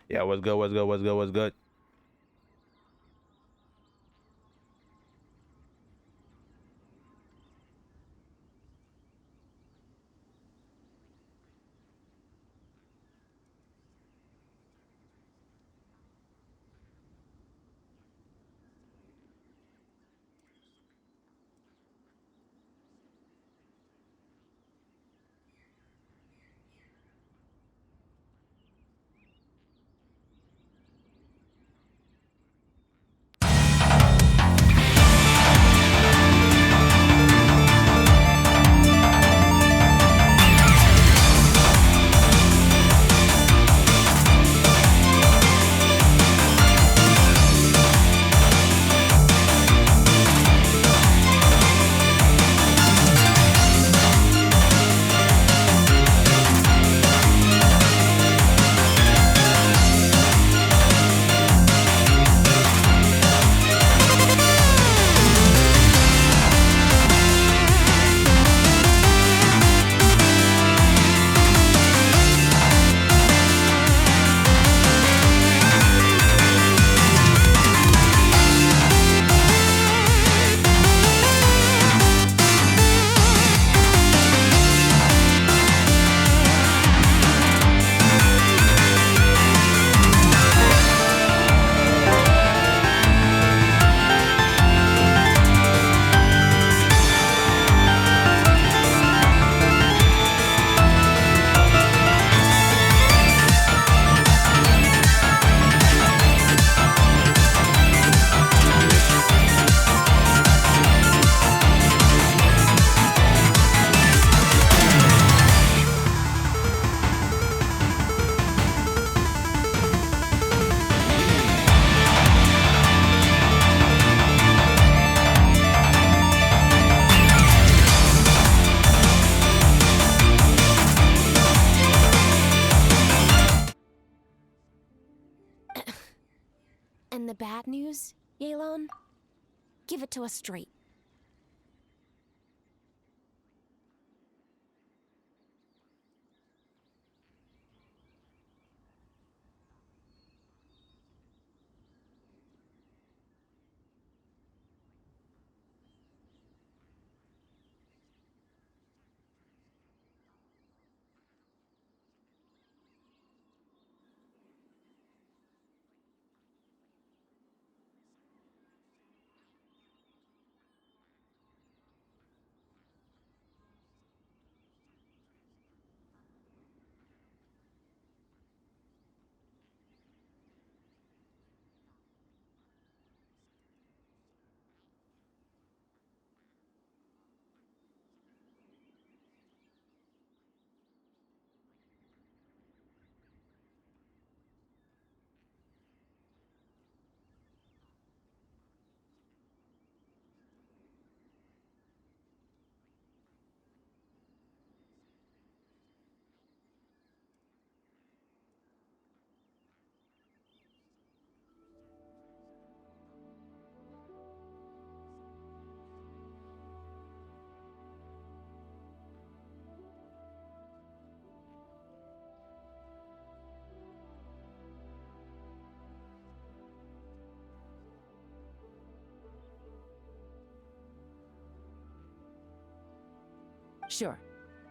Yeah, what's good? What's good? What's good? What's good? And the bad news, Yelan? Give it to us straight. Sure.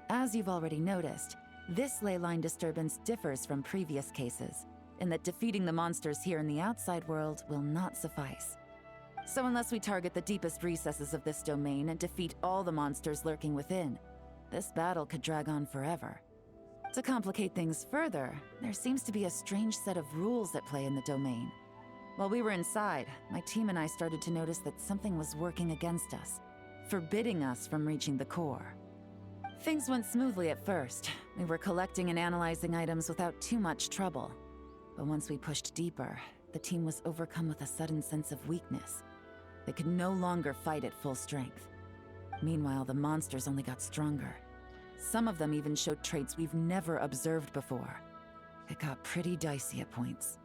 As you've already noticed, this ley line disturbance differs from previous cases, in that defeating the monsters here in the outside world will not suffice. So unless we target the deepest recesses of this domain and defeat all the monsters lurking within, this battle could drag on forever. To complicate things further, there seems to be a strange set of rules at play in the domain. While we were inside, my team and I started to notice that something was working against us, forbidding us from reaching the core. Things went smoothly at first. We were collecting and analyzing items without too much trouble. But once we pushed deeper, the team was overcome with a sudden sense of weakness. They could no longer fight at full strength. Meanwhile, the monsters only got stronger. Some of them even showed traits we've never observed before. It got pretty dicey at points.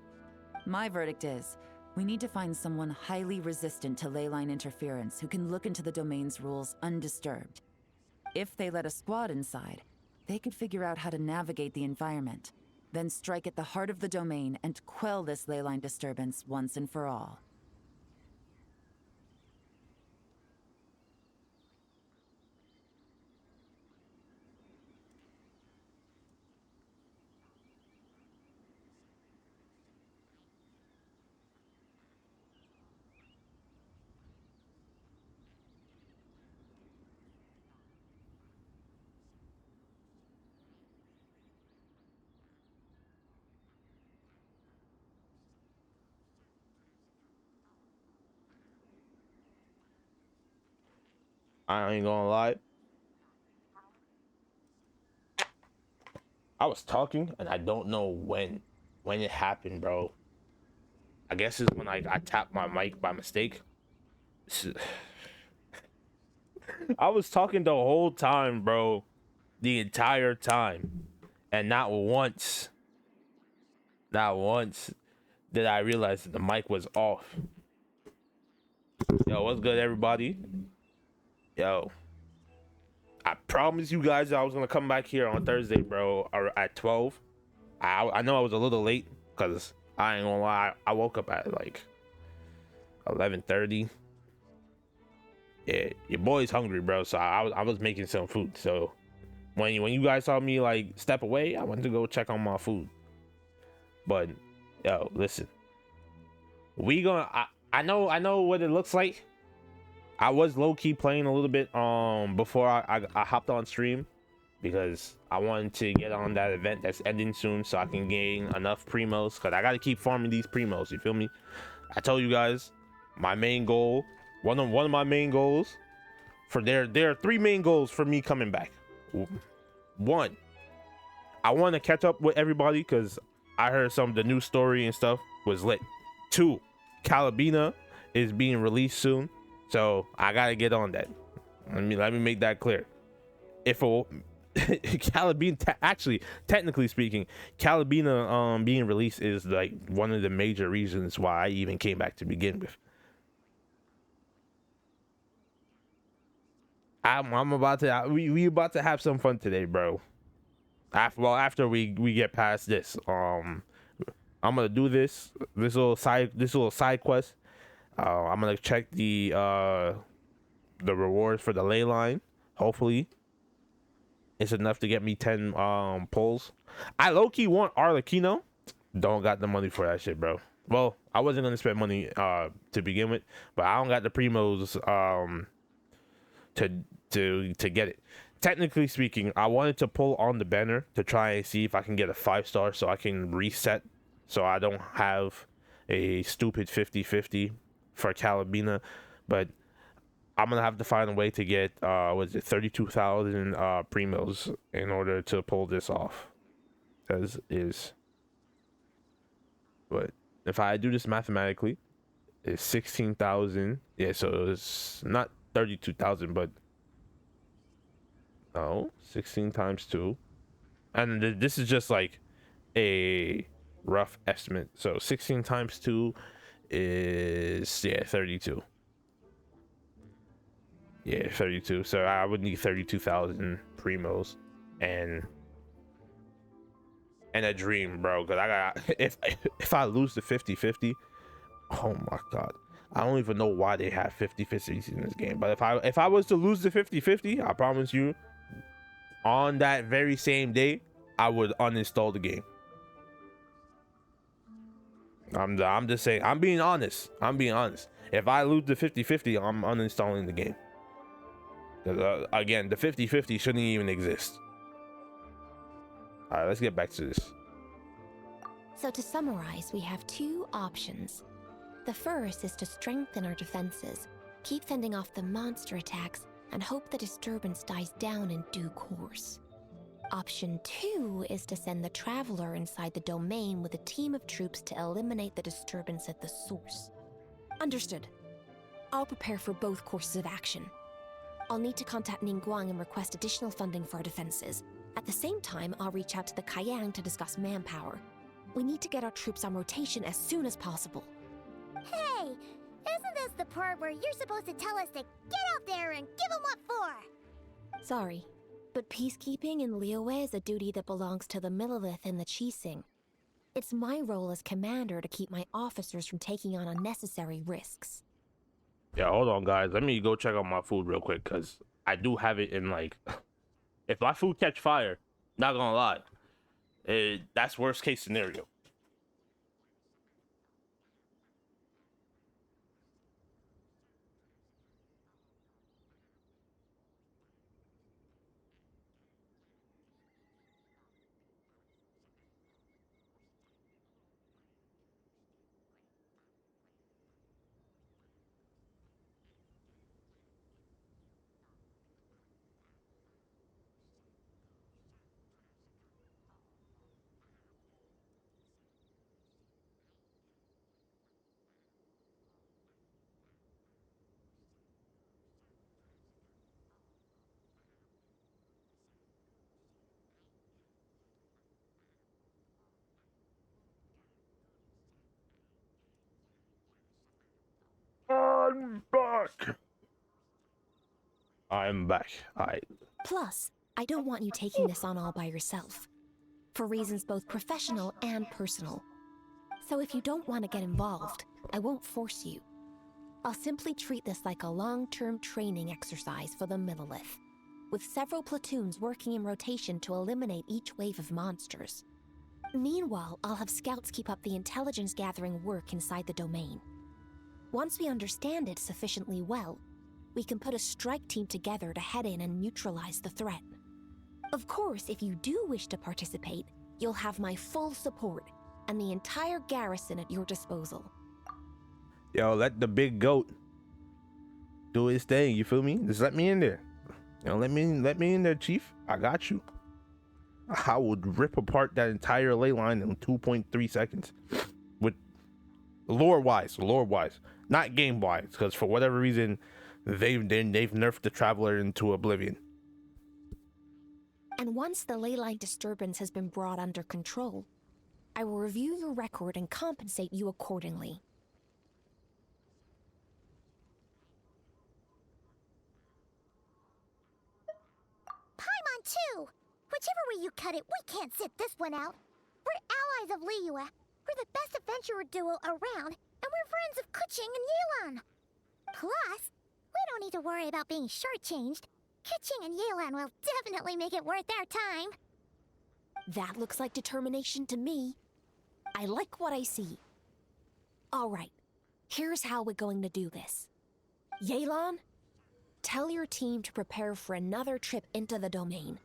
My verdict is, we need to find someone highly resistant to leyline interference who can look into the domain's rules undisturbed. If they let a squad inside, they could figure out how to navigate the environment. Then strike at the heart of the domain and quell this leyline disturbance once and for all. I ain't gonna lie. I was talking and I don't know when it happened, bro. I guess it's when I tapped my mic by mistake. I was talking the whole time, bro. The entire time. And not once did I realize that the mic was off. Yo, what's good, everybody? Yo, I promised you guys I was gonna come back here on Thursday, bro, or at 12. I know I was a little late because I ain't gonna lie, I woke up at like 11:30. Yeah, your boy's hungry, bro. So I was making some food. So when you guys saw me like step away, I went to go check on my food. But yo, listen, I know what it looks like. I was low key playing a little bit before I hopped on stream because I wanted to get on that event that's ending soon so I can gain enough primos because I got to keep farming these primos. You feel me? I told you guys my main goal, one of my main goals for there are three main goals for me coming back. One, I want to catch up with everybody because I heard some of the new story and stuff was lit. Two, Calabina is being released soon, so I gotta get on that. Let me make that clear. If a Calabina, actually, technically speaking, Calabina being released is like one of the major reasons why I even came back to begin with. I'm about to we about to have some fun today, bro. After we get past this, I'm gonna do this little side quest. I'm gonna check the rewards for the ley line. Hopefully it's enough to get me 10 pulls. I low-key want Arlecchino. Don't got the money for that shit, bro. Well, I wasn't gonna spend money to begin with, but I don't got the primos to get it. Technically speaking, I wanted to pull on the banner to try and see if I can get a 5-star so I can reset so I don't have a stupid 50-50 for Calabina, but I'm gonna have to find a way to get 32,000 primos in order to pull this off. Because but if I do this mathematically, it's 16,000. Yeah, so it's not 32,000, but no, 16 times 2. And this is just like a rough estimate. So 16 times 2 is 32. Yeah, 32. So I would need 32,000 primos and a dream, bro. Cause I got if I lose the 50-50, oh my god. I don't even know why they have 50-50s in this game. But if I was to lose the 50-50, I promise you, on that very same day, I would uninstall the game. I'm just saying. I'm being honest. If I lose the 50-50, I'm uninstalling the game. Because again, the 50-50 shouldn't even exist. All right, let's get back to this. So to summarize, we have two options. The first is to strengthen our defenses, keep fending off the monster attacks, and hope the disturbance dies down in due course. Option 2 is to send the Traveler inside the domain with a team of troops to eliminate the disturbance at the source. Understood. I'll prepare for both courses of action. I'll need to contact Ningguang and request additional funding for our defenses. At the same time, I'll reach out to the Kayang to discuss manpower. We need to get our troops on rotation as soon as possible. Hey, isn't this the part where you're supposed to tell us to get out there and give them what for? Sorry. But peacekeeping in Liyue is a duty that belongs to the Millelith and the Qixing. It's my role as commander to keep my officers from taking on unnecessary risks. Yeah, hold on, guys. Let me go check out my food real quick, because I do have it in, like, if my food catch fire, not gonna lie, that's worst case scenario. I'm back. I'm back. Plus, I don't want you taking this on all by yourself, for reasons both professional and personal. So if you don't want to get involved, I won't force you. I'll simply treat this like a long-term training exercise for the Millelith, with several platoons working in rotation to eliminate each wave of monsters. Meanwhile, I'll have scouts keep up the intelligence-gathering work inside the domain. Once we understand it sufficiently well, we can put a strike team together to head in and neutralize the threat. Of course, if you do wish to participate, you'll have my full support and the entire garrison at your disposal. Yo, let the big goat do his thing, you feel me? Just let me in there. You know, let me in there, Chief. I got you. I would rip apart that entire ley line in 2.3 seconds. With lore-wise, not game-wise, because for whatever reason, they've nerfed the Traveler into oblivion. And once the ley line disturbance has been brought under control, I will review your record and compensate you accordingly. Paimon too! Whichever way you cut it, we can't sit this one out. We're allies of Liyue. We're the best adventurer duo around, and we're friends of Keqing and Yelan. Plus, we don't need to worry about being shortchanged. Keqing and Yelan will definitely make it worth their time. That looks like determination to me. I like what I see. All right, here's how we're going to do this. Yelan, tell your team to prepare for another trip into the domain,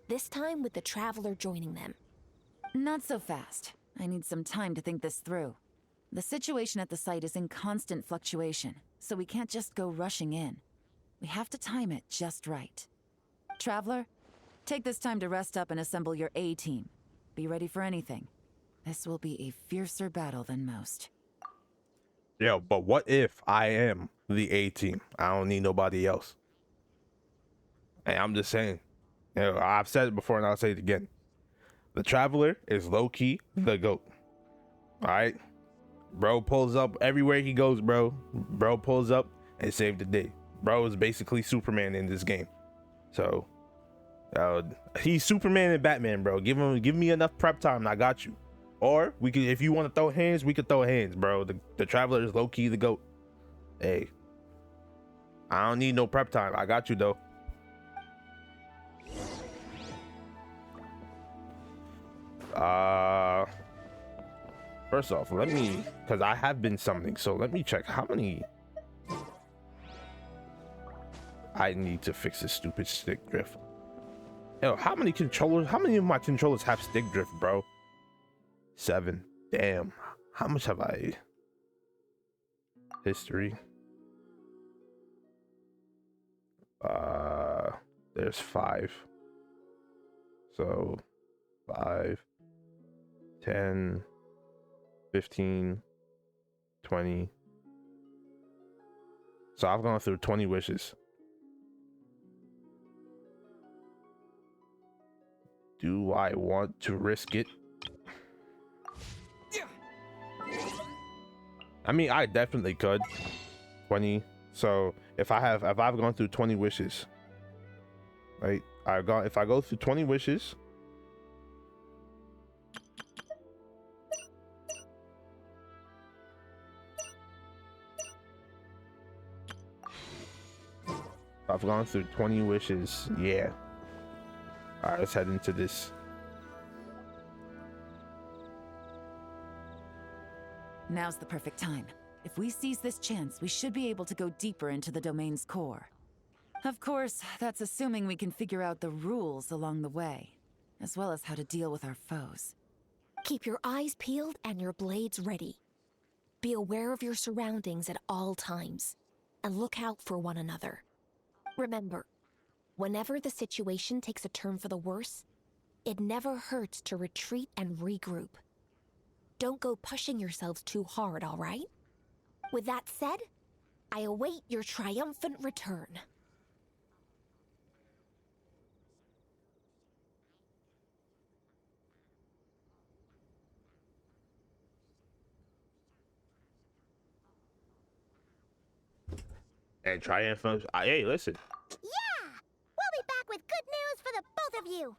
this time with the Traveler joining them. Not so fast. I need some time to think this through. The situation at the site is in constant fluctuation, so we can't just go rushing in. We have to time it just right. Traveler, take this time to rest up and assemble your A-team. Be ready for anything. This will be a fiercer battle than most. Yo, but what if I am the A-team? I don't need nobody else. And I'm just saying, you know, I've said it before and I'll say it again. The Traveler is low-key the GOAT. All right? Bro pulls up everywhere he goes, bro. Bro pulls up and saved the day. Bro is basically Superman in this game. So, he's Superman and Batman, bro. Give me enough prep time and I got you. Or we could, if you want to throw hands, we could throw hands, bro. The Traveler is low-key the GOAT. Hey, I don't need no prep time. I got you though. First off, let me, because I have been summoning, so let me check how many. I need to fix this stupid stick drift. Yo, how many of my controllers have stick drift, bro? 7. Damn. How much have I? History. There's 5. So 5, 10, 15, 20. So I've gone through 20 wishes. Do I want to risk it? I mean, I definitely could. 20. So if I've gone through 20 wishes, right? If I go through 20 wishes, I've gone through 20 wishes. Yeah. All right, let's head into this. Now's the perfect time. If we seize this chance, we should be able to go deeper into the domain's core. Of course, that's assuming we can figure out the rules along the way, as well as how to deal with our foes. Keep your eyes peeled and your blades ready. Be aware of your surroundings at all times, and look out for one another. Remember, whenever the situation takes a turn for the worse, it never hurts to retreat and regroup. Don't go pushing yourselves too hard, all right? With that said, I await your triumphant return. And triumphant. Hey, listen. Yeah! We'll be back with good news for the both of you.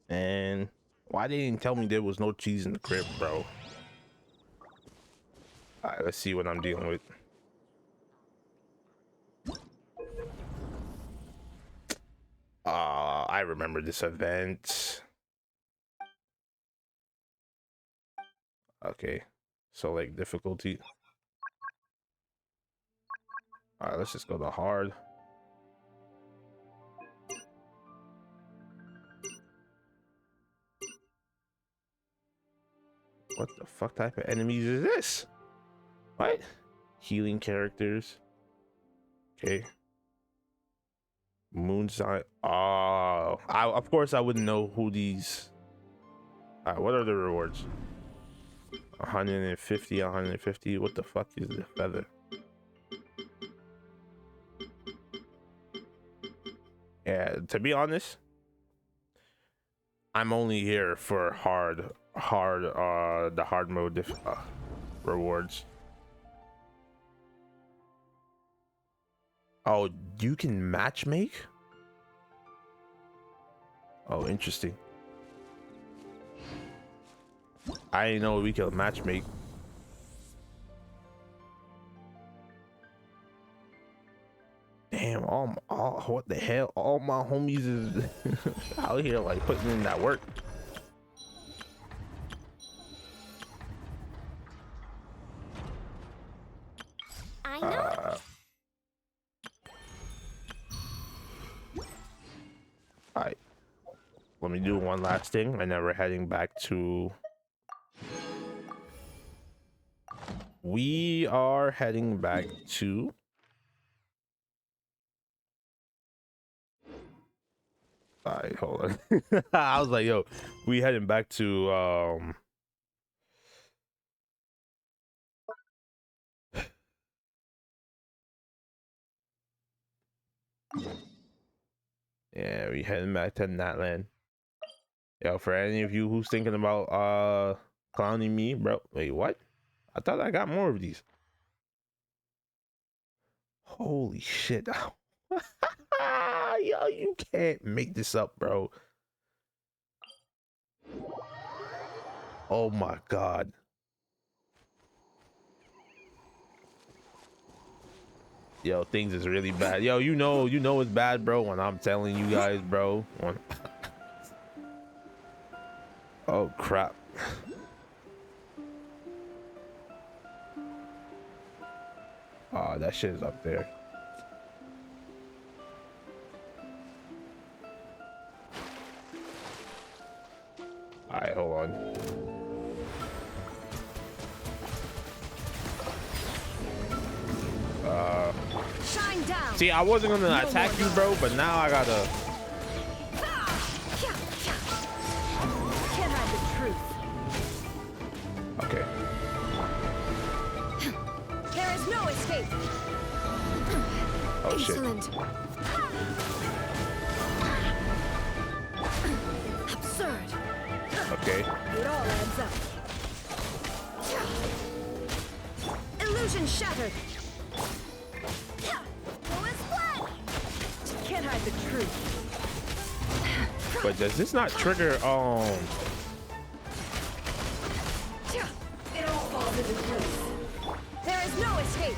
And why they didn't tell me there was no cheese in the crib, bro? All right, let's see what I'm dealing with. I remember this event. Okay, so like difficulty. All right, let's just go to hard. What the fuck type of enemies is this? What? Healing characters. Okay. Moonshine. Oh, of course I wouldn't know who these. All right, what are the rewards? 150, 150. What the fuck is the feather? Yeah, to be honest, I'm only here for the hard mode rewards. Oh, you can match make? Oh, interesting. I didn't know we could match make. Damn, what the hell? All my homies is out here like putting in that work. I know. All right, let me do one last thing, and then we're heading back to. We are heading back to. All right, hold on. I was like, yo, we heading back to yeah, we heading back to Natland. Yo, for any of you who's thinking about clowning me, bro. Wait, what? I thought I got more of these. Holy shit. Yo, you can't make this up, bro. Oh my god. Yo, things is really bad. Yo, you know it's bad, bro, when I'm telling you guys, bro. Oh crap. Oh, that shit is up there. All right, hold on. Shine down. See, I wasn't gonna attack you, bro, but now I gotta. Can't hide the truth. Okay. There is no escape. Oh shit. Excellent. Absurd. Okay. It all adds up. Illusion shattered. Can't hide the truth. But does this not trigger It all falls into place. There is no escape.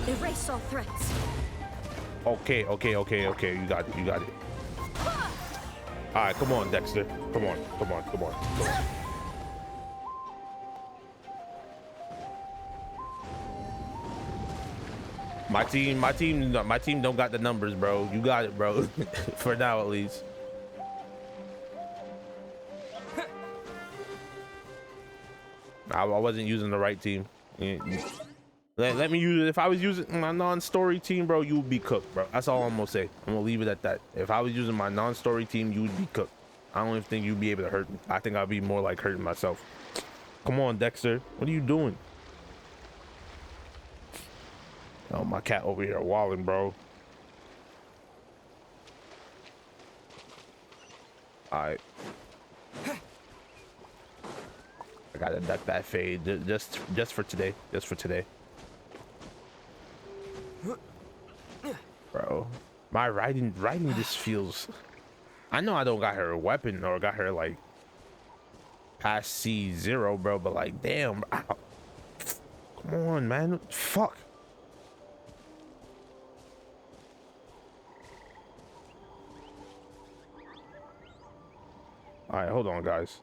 Erase all threats. Okay. You got it. All right, come on, Dexter. Come on. My team don't got the numbers, bro. You got it, bro. For now, at least. I wasn't using the right team. Let me use it. If I was using my non-story team, bro, you would be cooked, bro. That's all I'm gonna say. I'm gonna leave it at that. If I was using my non-story team, you would be cooked. I don't even think you'd be able to hurt me. I think I'd be more like hurting myself. Come on, Dexter. What are you doing? Oh, my cat over here walling, bro. All right. I gotta duck that fade just for today. Bro, my riding just feels. I know I don't got her a weapon or got her like past C0, bro, but like, damn, ow. Come on, man, fuck. All right, hold on, guys.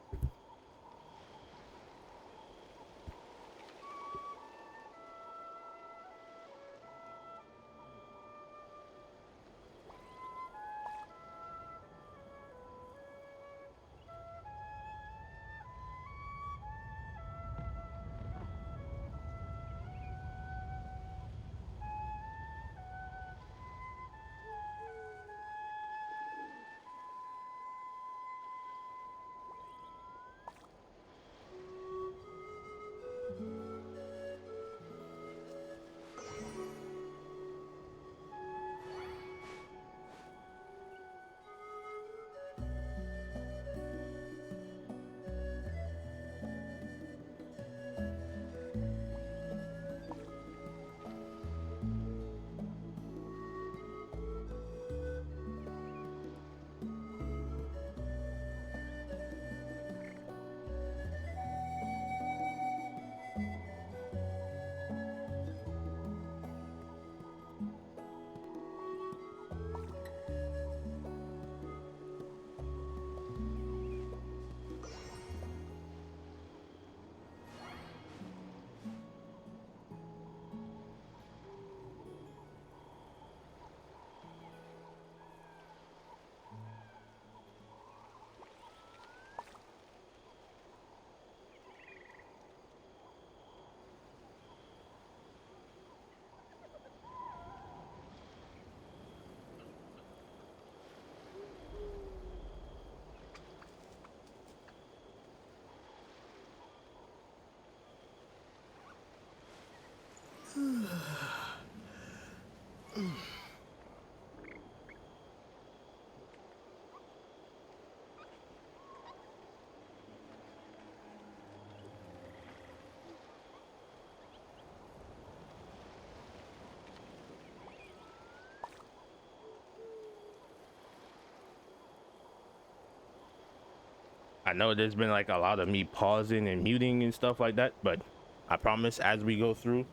I know there's been like a lot of me pausing and muting and stuff like that, but I promise as we go through,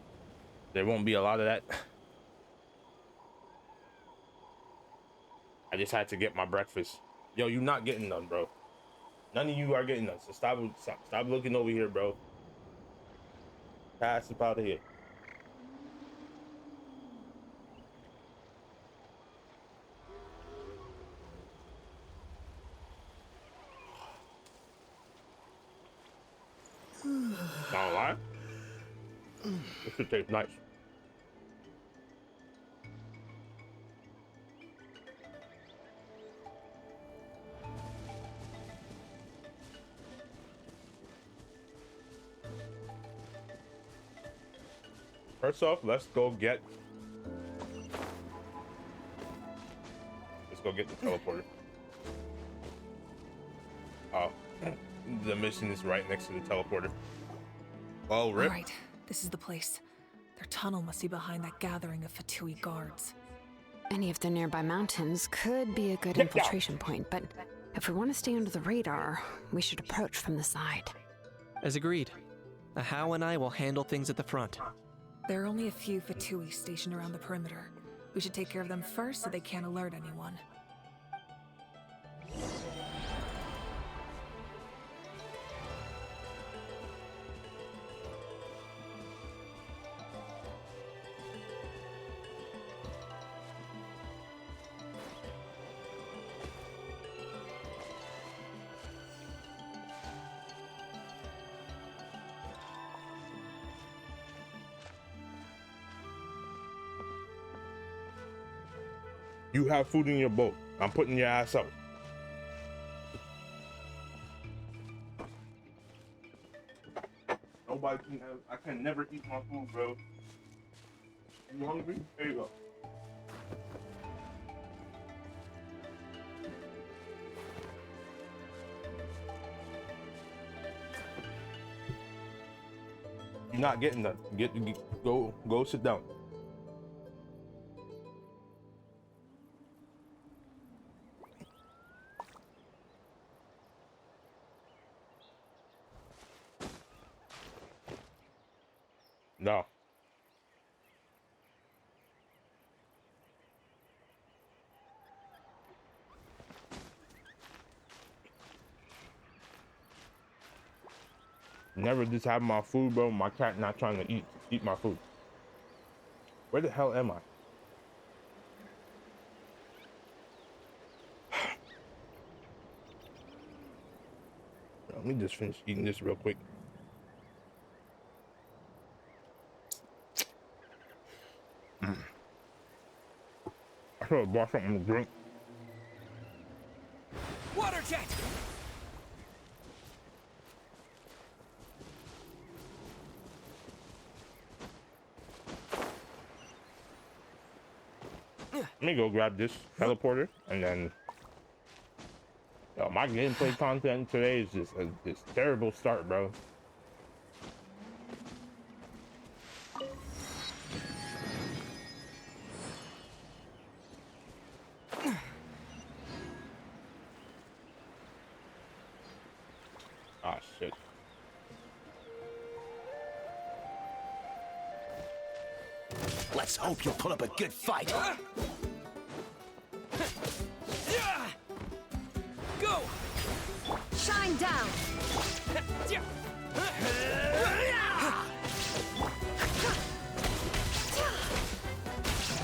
there won't be a lot of that. I just had to get my breakfast. Yo, you not getting none, bro. None of you are getting none. So stop looking over here, bro. Pass up out of here. Not gonna lie. This should taste nice. First off, let's go get the teleporter. Oh, the mission is right next to the teleporter. Oh, rip. All right, this is the place. Their tunnel must be behind that gathering of Fatui guards. Any of the nearby mountains could be a good Get down. infiltration point, but if we want to stay under the radar, we should approach from the side. As agreed. Ahau and I will handle things at the front. There are only a few Fatui stationed around the perimeter. We should take care of them first so they can't alert anyone. You have food in your boat. I'm putting your ass up. Nobody can have, I can never eat my food, bro. You hungry? There you go. You're not getting that. Go sit down. No. Never just have my food, bro. My cat not trying to eat my food. Where the hell am I? Let me just finish eating this real quick. I should have bought something to drink. Water jet! Let me go grab this teleporter and then. Yo, my gameplay content today is just this terrible start, bro. Ah, shit. Let's hope you'll put up a good fight. Go! Shine down!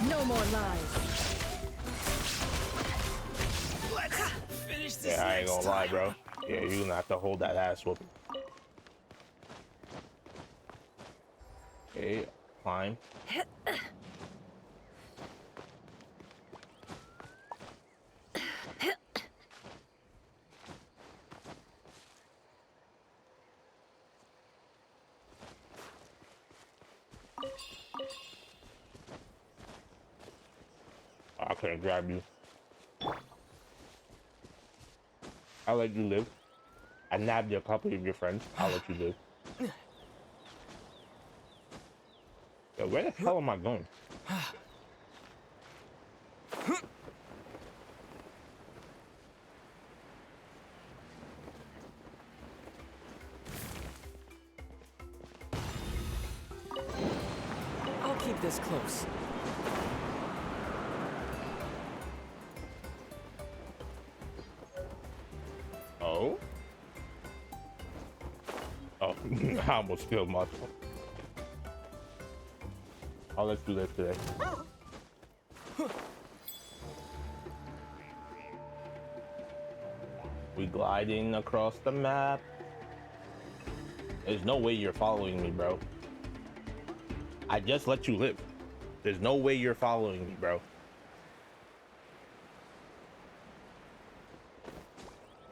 No more lies. Let's finish this. Yeah, I ain't next gonna lie, time. bro. Yeah, you're gonna have to hold that ass whooping. Okay, climb. I couldn't grab you. I'll let you live. I nabbed a couple of your friends. I'll let you live. Yo, where the hell am I going? I'll keep this close. Oh? Oh, I almost killed myself. I'll let you live today. We gliding across the map. There's no way you're following me, bro. I just let you live. There's no way you're following me, bro.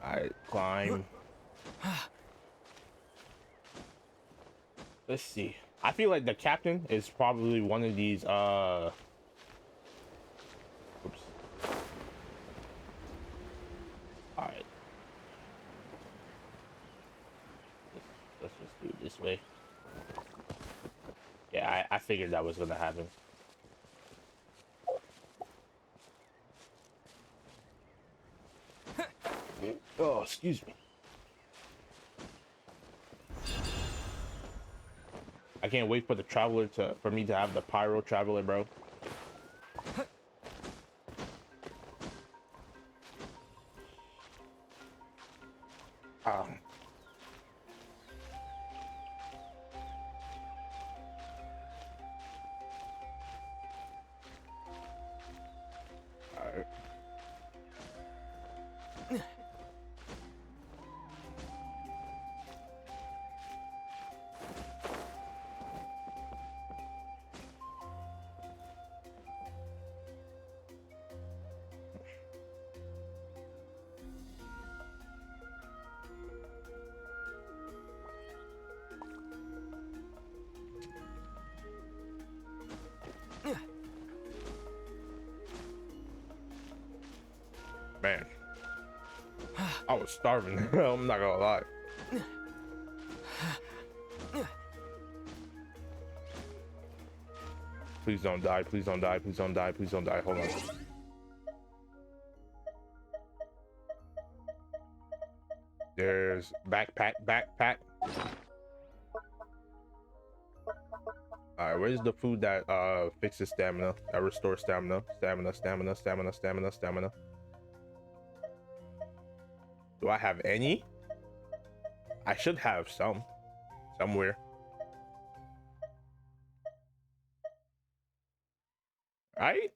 Alright, climb. Let's see. I feel like the captain is probably one of these, oops. Alright. Let's just do it this way. Yeah, I figured that was gonna happen. Oh, excuse me. I can't wait for the traveler for me to have the pyro traveler, bro. Um, alright. Man, I was starving. I'm not gonna lie. Please don't die. Please don't die. Please don't die. Please don't die. Hold on. There's backpack. All right, where's the food that fixes stamina, that restores stamina? Stamina. Do I have any? I should have some somewhere. Right?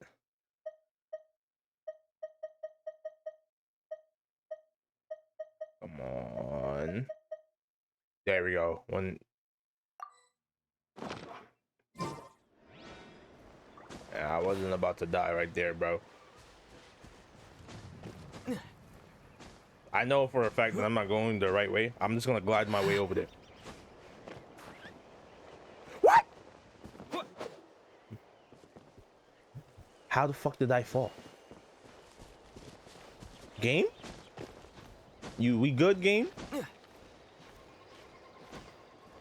Come on. There we go. One. Yeah, I wasn't about to die right there, bro. I know for a fact that I'm not going the right way. I'm just gonna glide my way over there. What? How the fuck did I fall? Game? We good, game?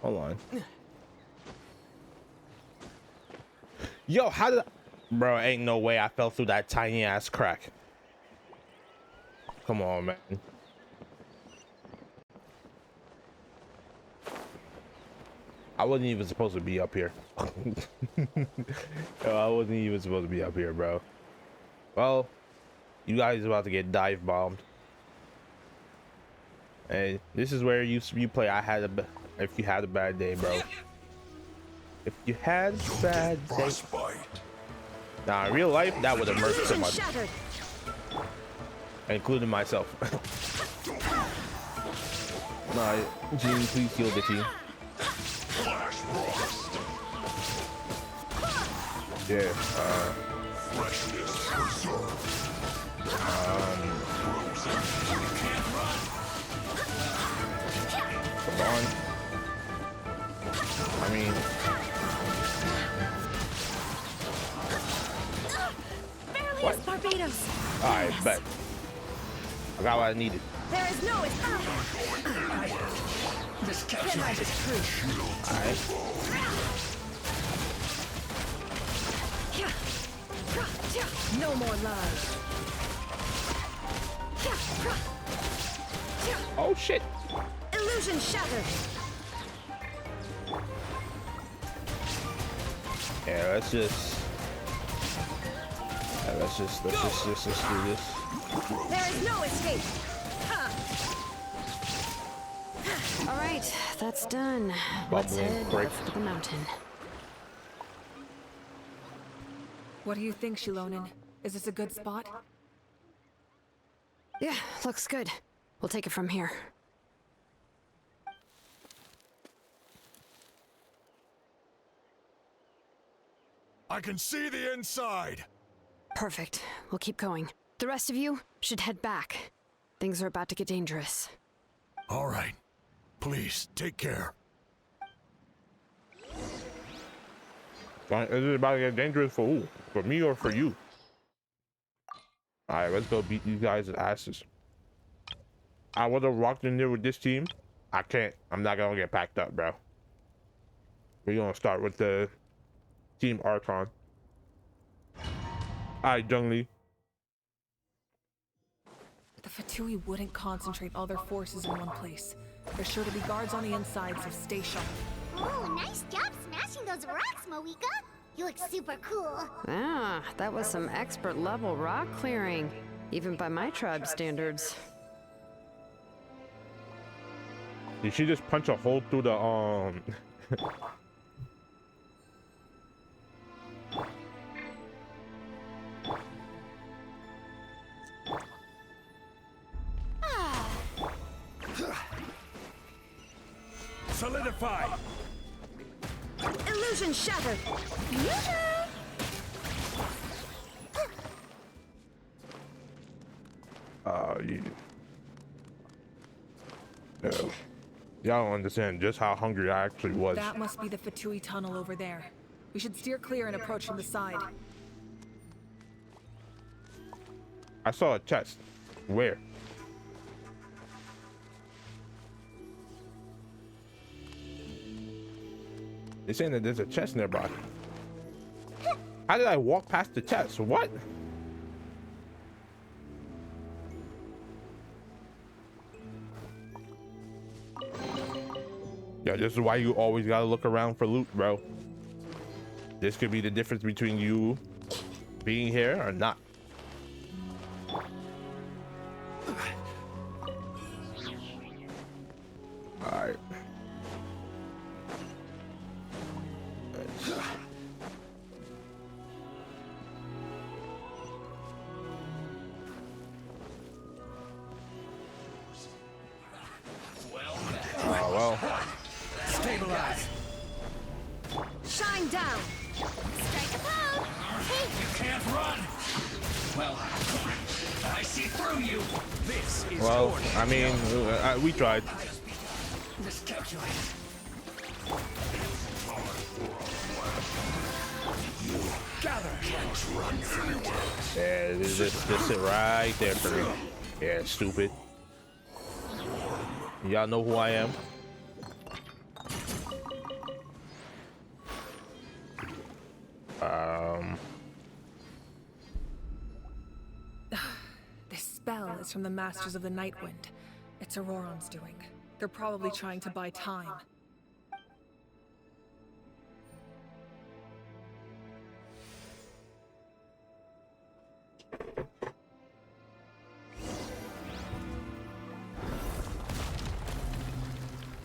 Hold on. Yo, how did I... Bro, ain't no way I fell through that tiny ass crack. Come on, man. I wasn't even supposed to be up here. Yo, I wasn't even supposed to be up here, bro. Well, you guys about to get dive bombed. Hey, this is where you play. If you had a bad day, bro. If you had a bad day. Nah, in real life, that would have murked somebody. Including myself. Nah, Gene, please heal the team. Yeah, come on. I mean, what? Barbados. I bet. I got what I needed. There is no escape. Headlight is free. No more lies. Oh shit. Illusion shattered. Yeah, let's just do this. There is no escape. All right, that's done. Let's head north to the mountain. What do you think, Shilonin? Is this a good spot? Yeah, looks good. We'll take it from here. I can see the inside. Perfect. We'll keep going. The rest of you should head back. Things are about to get dangerous. All right. Please, take care. Is it about to get dangerous for who? For me or for you? Alright, let's go beat these guys' asses. I would have walked in there with this team. I can't. I'm not gonna get packed up, bro. We're gonna start with the Team Archon. Alright, Junglee. The Fatui wouldn't concentrate all their forces in one place. There's sure to be guards on the inside, so stay sharp. Oh, nice job smashing those rocks, Moika. You look super cool. Ah, that was some expert level rock clearing, even by my tribe standards. Did she just punch a hole through the Solidify! Illusion shattered! y'all don't understand just how hungry I actually was. That must be the Fatui tunnel over there. We should steer clear and approach from the side. I saw a chest. Where? They're saying that there's a chest nearby. How did I walk past the chest? What? Yeah, this is why you always gotta look around for loot, bro. This could be the difference between you being here or not. All right. Well. Stabilize. Shine down! Strike a pose. Hey, You can't run. Well, I see through you. This is Well, your I mean, we tried. miscalculate. Gather. Yeah, this is right there for me. Yeah, stupid. Y'all know who I am. This spell is from the Masters of the Nightwind. It's Auroron's doing. They're probably trying to buy time.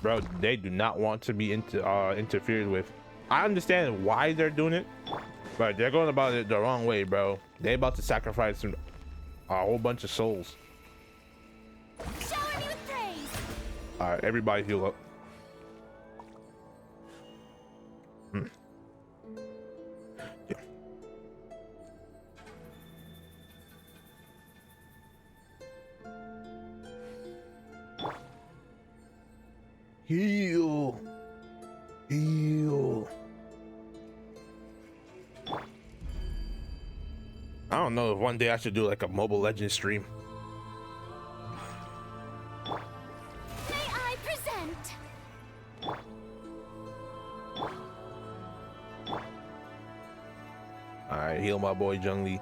Bro, they do not want to be interfered with. I understand why they're doing it, but they're going about it the wrong way, bro. They about to sacrifice a whole bunch of souls. shower me with praise. All right, everybody heal up. Yeah. Heal. Heal. I don't know if one day I should do like a Mobile Legends stream. May I present? All right, heal my boy Jungli.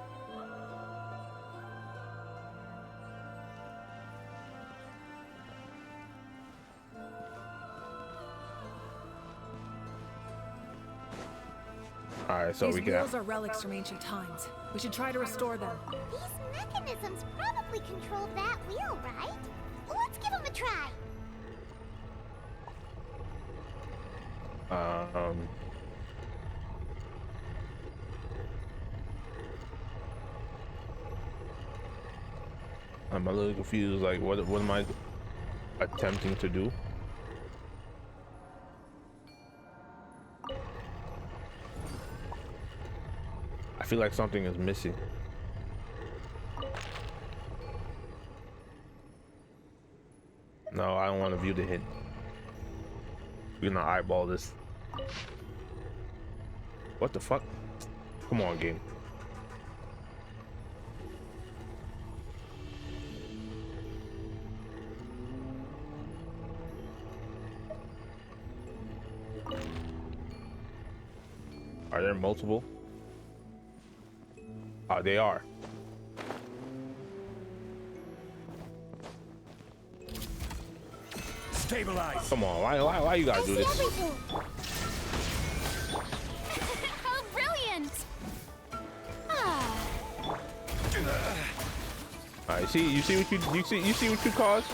All right, so These we can. wheels are relics from ancient times. We should try to restore them. These mechanisms probably control that wheel, right? Let's give them a try. I'm a little confused. Like, what am I attempting to do? I feel like something is missing. No, I don't want to view the hint. We're gonna eyeball this. What the fuck? Come on, game. Are there multiple? They are. Stabilize. Come on, why you gotta do this? Everything. How brilliant! Ah, All right, you see what you caused?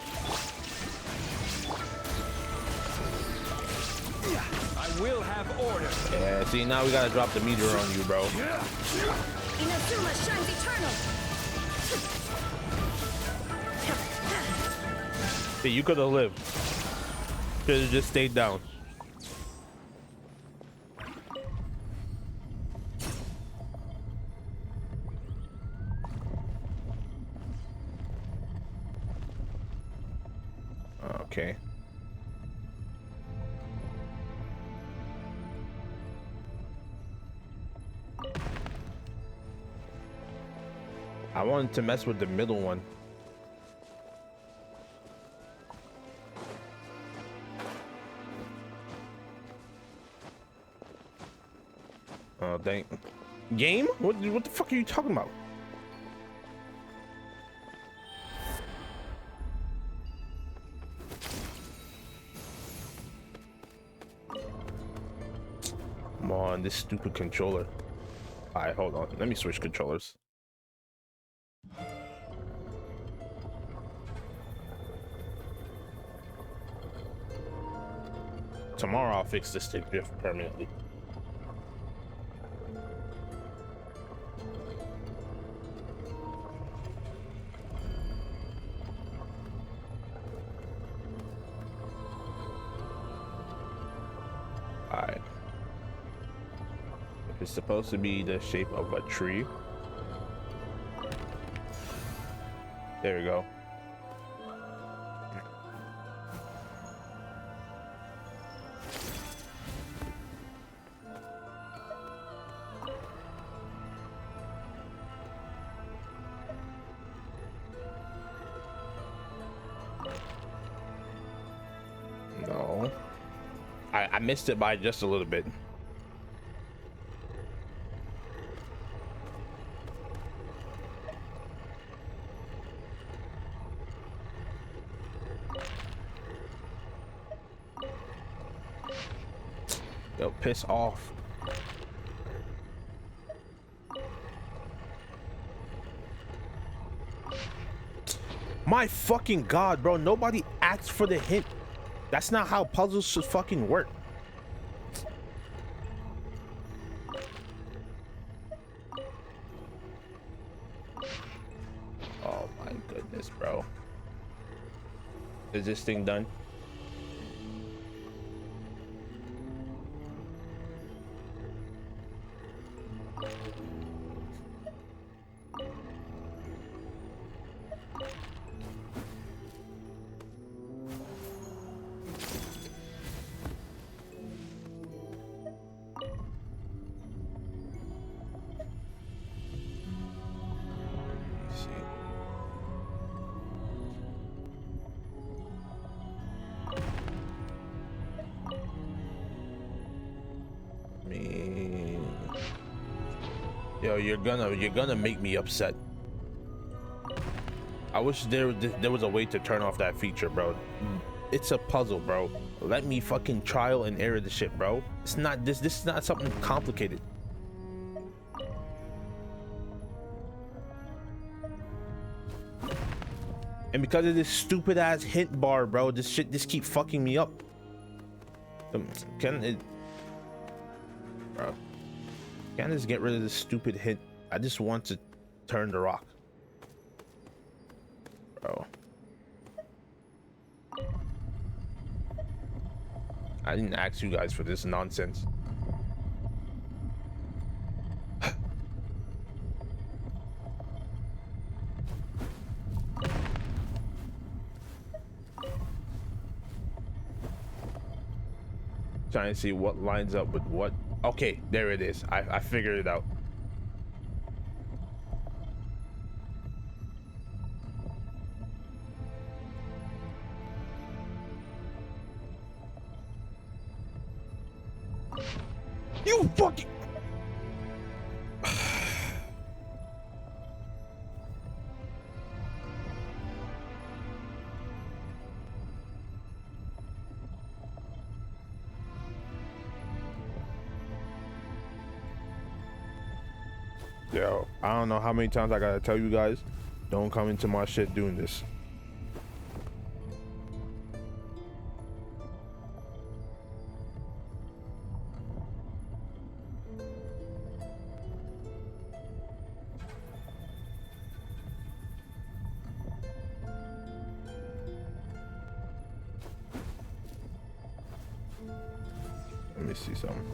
I will have order. Yeah, see, now we gotta drop the meter on you, bro. Inazuma shines eternal. See, you could have lived. Should have just stayed down. Okay. I wanted to mess with the middle one. Oh, dang. Game? What the fuck are you talking about? Come on, this stupid controller. Alright, hold on. Let me switch controllers. Tomorrow I'll fix this stick drift permanently. Alright. It's supposed to be the shape of a tree. There we go. No. I missed it by just a little bit. Yo, piss off. My fucking god, bro. Nobody asked for the hint. That's not how puzzles should fucking work. Oh my goodness, bro. Is this thing done? Yo, you're gonna make me upset. I wish there was a way to turn off that feature, bro. It's a puzzle, bro. Let me fucking trial and error the shit, bro. It's not this is not something complicated. And because of this stupid ass hint bar, bro, this shit just keep fucking me up. Can it, bro? Can't just get rid of this stupid hint. I just want to turn the rock, bro. I didn't ask you guys for this nonsense. Trying to see what lines up with what. Okay, there it is. I figured it out. You fucking. Yo, I don't know how many times I gotta tell you guys, don't come into my shit doing this. Let me see something.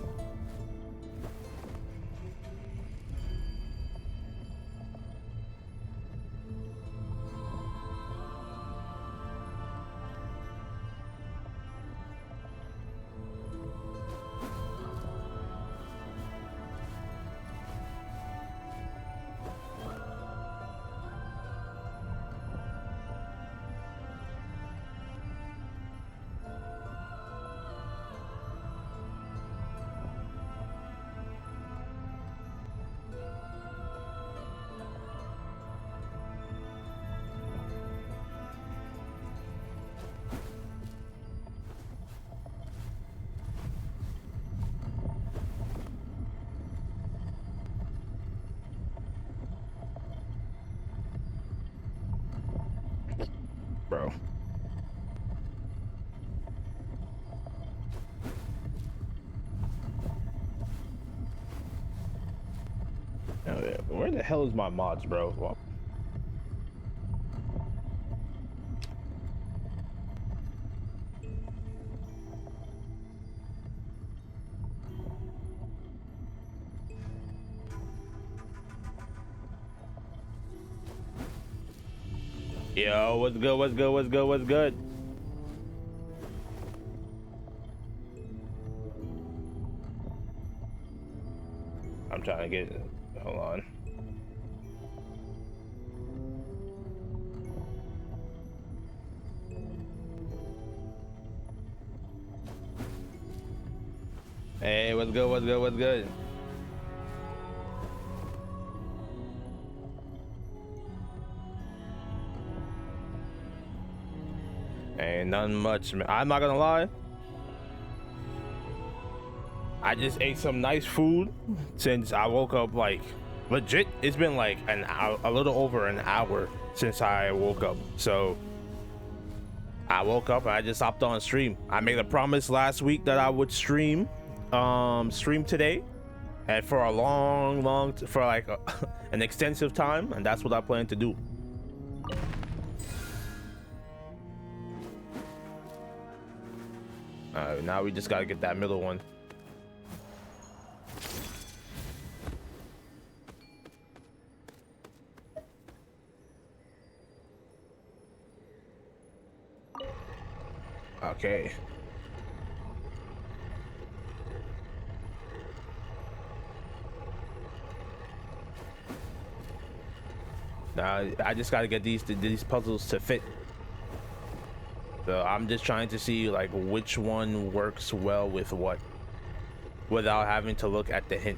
Bro. Oh, yeah. Where the hell is my mods, bro? Well, yo, what's good? What's good? What's good? What's good? I'm trying to get. Hold on. Hey, what's good? What's good? What's good? Ain't nothing much, man. I'm not gonna lie. I just ate some nice food since I woke up. Like, legit, it's been like an hour, a little over an hour since I woke up. So I woke up and I just hopped on stream. I made a promise last week that I would stream today, and for a long for like an extensive time, and that's what I plan to do. Now we just gotta get that middle one. Okay. Now I just gotta get these puzzles to fit. So I'm just trying to see like which one works well with what, without having to look at the hint.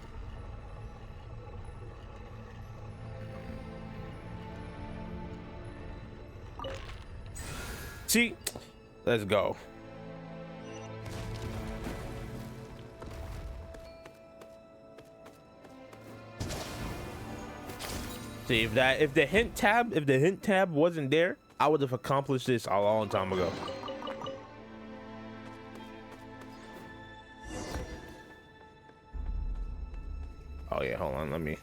See, let's go. See, if the hint tab wasn't there, I would have accomplished this a long time ago. Oh yeah, hold on, let me.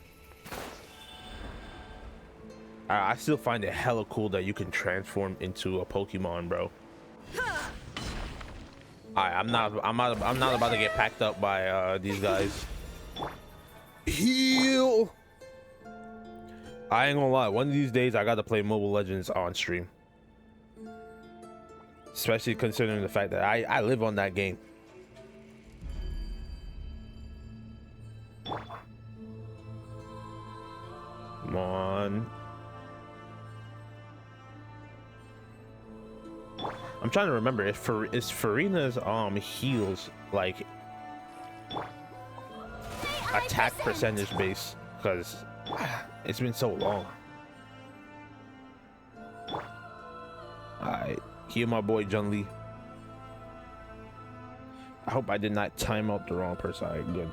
I still find it hella cool that you can transform into a Pokemon, bro. I'm not about to get packed up by these guys. Heal. I ain't gonna lie, one of these days I gotta play Mobile Legends on stream. Especially considering the fact that I live on that game. Come on. I'm trying to remember if is Farina's heals like attack percentage base, because it's been so long. Alright, heal my boy Jun-Li. I hope I did not time out the wrong person. Alright, good.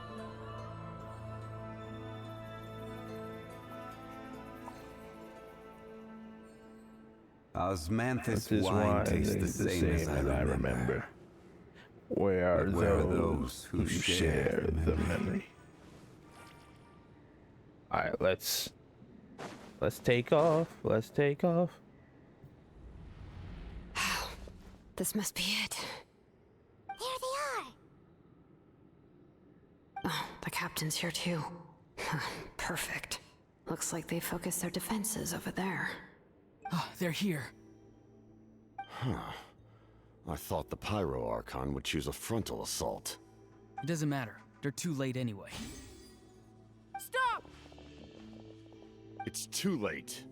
Osmanthus This wine wine tastes the is the same as same I remember. Where are But where are those who share the memory? All right, let's take off. Let's take off. This must be it. Here they are. Oh, the captain's here too. Perfect. Looks like they focused their defenses over there. Oh, they're here. Huh. I thought the Pyro Archon would choose a frontal assault. It doesn't matter. They're too late anyway. Stop! It's too late.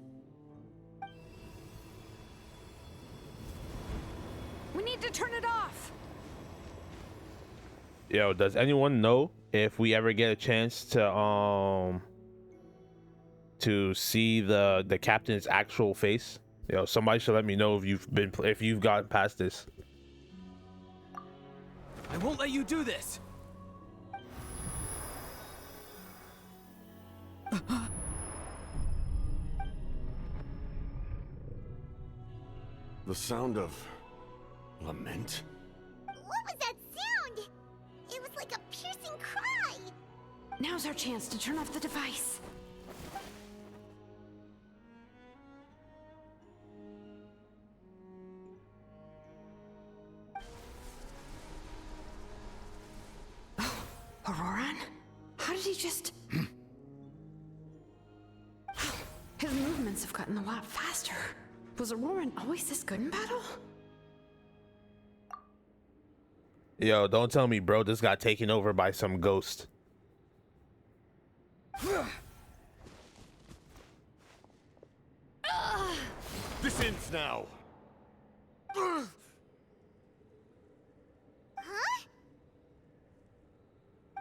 We need to turn it off. Yo, does anyone know if we ever get a chance to see the captain's actual face? Yo, somebody should let me know if you've gotten past this. I won't let you do this. The sound of lament? What was that sound? It was like a piercing cry. Now's our chance to turn off the device. Oh, Auroran? How did he just... His movements have gotten a lot faster. Was Auroran always this good in battle? Yo, don't tell me, bro, this got taken over by some ghost. This ends now. Huh?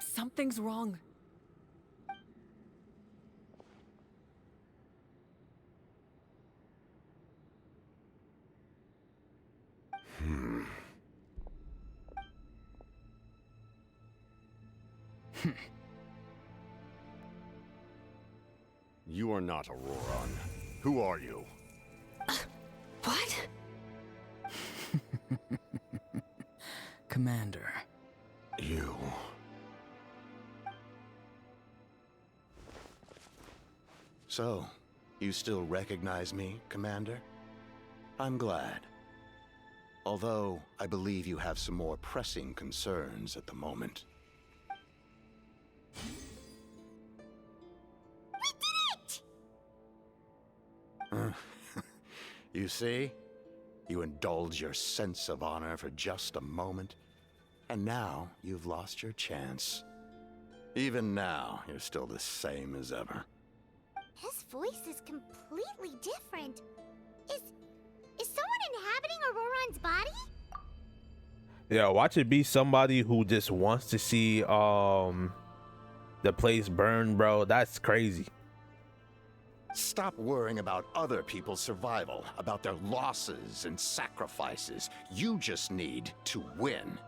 Something's wrong. You are not Auroran. Who are you? What? Commander. You. So, you still recognize me, Commander? I'm glad. Although, I believe you have some more pressing concerns at the moment. We did it! You see? You indulge your sense of honor for just a moment, and now you've lost your chance. Even now, you're still the same as ever. His voice is completely different. Is someone inhabiting Auroran's body? Yeah, watch it be somebody who just wants to see the place burn, bro. That's crazy. Stop worrying about other people's survival, about their losses and sacrifices. You just need to win.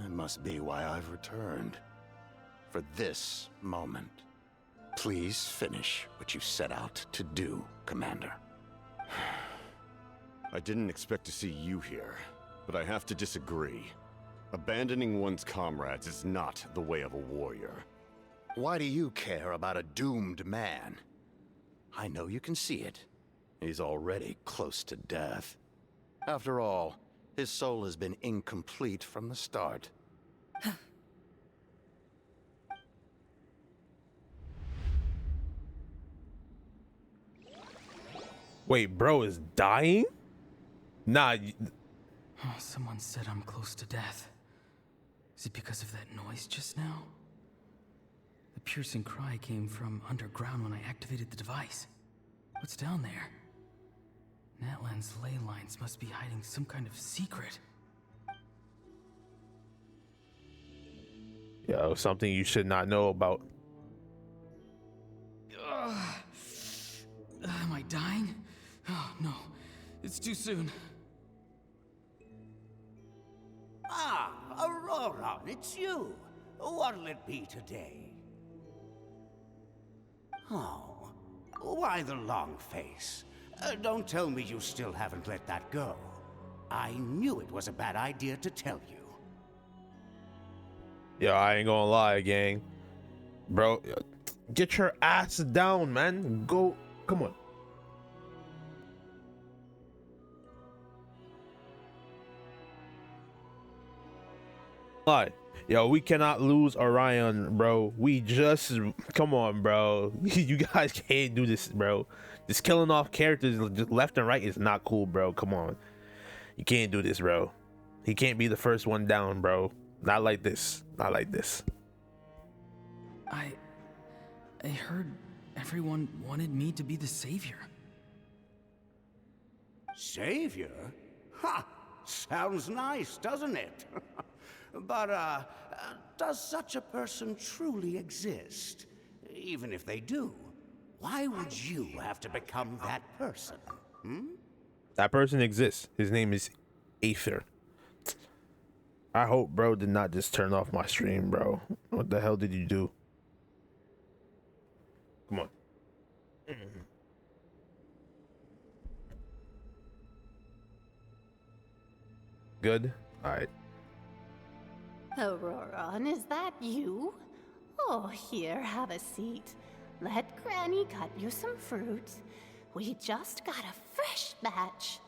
That must be why I've returned. For this moment. Please finish what you set out to do, Commander. I didn't expect to see you here, but I have to disagree. Abandoning one's comrades is not the way of a warrior. Why do you care about a doomed man? I know you can see it. He's already close to death. After all, his soul has been incomplete from the start. Wait, bro is dying? Nah. Oh, someone said I'm close to death. Is it because of that noise just now? The piercing cry came from underground when I activated the device. What's down there? Natlan's ley lines must be hiding some kind of secret. Yo, something you should not know about. Am I dying? Oh, no. It's too soon. Ah, Auroran, it's you. What'll it be today? Oh, why the long face? Don't tell me you still haven't let that go. I knew it was a bad idea to tell you. Yo, I ain't gonna lie, gang. Bro, get your ass down, man. Go, come on. Lie. Yo, we cannot lose Orion, bro. We just, come on, bro. You guys can't do this, bro. Just killing off characters just left and right is not cool, bro. Come on. You can't do this, bro. He can't be the first one down, bro. Not like this. Not like this. I heard everyone wanted me to be the savior. Savior? Ha! Sounds nice, doesn't it? But, does such a person truly exist? Even if they do, why would you have to become that person? Hmm? That person exists. His name is Aether. I hope bro did not just turn off my stream, bro. What the hell did you do? Come on. Good? Alright. Auroron, is that you? Oh, here, have a seat. Let Granny cut you some fruit. We just got a fresh batch.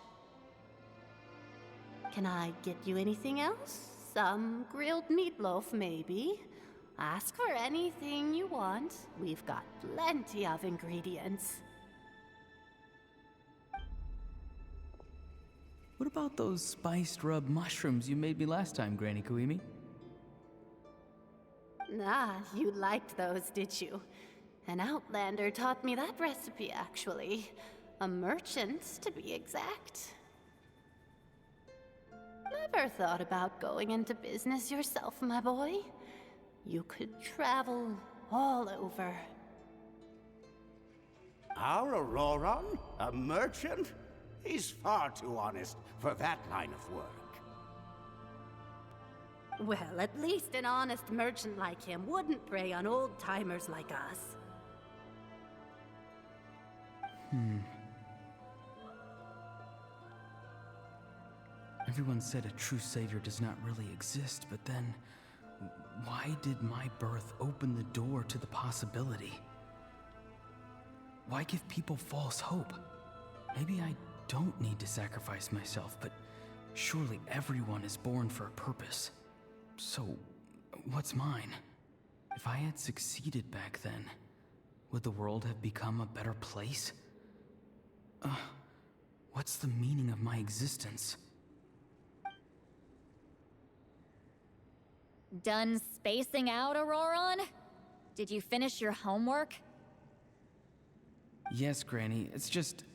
Can I get you anything else? Some grilled meatloaf, maybe? Ask for anything you want. We've got plenty of ingredients. What about those spiced rub mushrooms you made me last time, Granny Kuimi? Ah, you liked those, did you? An outlander taught me that recipe, actually. A merchant, to be exact. Never thought about going into business yourself, my boy? You could travel all over. Our Auroron? A merchant? He's far too honest for that line of work. Well, at least an honest merchant like him wouldn't prey on old-timers like us. Everyone said a true savior does not really exist, but then why did my birth open the door to the possibility? Why give people false hope? Maybe I don't need to sacrifice myself, but surely everyone is born for a purpose. So, what's mine? If I had succeeded back then, would the world have become a better place? What's the meaning of my existence? Done spacing out, Auroron? Did you finish your homework? Yes, Granny, it's just...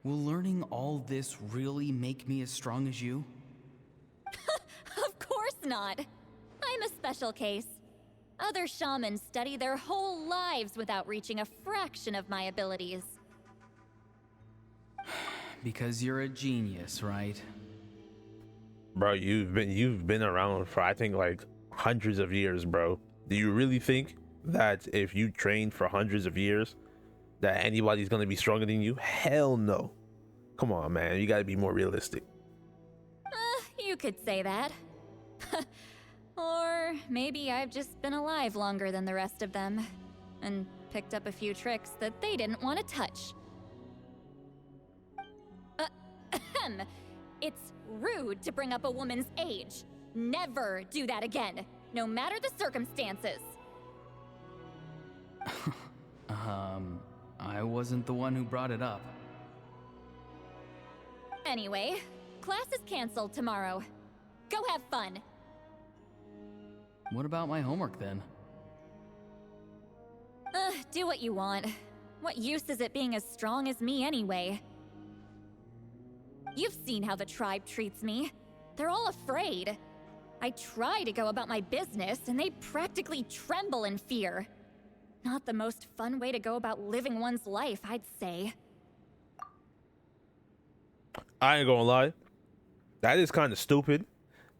Will learning all this really make me as strong as you? Of course not. I'm a special case. Other shamans study their whole lives without reaching a fraction of my abilities. Because you're a genius, right? Bro, you've been around for I think like hundreds of years, bro. Do you really think that if you trained for hundreds of years that anybody's gonna be stronger than you? Hell no. Come on, man. You gotta be more realistic. You could say that. Or maybe I've just been alive longer than the rest of them and picked up a few tricks that they didn't want to touch. It's rude to bring up a woman's age. Never do that again, no matter the circumstances. I wasn't the one who brought it up. Anyway, class is canceled tomorrow. Go have fun. What about my homework then? Do what you want. What use is it being as strong as me anyway? You've seen how the tribe treats me. They're all afraid. I try to go about my business, and they practically tremble in fear. Not the most fun way to go about living one's life, I'd say. I ain't gonna lie. That is kind of stupid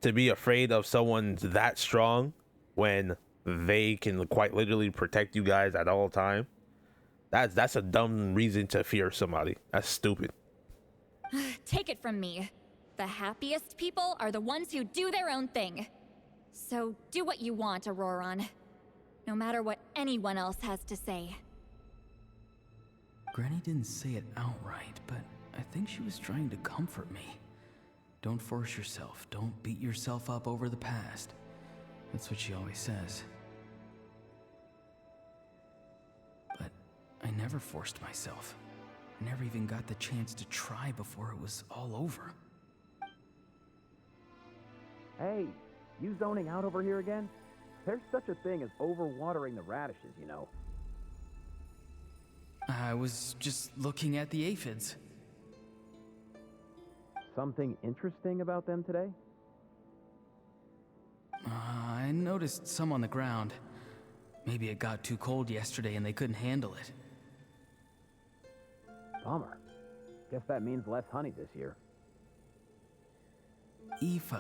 to be afraid of someone that strong when they can quite literally protect you guys at all time. That's a dumb reason to fear somebody. That's stupid. Take it from me. The happiest people are the ones who do their own thing. So do what you want, Auroron. No matter what anyone else has to say. Granny didn't say it outright, but I think she was trying to comfort me. Don't force yourself. Don't beat yourself up over the past. That's what she always says. But I never forced myself. I never even got the chance to try before it was all over. Hey, you zoning out over here again? There's such a thing as overwatering the radishes, you know. I was just looking at the aphids. Something interesting about them today? I noticed some on the ground. Maybe it got too cold yesterday and they couldn't handle it. Bummer. Guess that means less honey this year. Aoife,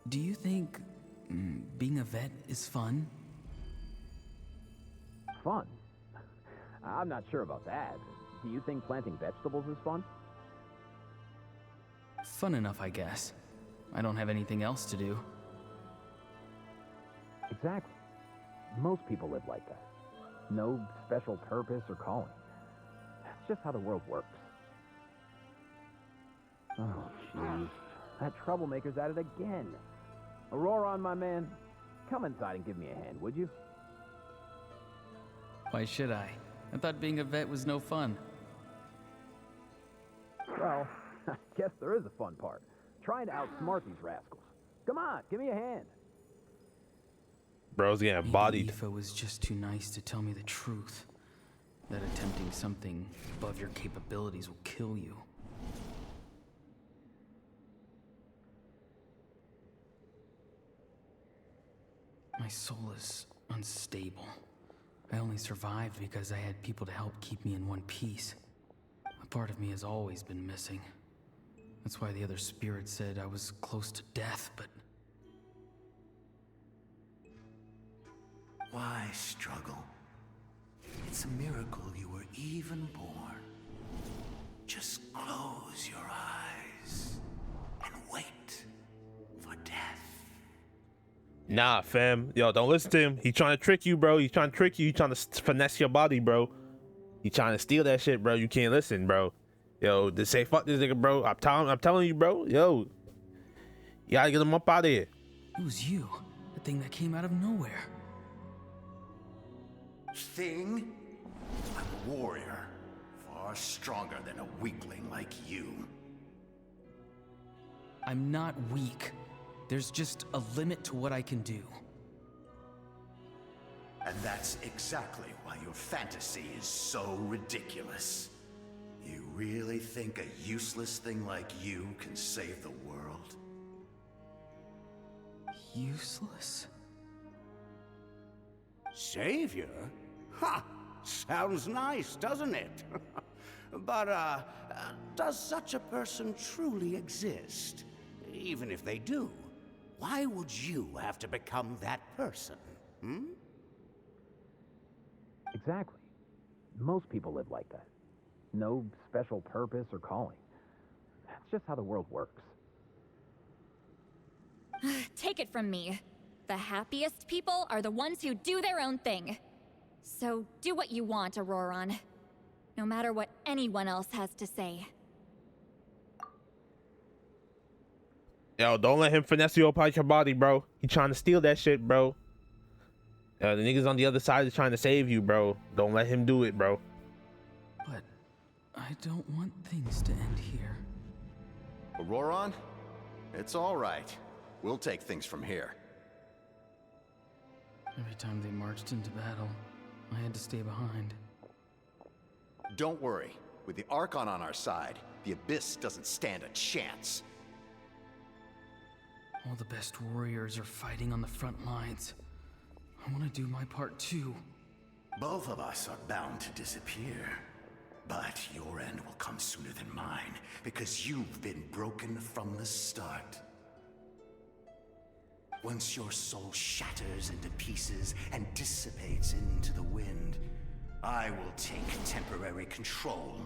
do you think being a vet is fun? Fun? I'm not sure about that. Do you think planting vegetables is fun? Fun enough, I guess. I don't have anything else to do. Exactly. Most people live like that. No special purpose or calling. That's just how the world works. Oh, jeez. That troublemaker's at it again. Auroron, my man, come inside and give me a hand, would you? Why should I? I thought being a vet was no fun. Well, I guess there is a fun part. Trying to outsmart these rascals. Come on, give me a hand. Bro's getting bodied. Aoife was just too nice to tell me the truth. That attempting something above your capabilities will kill you. My soul is unstable. I only survived because I had people to help keep me in one piece. A part of me has always been missing. That's why the other spirit said I was close to death, but... Why struggle? It's a miracle you were even born. Just close your eyes and wait for death. Nah, fam. Yo, don't listen to him. He trying to trick you, bro. He's trying to trick you. He trying to finesse your body, bro. He trying to steal that shit, bro. You can't listen, bro. Yo, they say fuck this nigga, bro. I'm telling you, bro. Yo, you gotta get him up out of here. It was you, the thing that came out of nowhere. Thing? I'm a warrior, far stronger than a weakling like you. I'm not weak. There's just a limit to what I can do. And that's exactly why your fantasy is so ridiculous. You really think a useless thing like you can save the world? Useless? Savior? Ha! Sounds nice, doesn't it? But, does such a person truly exist? Even if they do, why would you have to become that person? Hmm? Exactly. Most people live like that. No special purpose or calling. That's just how the world works. Take it from me. The happiest people are the ones who do their own thing. So do what you want, Auroron. No matter what anyone else has to say. Yo, don't let him finesse you up out your body, bro. He trying to steal that shit, bro. The niggas on the other side is trying to save you, bro. Don't let him do it, bro. But I don't want things to end here. Auroron? It's all right. We'll take things from here. Every time they marched into battle, I had to stay behind. Don't worry. With the Archon on our side, the Abyss doesn't stand a chance. All the best warriors are fighting on the front lines. I want to do my part too. Both of us are bound to disappear. But your end will come sooner than mine, because you've been broken from the start. Once your soul shatters into pieces and dissipates into the wind, I will take temporary control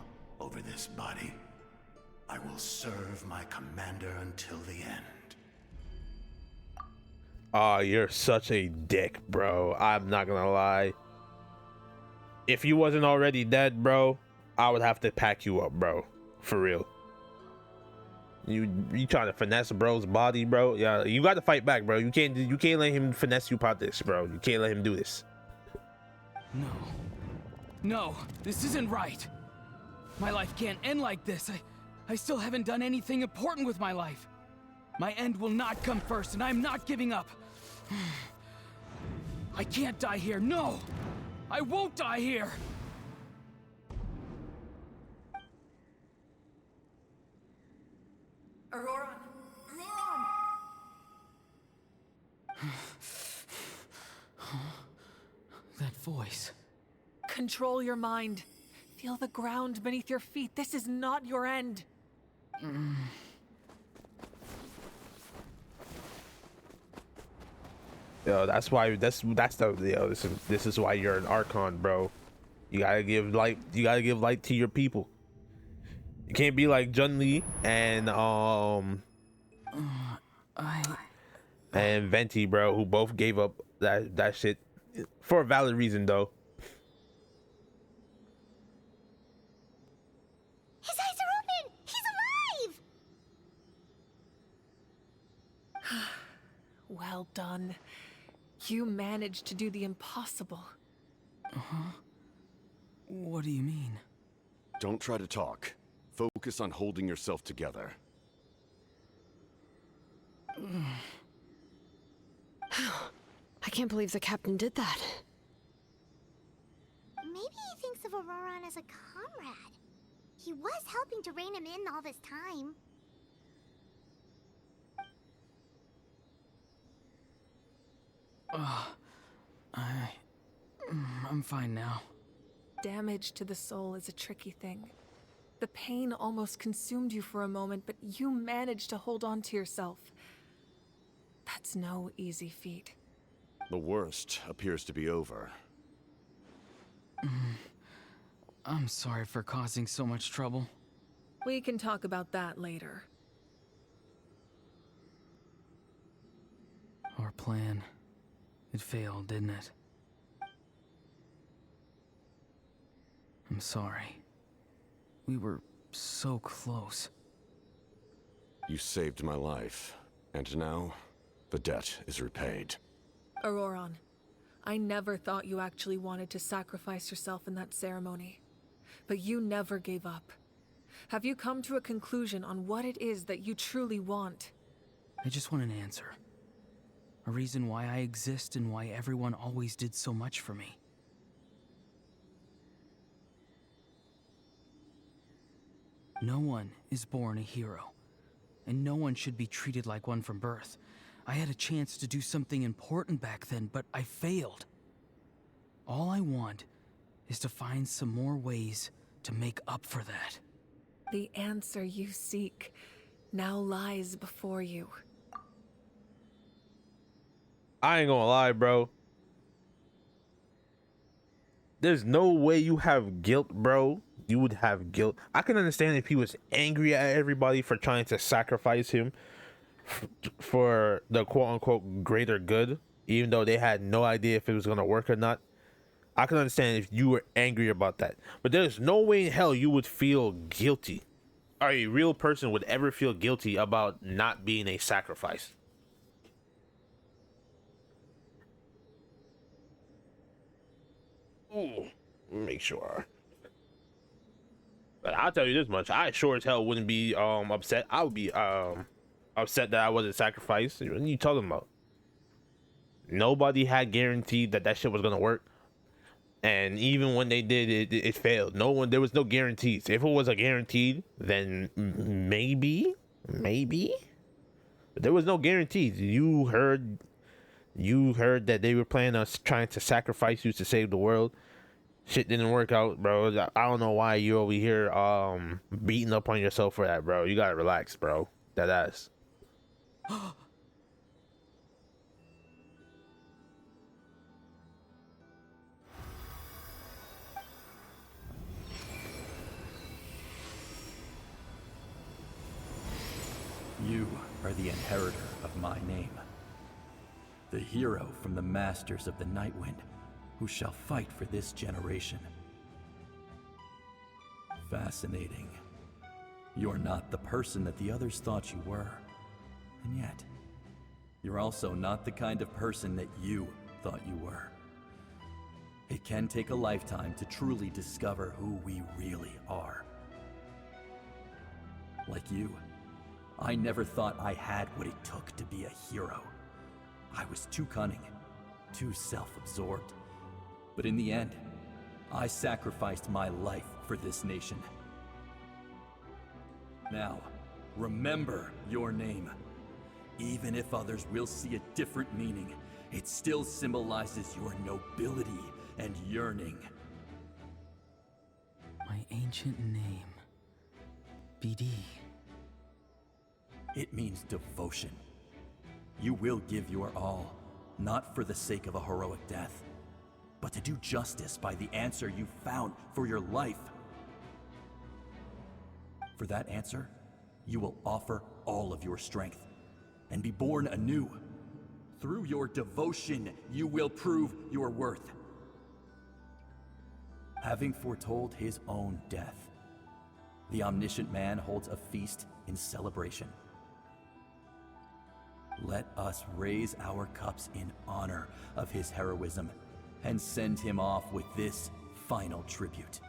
over this body. I will serve my commander until the end. Oh, you're such a dick, bro. I'm not gonna lie. If you wasn't already dead, bro, I would have to pack you up, bro. For real. You trying to finesse bro's body, bro? Yeah, you got to fight back, bro. You can't let him finesse you about this, bro. You can't let him do this. No, this isn't right. My life can't end like this. I still haven't done anything important with my life. My end will not come first, and I'm not giving up. I can't die here. No! I won't die here! Auroran! That voice. Control your mind. Feel the ground beneath your feet. This is not your end. Yo, that's why this is why you're an Archon, bro. You gotta give light to your people. You can't be like Chun-Li and Venti, bro, who both gave up that shit for a valid reason, though. His eyes are open! He's alive! Well done. You managed to do the impossible. What do you mean? Don't try to talk. Focus on holding yourself together. I can't believe the captain did that. Maybe he thinks of Auroran as a comrade. He was helping to rein him in all this time. I'm fine now. Damage to the soul is a tricky thing. The pain almost consumed you for a moment, but you managed to hold on to yourself. That's no easy feat. The worst appears to be over. I'm sorry for causing so much trouble. We can talk about that later. Our plan. It failed, didn't it? I'm sorry. We were so close. You saved my life, and now the debt is repaid. Auroran, I never thought you actually wanted to sacrifice yourself in that ceremony. But you never gave up. Have you come to a conclusion on what it is that you truly want? I just want an answer. A reason why I exist and why everyone always did so much for me. No one is born a hero, and no one should be treated like one from birth. I had a chance to do something important back then, but I failed. All I want is to find some more ways to make up for that. The answer you seek now lies before you. I ain't gonna lie, bro. There's no way you have guilt, bro. You would have guilt. I can understand if he was angry at everybody for trying to sacrifice him for the quote-unquote greater good, even though they had no idea if it was gonna work or not. I can understand if you were angry about that, but there's no way in hell you would feel guilty, or a real person would ever feel guilty about not being a sacrifice. Ooh, make sure. But I'll tell you this much: I sure as hell wouldn't be upset. I would be upset that I wasn't sacrificed. What are you talking about? Nobody had guaranteed that shit was gonna work, and even when they did, it failed. There was no guarantees. If it was a guaranteed, then maybe, but there was no guarantees. You heard that they were planning on trying to sacrifice you to save the world. Shit didn't work out, bro. I don't know why you're over here beating up on yourself for that, bro. You gotta relax, bro. That ass. are the inheritor of my name. The hero from the Masters of the Nightwind, who shall fight for this generation. Fascinating. You're not the person that the others thought you were. And yet, you're also not the kind of person that you thought you were. It can take a lifetime to truly discover who we really are. Like you, I never thought I had what it took to be a hero. I was too cunning, too self-absorbed. But in the end, I sacrificed my life for this nation. Now, remember your name. Even if others will see a different meaning, it still symbolizes your nobility and yearning. My ancient name. BD. It means devotion. You will give your all, not for the sake of a heroic death, but to do justice by the answer you found for your life. For that answer, you will offer all of your strength and be born anew. Through your devotion, you will prove your worth. Having foretold his own death, the omniscient man holds a feast in celebration. Let us raise our cups in honor of his heroism and send him off with this final tribute.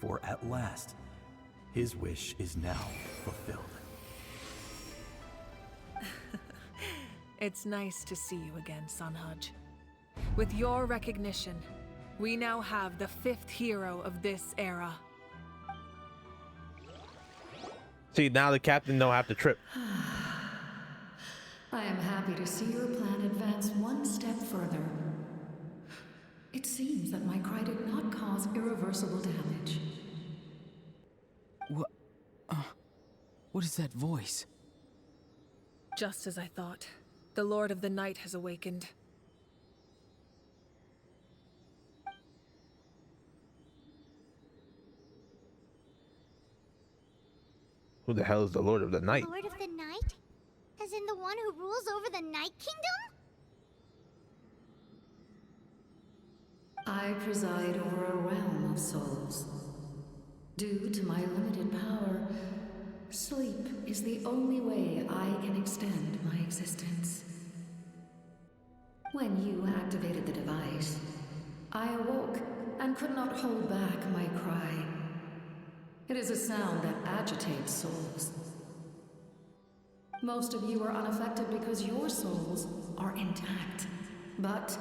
For at last, his wish is now fulfilled. It's nice to see you again, Sunhudge. With your recognition, we now have the 5th hero of this era. See, now the captain don't have to trip. I am happy to see your plan advance one step further. It seems that my cry did not cause irreversible damage. What is that voice? Just as I thought. The Lord of the Night has awakened. Who the hell is the Lord of the Night? Lord of the Night? As in the one who rules over the Night Kingdom? I preside over a realm of souls. Due to my limited power, sleep is the only way I can extend my existence. When you activated the device, I awoke and could not hold back my cry. It is a sound that agitates souls. Most of you are unaffected because your souls are intact. But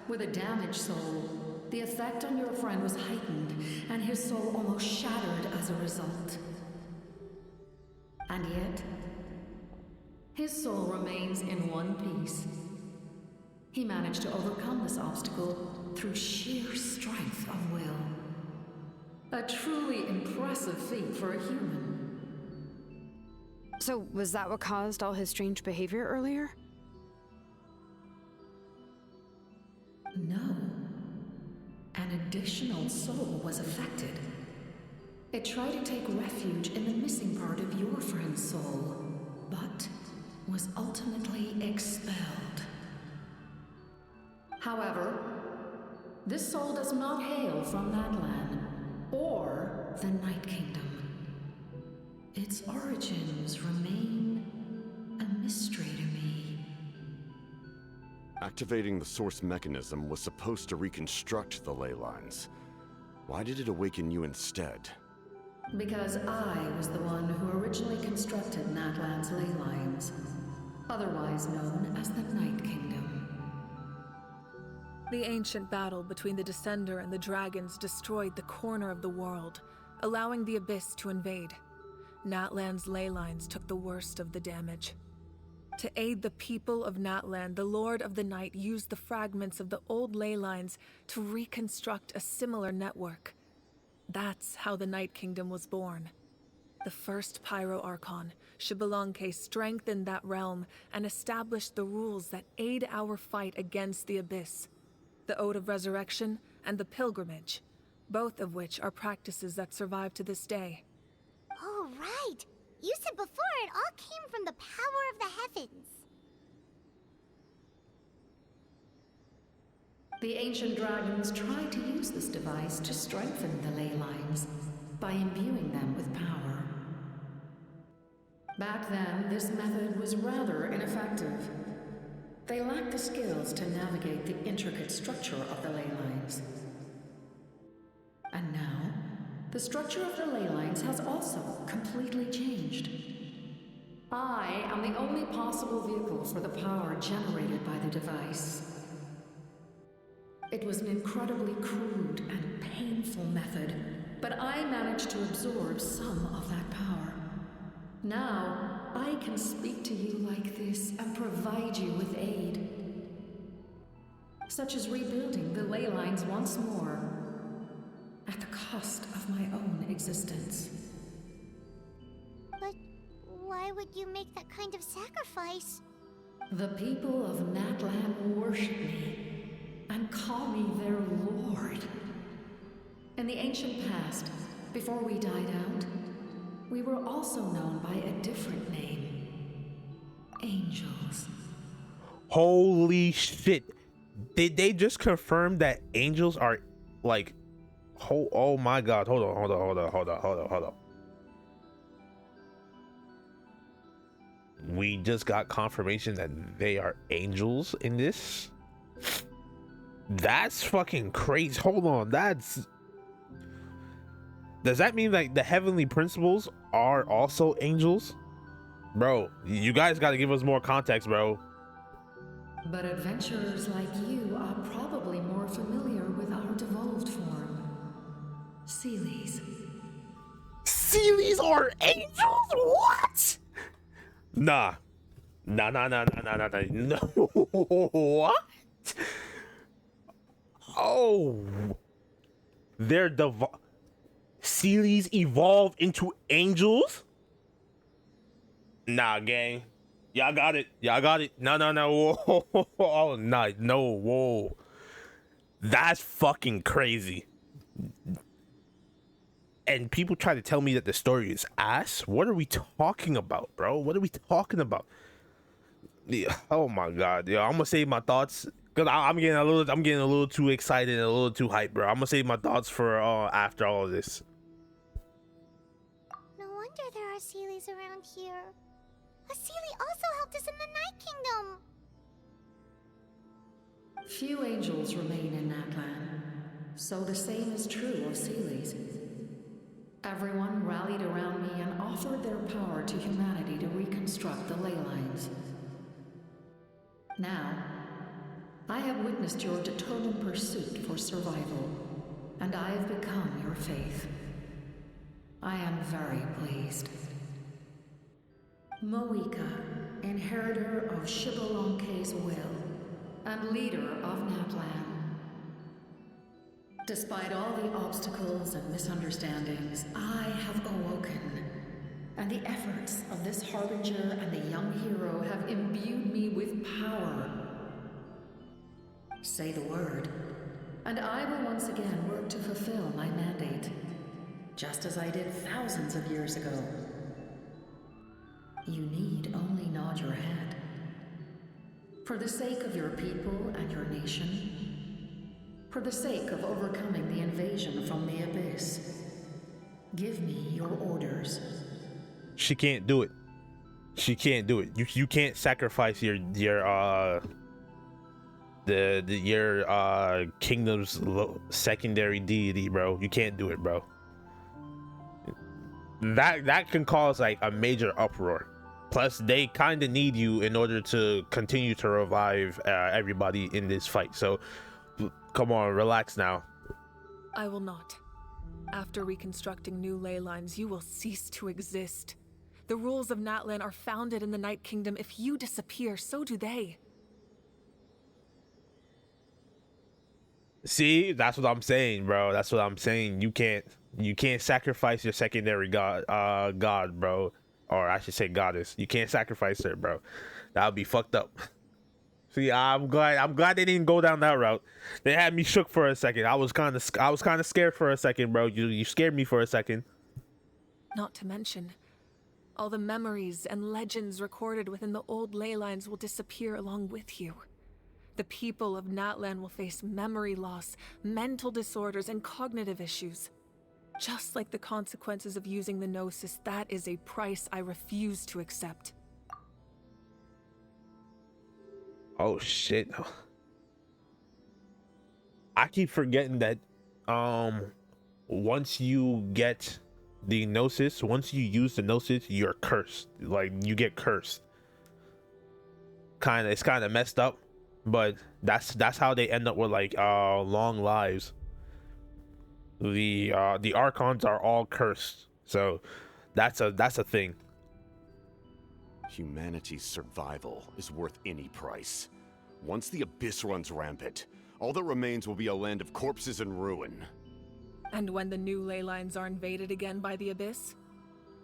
with a damaged soul, the effect on your friend was heightened, and his soul almost shattered as a result. And yet, his soul remains in one piece. He managed to overcome this obstacle through sheer strength of will. A truly impressive feat for a human. So, was that what caused all his strange behavior earlier? No. An additional soul was affected. It tried to take refuge in the missing part of your friend's soul, but was ultimately expelled. However, this soul does not hail from that land, or the Night Kingdom. Its origins remain a mystery to me. Activating the source mechanism was supposed to reconstruct the ley lines. Why did it awaken you instead? Because I was the one who originally constructed Natlan's ley lines, otherwise known as the Night Kingdom. The ancient battle between the Descender and the dragons destroyed the corner of the world, allowing the Abyss to invade. Natlan's ley lines took the worst of the damage. To aid the people of Natlan, the Lord of the Night used the fragments of the old ley lines to reconstruct a similar network. That's how the Night Kingdom was born. The first Pyro Archon, Xbalanque, strengthened that realm and established the rules that aid our fight against the Abyss. The Ode of Resurrection and the Pilgrimage, both of which are practices that survive to this day. Oh, right! You said before it all came from the power of the heavens. The ancient dragons tried to use this device to strengthen the ley lines by imbuing them with power. Back then, this method was rather ineffective. They lacked the skills to navigate the intricate structure of the ley lines. And now, the structure of the ley lines has also completely changed. I am the only possible vehicle for the power generated by the device. It was an incredibly crude and painful method, but I managed to absorb some of that power. Now, I can speak to you like this and provide you with aid. Such as rebuilding the ley lines once more, at the cost of my own existence. But why would you make that kind of sacrifice? The people of Natlan worship me and call me their lord. In the ancient past, before we died out, we were also known by a different name. Angels. Holy shit. Did they just confirm that angels are like oh my god, hold on. We just got confirmation that they are angels in this. That's fucking crazy. Hold on, does that mean like the heavenly principles are also angels? Bro, you guys got to give us more context, bro. But adventurers like you are probably more familiar with our devolved form. Sealies. Sealies are angels? What? Nah. No. What? Oh. They're Sealies evolve into angels? Nah, gang. Y'all got it. No. Whoa. Oh, no. Whoa. That's fucking crazy. And people try to tell me that the story is ass. What are we talking about, bro? What are we talking about? Yeah, oh my god. Yeah, I'm gonna save my thoughts because I'm getting a little too excited and a little too hyped, bro. I'm gonna save my thoughts for after all of this. No wonder there are Sealies around here. A Sealie also helped us in the Night Kingdom. Few angels remain in Natlan, so the same is true of Sealies. Everyone rallied around me and offered their power to humanity to reconstruct the ley lines. Now, I have witnessed your determined pursuit for survival, and I have become your faith. I am very pleased. Moika, inheritor of Shibalonke's will, and leader of Natlan. Despite all the obstacles and misunderstandings, I have awoken, and the efforts of this harbinger and the young hero have imbued me with power. Say the word, and I will once again work to fulfill my mandate, just as I did thousands of years ago. You need only nod your head. For the sake of your people and your nation, for the sake of overcoming the invasion from the Abyss, give me your orders. She can't do it. You can't sacrifice your kingdom's secondary deity, bro. You can't do it, bro. That can cause like a major uproar. Plus, they kind of need you in order to continue to revive everybody in this fight. So, come on, relax now. I will not. After reconstructing new ley lines, you will cease to exist. The rules of Natlan are founded in the Night Kingdom. If you disappear, so do they. See, that's what I'm saying, bro. That's what I'm saying. You can't sacrifice your secondary god, bro. Or I should say goddess. You can't sacrifice her, bro. That would be fucked up. See, I'm glad they didn't go down that route. They had me shook for a second. I was kind of scared for a second, bro. You scared me for a second. Not to mention, All the memories and legends recorded within the old ley lines will disappear along with you. The people of Natlan will face memory loss, mental disorders, and cognitive issues. Just like the consequences of using the Gnosis, that is a price I refuse to accept. Oh shit. I keep forgetting that once you get the Gnosis, once you use the Gnosis, you're cursed. Like, you get cursed. It's kind of messed up, but that's how they end up with like long lives. The Archons are all cursed, so that's a thing. Humanity's survival is worth any price. Once the Abyss runs rampant, all that remains will be a land of corpses and ruin. And when the new ley lines are invaded again by the Abyss,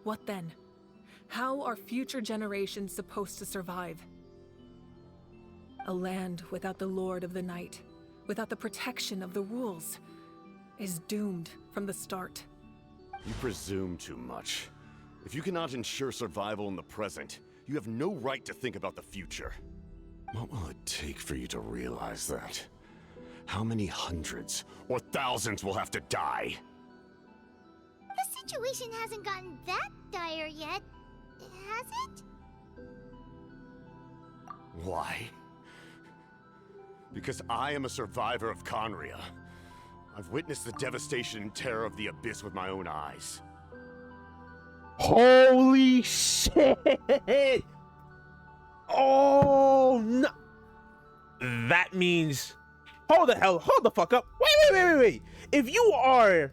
what then? How are future generations supposed to survive? A land without the Lord of the Night, without the protection of the rules, is doomed from the start. You presume too much. If you cannot ensure survival in the present, you have no right to think about the future. What will it take for you to realize that? How many hundreds or thousands will have to die? The situation hasn't gotten that dire yet, has it? Why? Because I am a survivor of Conria. I've witnessed the devastation and terror of the Abyss with my own eyes. Holy shit! Oh no! That means, hold the fuck up! Wait! If you are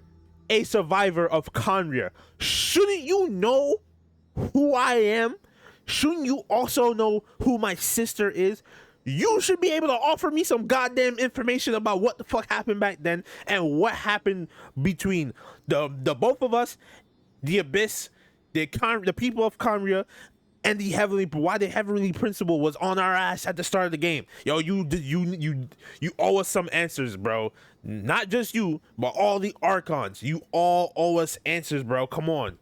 a survivor of Conria, shouldn't you know who I am? Shouldn't you also know who my sister is? You should be able to offer me some goddamn information about what the fuck happened back then and what happened between the both of us, the Abyss, the people of Conria, and why the Heavenly Principle was on our ass at the start of the game. Yo, you owe us some answers, bro. Not just you, but all the Archons. You all owe us answers, bro. Come on.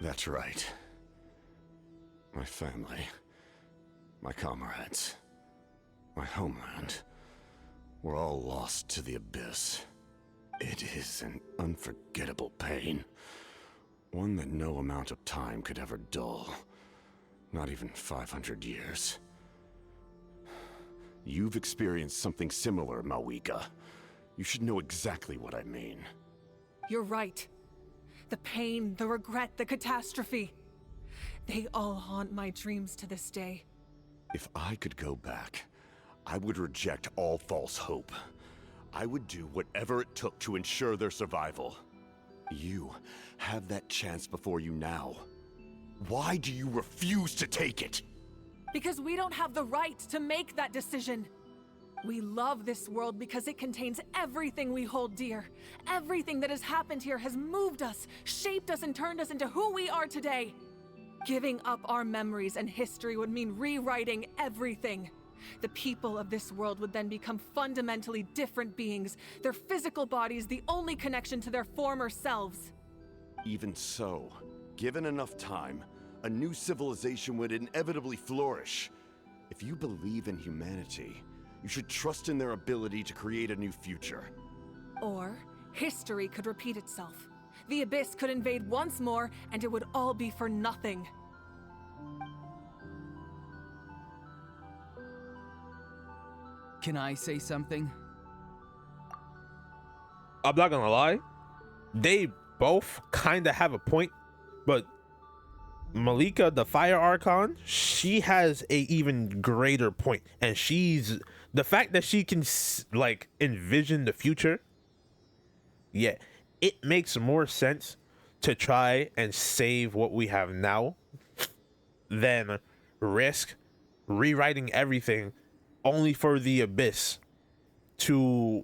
That's right. My family, my comrades, my homeland, we're all lost to the Abyss. It is an unforgettable pain. One that no amount of time could ever dull. Not even 500 years. You've experienced something similar, Mawika. You should know exactly what I mean. You're right. The pain, the regret, the catastrophe. They all haunt my dreams to this day. If I could go back, I would reject all false hope. I would do whatever it took to ensure their survival. You have that chance before you now. Why do you refuse to take it? Because we don't have the right to make that decision. We love this world because it contains everything we hold dear. Everything that has happened here has moved us, shaped us, and turned us into who we are today. Giving up our memories and history would mean rewriting everything. The people of this world would then become fundamentally different beings, their physical bodies the only connection to their former selves. Even so, given enough time, a new civilization would inevitably flourish. If you believe in humanity, you should trust in their ability to create a new future. Or, history could repeat itself. The Abyss could invade once more, and it would all be for nothing. Can I say something? I'm not gonna lie. They both kind of have a point, but Malika, the Fire Archon, she has a even greater point, and she's the fact that she can like envision the future. Yeah, it makes more sense to try and save what we have now than risk rewriting everything only for the Abyss to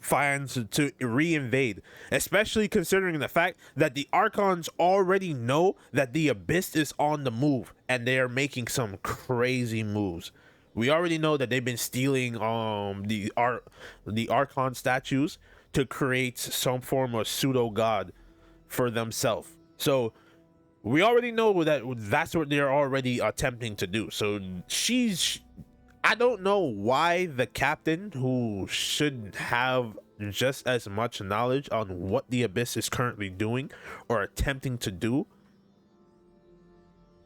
reinvade, especially considering the fact that the Archons already know that the Abyss is on the move and they are making some crazy moves. We already know that they've been stealing the Archon statues to create some form of pseudo god for themselves. So we already know that that's what they're already attempting to do. So I don't know why the captain, who should have just as much knowledge on what the Abyss is currently doing or attempting to do,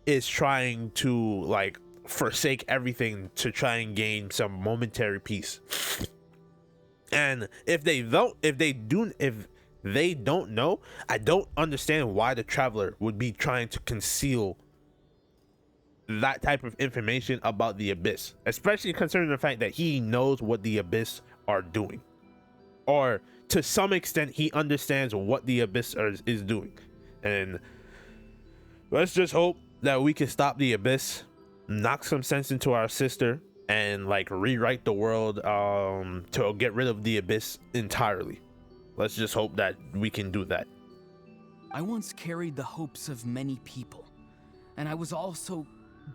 is trying to like forsake everything to try and gain some momentary peace. And if they don't know, I don't understand why the Traveler would be trying to conceal that type of information about the Abyss, especially considering the fact that he knows what the Abyss are doing, or to some extent he understands what the Abyss is doing. And let's just hope that we can stop the Abyss, knock some sense into our sister, and like rewrite the world to get rid of the Abyss entirely. Let's just hope that we can do that. I once carried the hopes of many people, and I was also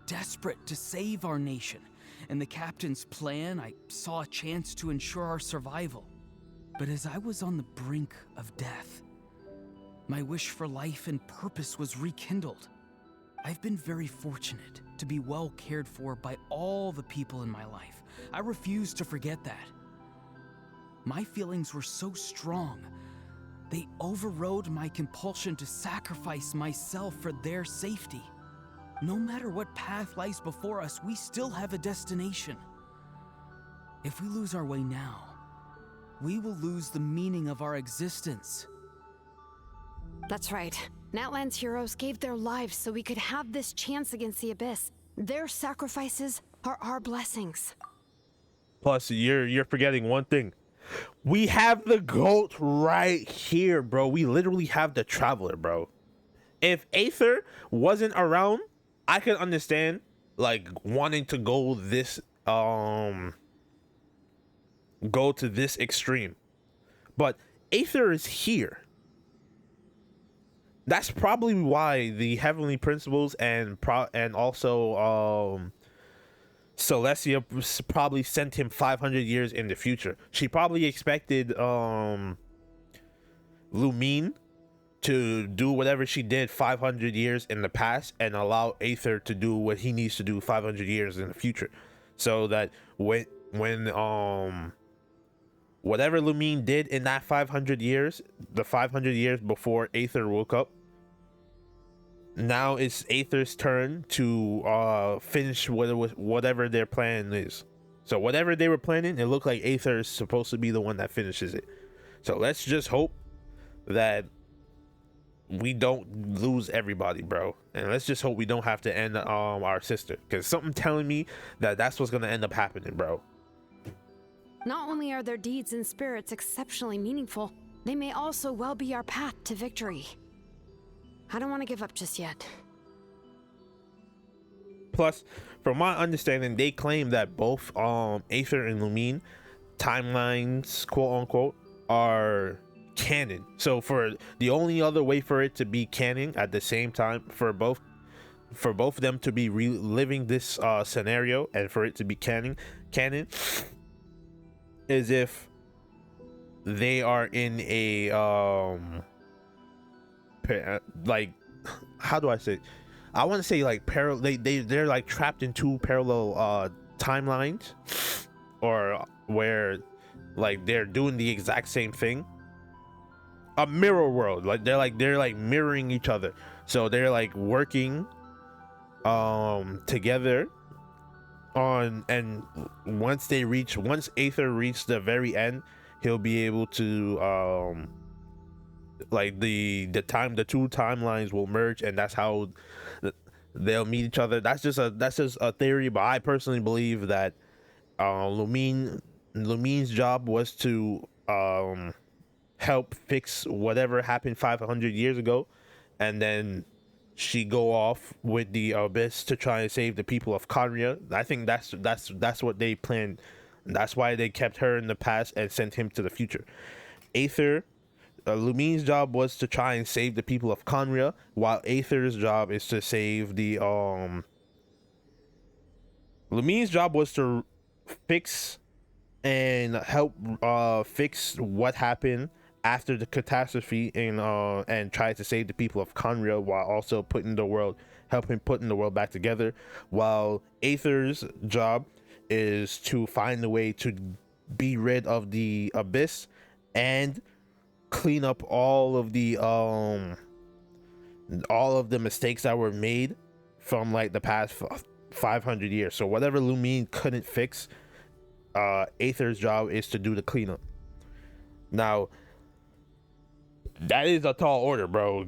desperate to save our nation. In the captain's plan, I saw a chance to ensure our survival. But as I was on the brink of death, my wish for life and purpose was rekindled. I've been very fortunate to be well cared for by all the people in my life. I refuse to forget that. My feelings were so strong, they overrode my compulsion to sacrifice myself for their safety. No matter what path lies before us, we still have a destination. If we lose our way now, we will lose the meaning of our existence. That's right. Natlan's heroes gave their lives so we could have this chance against the Abyss. Their sacrifices are our blessings. Plus, you're forgetting one thing. We have the GOAT right here, bro. We literally have the Traveler, bro. If Aether wasn't around, I could understand like wanting to go to this extreme. But Aether is here. That's probably why the Heavenly Principles and also Celestia probably sent him 500 years in the future. She probably expected Lumine to do whatever she did 500 years in the past and allow Aether to do what he needs to do 500 years in the future, so that when whatever Lumine did in that 500 years, the 500 years before Aether woke up, now it's Aether's turn to finish whatever their plan is. So whatever they were planning, it looked like Aether is supposed to be the one that finishes it. So let's just hope that we don't lose everybody, bro, and let's just hope we don't have to end our sister, because something telling me that that's what's gonna end up happening, bro. Not only are their deeds and spirits exceptionally meaningful, they may also well be our path to victory. I don't want to give up just yet. Plus, from my understanding, they claim that both Aether and Lumine timelines, quote unquote, are canon. So for the only other way for it to be canon at the same time, for both of them to be reliving this scenario and for it to be canon is if they are in a like, how do I say, I want to say like parallel, they're like trapped in two parallel timelines, or where like they're doing the exact same thing. A mirror world, like they're mirroring each other, so they're like working together on, and once Aether reached the very end, he'll be able to like the two timelines will merge, and that's how they'll meet each other. That's just a theory, but I personally believe that Lumine's job was to help fix whatever happened 500 years ago, and then she go off with the Abyss to try and save the people of Conria. I think that's what they planned. That's why they kept her in the past and sent him to the future. Aether, Lumine's job was to try and save the people of Conria, while Aether's job is to save the Lumine's job was to fix and help fix what happened after the catastrophe and try to save the people of Conria while also helping putting the world back together, while Aether's job is to find a way to be rid of the abyss and clean up all of the mistakes that were made from like the past 500 years. So whatever Lumine couldn't fix, Aether's job is to do the cleanup. Now that is a tall order, bro.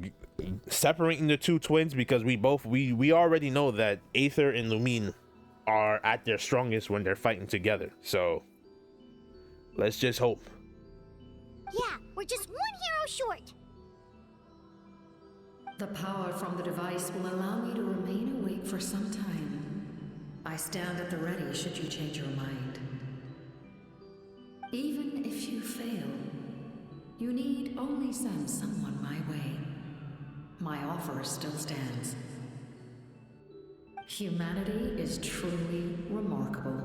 Separating the two twins, because we already know that Aether and Lumine are at their strongest when they're fighting together. So let's just hope. Yeah, we're just one hero short. The power from the device will allow me to remain awake for some time. I stand at the ready should you change your mind. Even if you fail, you need only send someone my way. My offer still stands. Humanity is truly remarkable.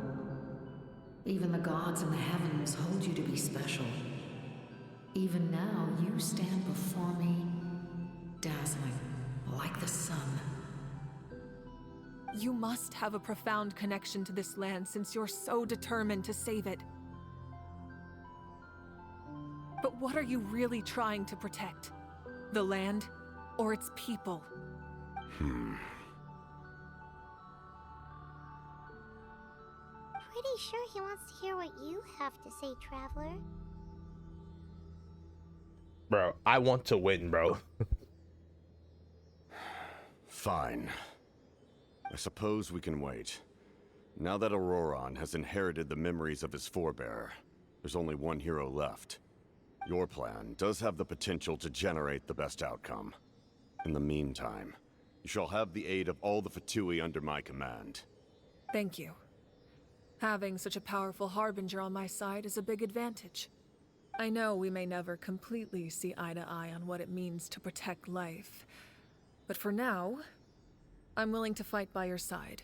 Even the gods in the heavens hold you to be special. Even now, you stand before me, dazzling like the sun. You must have a profound connection to this land since you're so determined to save it. But what are you really trying to protect? The land or its people? Pretty sure he wants to hear what you have to say, Traveler. Bro, I want to win, bro. Fine. I suppose we can wait. Now that Auroron has inherited the memories of his forebear, there's only one hero left. Your plan does have the potential to generate the best outcome. In the meantime, you shall have the aid of all the Fatui under my command. Thank you. Having such a powerful harbinger on my side is a big advantage. I know we may never completely see eye to eye on what it means to protect life, but for now, I'm willing to fight by your side.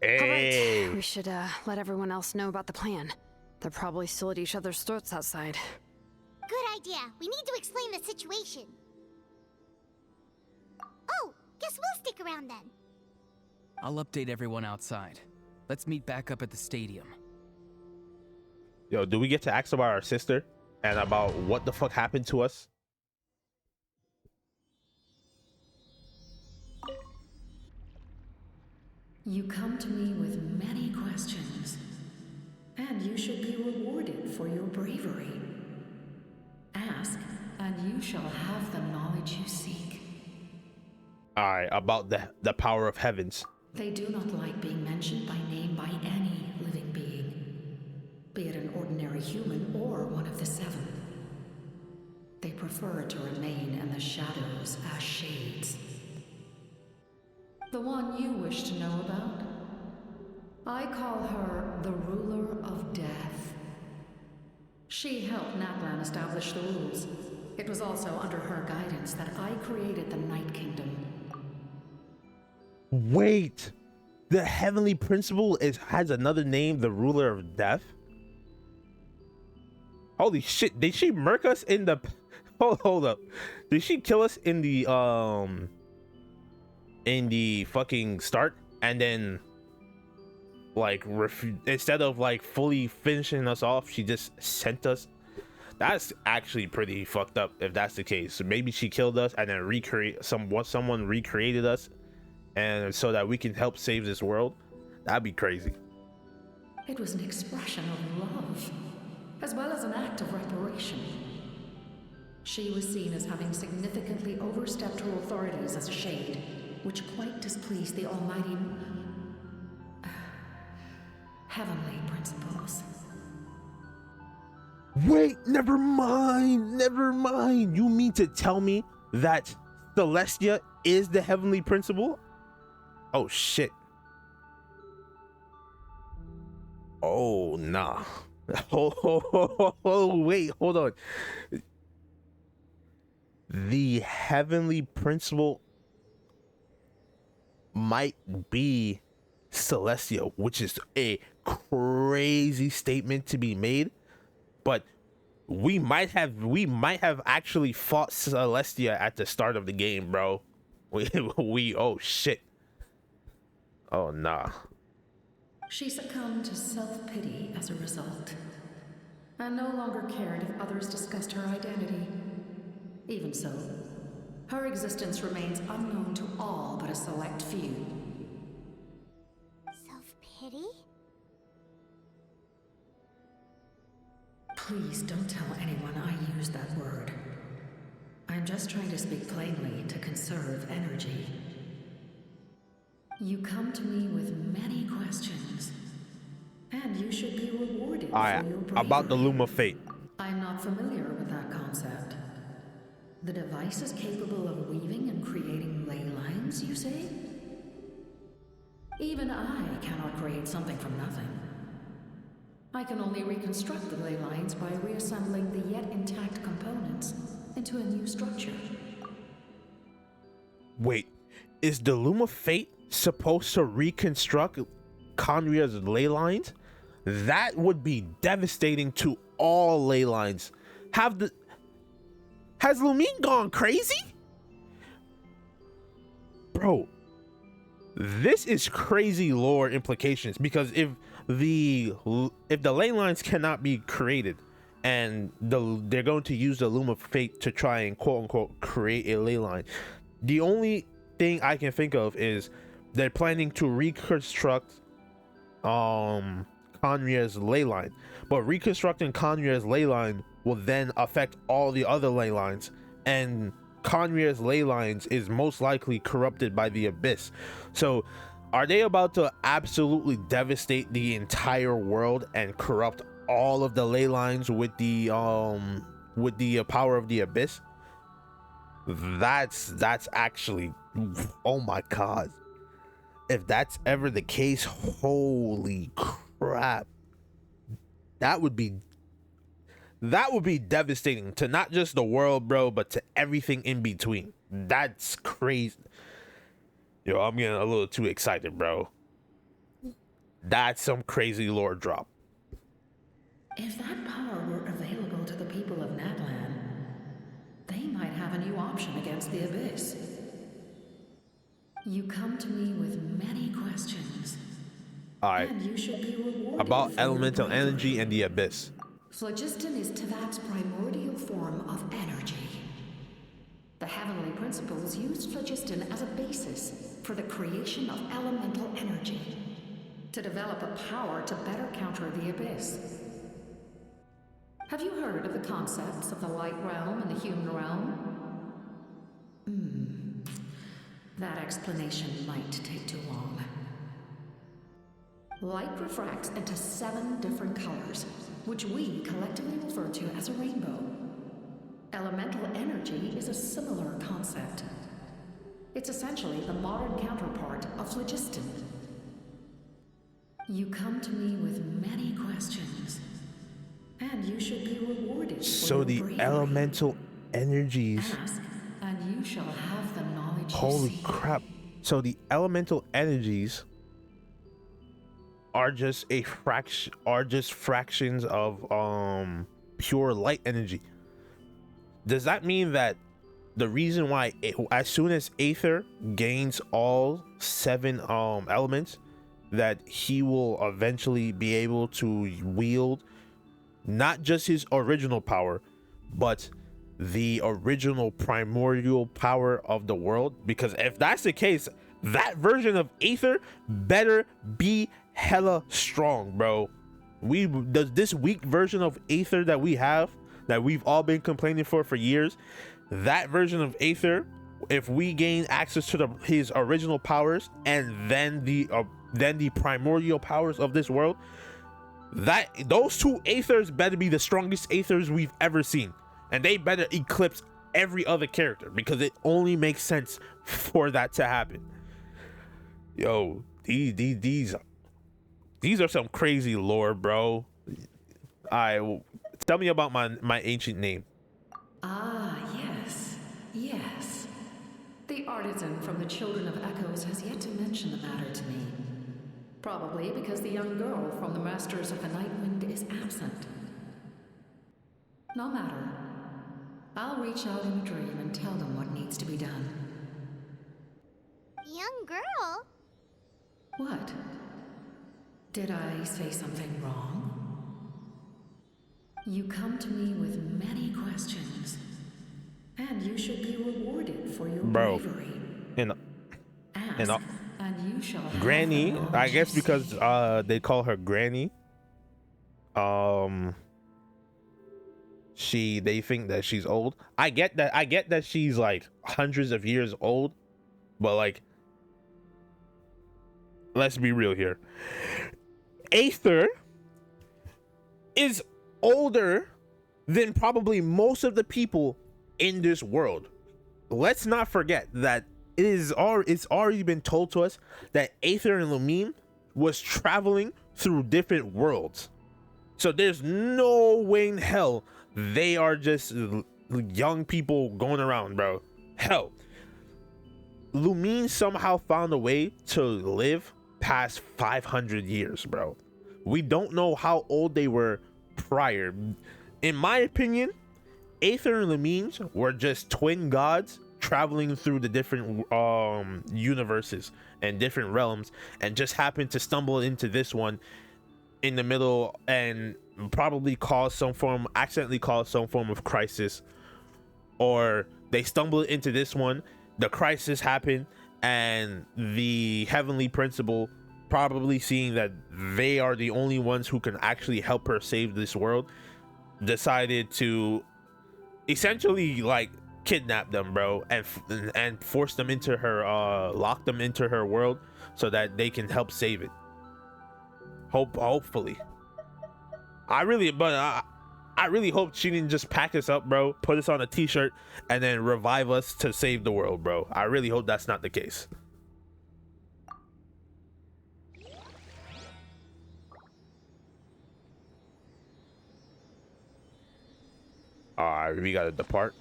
Hey. Alright, we should let everyone else know about the plan. They're probably still at each other's throats outside. Good idea. We need to explain the situation. Oh, guess we'll stick around then. I'll update everyone outside. Let's meet back up at the stadium. Yo, do we get to ask about our sister and about what the fuck happened to us? You come to me with many questions, and you should be rewarded for your bravery. Ask, and you shall have the knowledge you seek. Alright, about the power of heavens. They do not like being mentioned by name by any living being, be it an ordinary human or one of the seven. They prefer to remain in the shadows as shades. The one you wish to know about? I call her the Ruler of Death. She helped Natlan establish the rules. It was also under her guidance that I created the Night Kingdom. Wait, the heavenly principle has another name, the Ruler of Death? Holy shit, did she murk us in the hold up, did she kill us in the fucking start, and then like instead of like fully finishing us off, she just sent us? That's actually pretty fucked up if that's the case. So maybe she killed us and then someone recreated us, and so that we can help save this world. That'd be crazy. It was an expression of love, as well as an act of reparation. She was seen as having significantly overstepped her authorities as a shade, which quite displeased the almighty heavenly principles. Wait, never mind. You mean to tell me that Celestia is the heavenly principle? Oh shit. Oh nah. Oh wait, hold on. the heavenly principle might be Celestia, which is a crazy statement to be made, but we might have actually fought Celestia at the start of the game, bro. We oh shit. Oh nah. She succumbed to self-pity as a result, and no longer cared if others discussed her identity. Even so, her existence remains unknown to all but a select few. Self-pity? Please don't tell anyone I used that word. I'm just trying to speak plainly to conserve energy. You come to me with many questions, and you should be rewarded for your bravery. About the Loom of Fate. I'm not familiar with that concept. The device is capable of weaving and creating ley lines, you say? Even I cannot create something from nothing. I can only reconstruct the ley lines by reassembling the yet intact components into a new structure. Wait, is the Loom of Fate supposed to reconstruct Conria's ley lines? That would be devastating to all ley lines. Has Lumine gone crazy? Bro, this is crazy lore implications, because if the ley lines cannot be created and they're going to use the Loom of Fate to try and quote unquote create a ley line, the only thing I can think of is they're planning to reconstruct Conria's ley line, but reconstructing Conria's ley line will then affect all the other ley lines, and Conria's ley lines is most likely corrupted by the Abyss. So are they about to absolutely devastate the entire world and corrupt all of the ley lines with the power of the Abyss? That's actually, oh my god. If that's ever the case, holy crap. That would be devastating to not just the world, bro, but to everything in between. That's crazy. Yo, I'm getting a little too excited, bro. That's some crazy lore drop. If that power were available to the people of Natlan, they might have a new option against the Abyss. You come to me with many questions. Alright. And you should be rewarded about for elemental your bravery. energy and the Abyss. Phlogiston is Tavak's primordial form of energy. The heavenly principles used phlogiston as a basis for the creation of elemental energy, to develop a power to better counter the Abyss. Have you heard of the concepts of the light realm and the human realm? That explanation might take too long. Light refracts into 7 different colors, which we collectively refer to as a rainbow. Elemental energy is a similar concept. It's essentially the modern counterpart of phlogiston. You come to me with many questions, and you should be rewarded for So your the bravery. elemental energies. Ask, and you shall have the knowledge Holy you seek. crap. So the elemental energies are just fractions of pure light energy. Does that mean that the reason why as soon as Aether gains all 7 elements, that he will eventually be able to wield not just his original power, but the original primordial power of the world? Because if that's the case, that version of Aether better be hella strong, bro. This weak version of Aether that we have, that we've all been complaining for years, that version of Aether, if we gain access to his original powers and then the primordial powers of this world, those 2 Aethers better be the strongest Aethers we've ever seen, and they better eclipse every other character, because it only makes sense for that to happen. Yo, these are some crazy lore, bro. Tell me about my ancient name. Ah, yes. Artisan from the Children of Echoes has yet to mention the matter to me. Probably because the young girl from the Masters of the Nightwind is absent. No matter. I'll reach out in a dream and tell them what needs to be done. Young girl? What? Did I say something wrong? You come to me with many questions, and you should be rewarded for your bravery. And Ask, and you shall have Granny, the knowledge I guess you because seek. they call her Granny. They think that she's old. I get that she's like hundreds of years old, but like, let's be real here. Aether is older than probably most of the people in this world. Let's not forget that it's already been told to us that Aether and Lumine was traveling through different worlds. So there's no way in hell they are just young people going around, bro. Hell, Lumine somehow found a way to live past 500 years, bro. We don't know how old they were prior. In my opinion, Aether and Lumine were just twin gods traveling through the different universes and different realms, and just happened to stumble into this one in the middle and probably accidentally caused some form of crisis, or they stumbled into this one, the crisis happened, and the heavenly principal, probably seeing that they are the only ones who can actually help her save this world, decided to essentially like kidnap them, bro, and force them into her lock them into her world so that they can help save it. Hopefully. I really hope she didn't just pack us up, bro, put us on a t-shirt and then revive us to save the world, bro. I really hope that's not the case. Alright, we gotta depart.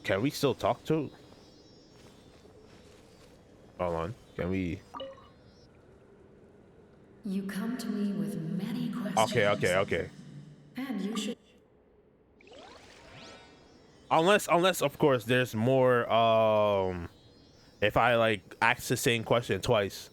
Can we still talk to? Hold on. Can we? You come to me with many questions. Okay. And you should. Unless of course there's more. If I like ask the same question twice.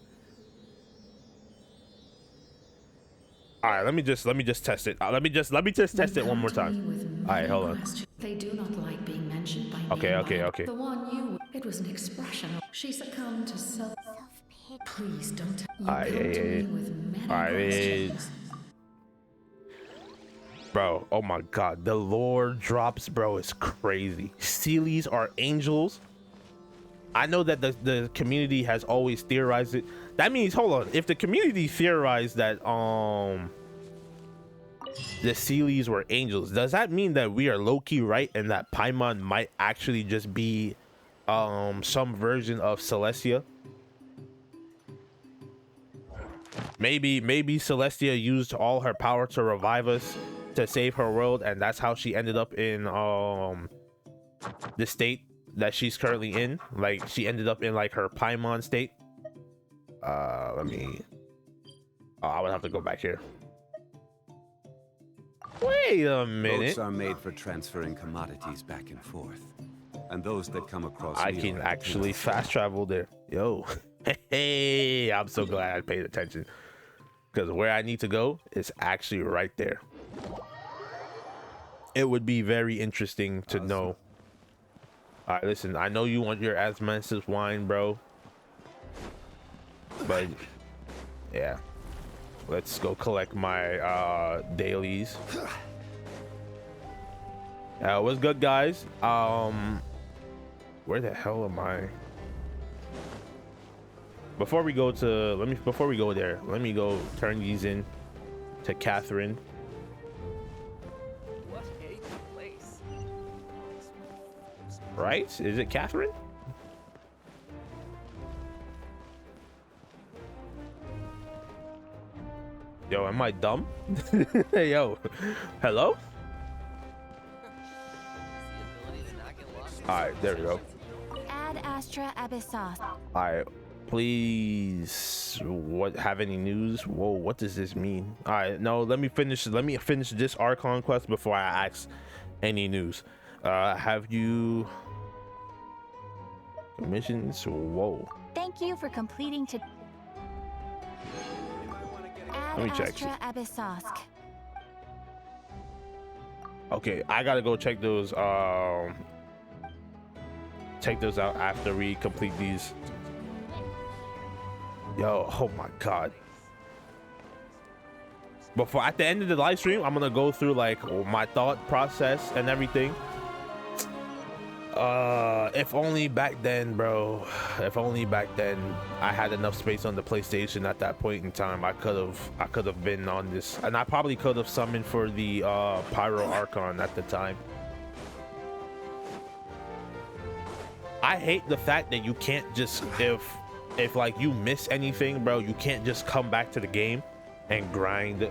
All right, let me just test it. Let me just test it one more time. All right, hold on. They do not like being mentioned by name. Okay. The one you. It was an expression. She succumbed to self-pity. Please don't. You come to me with many questions. Bro, oh my god, the lore drops, bro, is crazy. Sealies are angels. I know that the community has always theorized it. That means, hold on, if the community theorized that the Sealies were angels, does that mean that we are low-key right and that Paimon might actually just be some version of Celestia? Maybe Celestia used all her power to revive us, to save her world, and that's how she ended up in the state that she's currently in. Like, she ended up in like her Paimon state. Let me I would have to go back here. Wait a minute. Boats are made for transferring commodities back and forth, and those that come across I can actually fast travel there. Yo. Hey, I'm so glad I paid attention, because where I need to go is actually right there. It would be very interesting to know. All right, listen, I know you want your Asmansis wine, bro, but yeah, let's go collect my dailies. What's good, guys? Where the hell am I? Before we go there, let me go turn these in to Catherine. Right? Is it Catherine? Yo, am I dumb? Yo, hello? Alright, there we go. Ad Astra Abyssos. Alright, please. What, have any news? Whoa, what does this mean? Alright, no, let me finish this Archon quest before I ask any news. Have you missions? Whoa. Thank you for completing to Let me check. Astra Abyssos. Okay, I gotta go check those out after we complete these. Yo, oh my god. Before, at the end of the live stream, I'm gonna go through like my thought process and everything. If only back then, bro. If only back then I had enough space on the PlayStation at that point in time, I could have been on this, and I probably could have summoned for the Pyro Archon at the time. I hate the fact that you can't just, if like you miss anything, bro, you can't just come back to the game and grind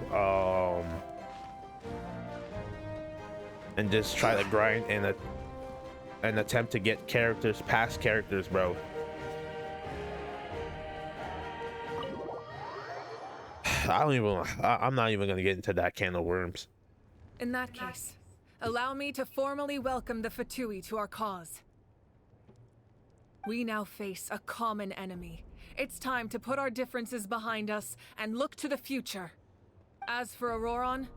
and just try to grind in an attempt to get past characters, bro. I'm not even gonna get into that can of worms. In that case, allow me to formally welcome the Fatui to our cause. We now face a common enemy. It's time to put our differences behind us and look to the future. As for Auroron,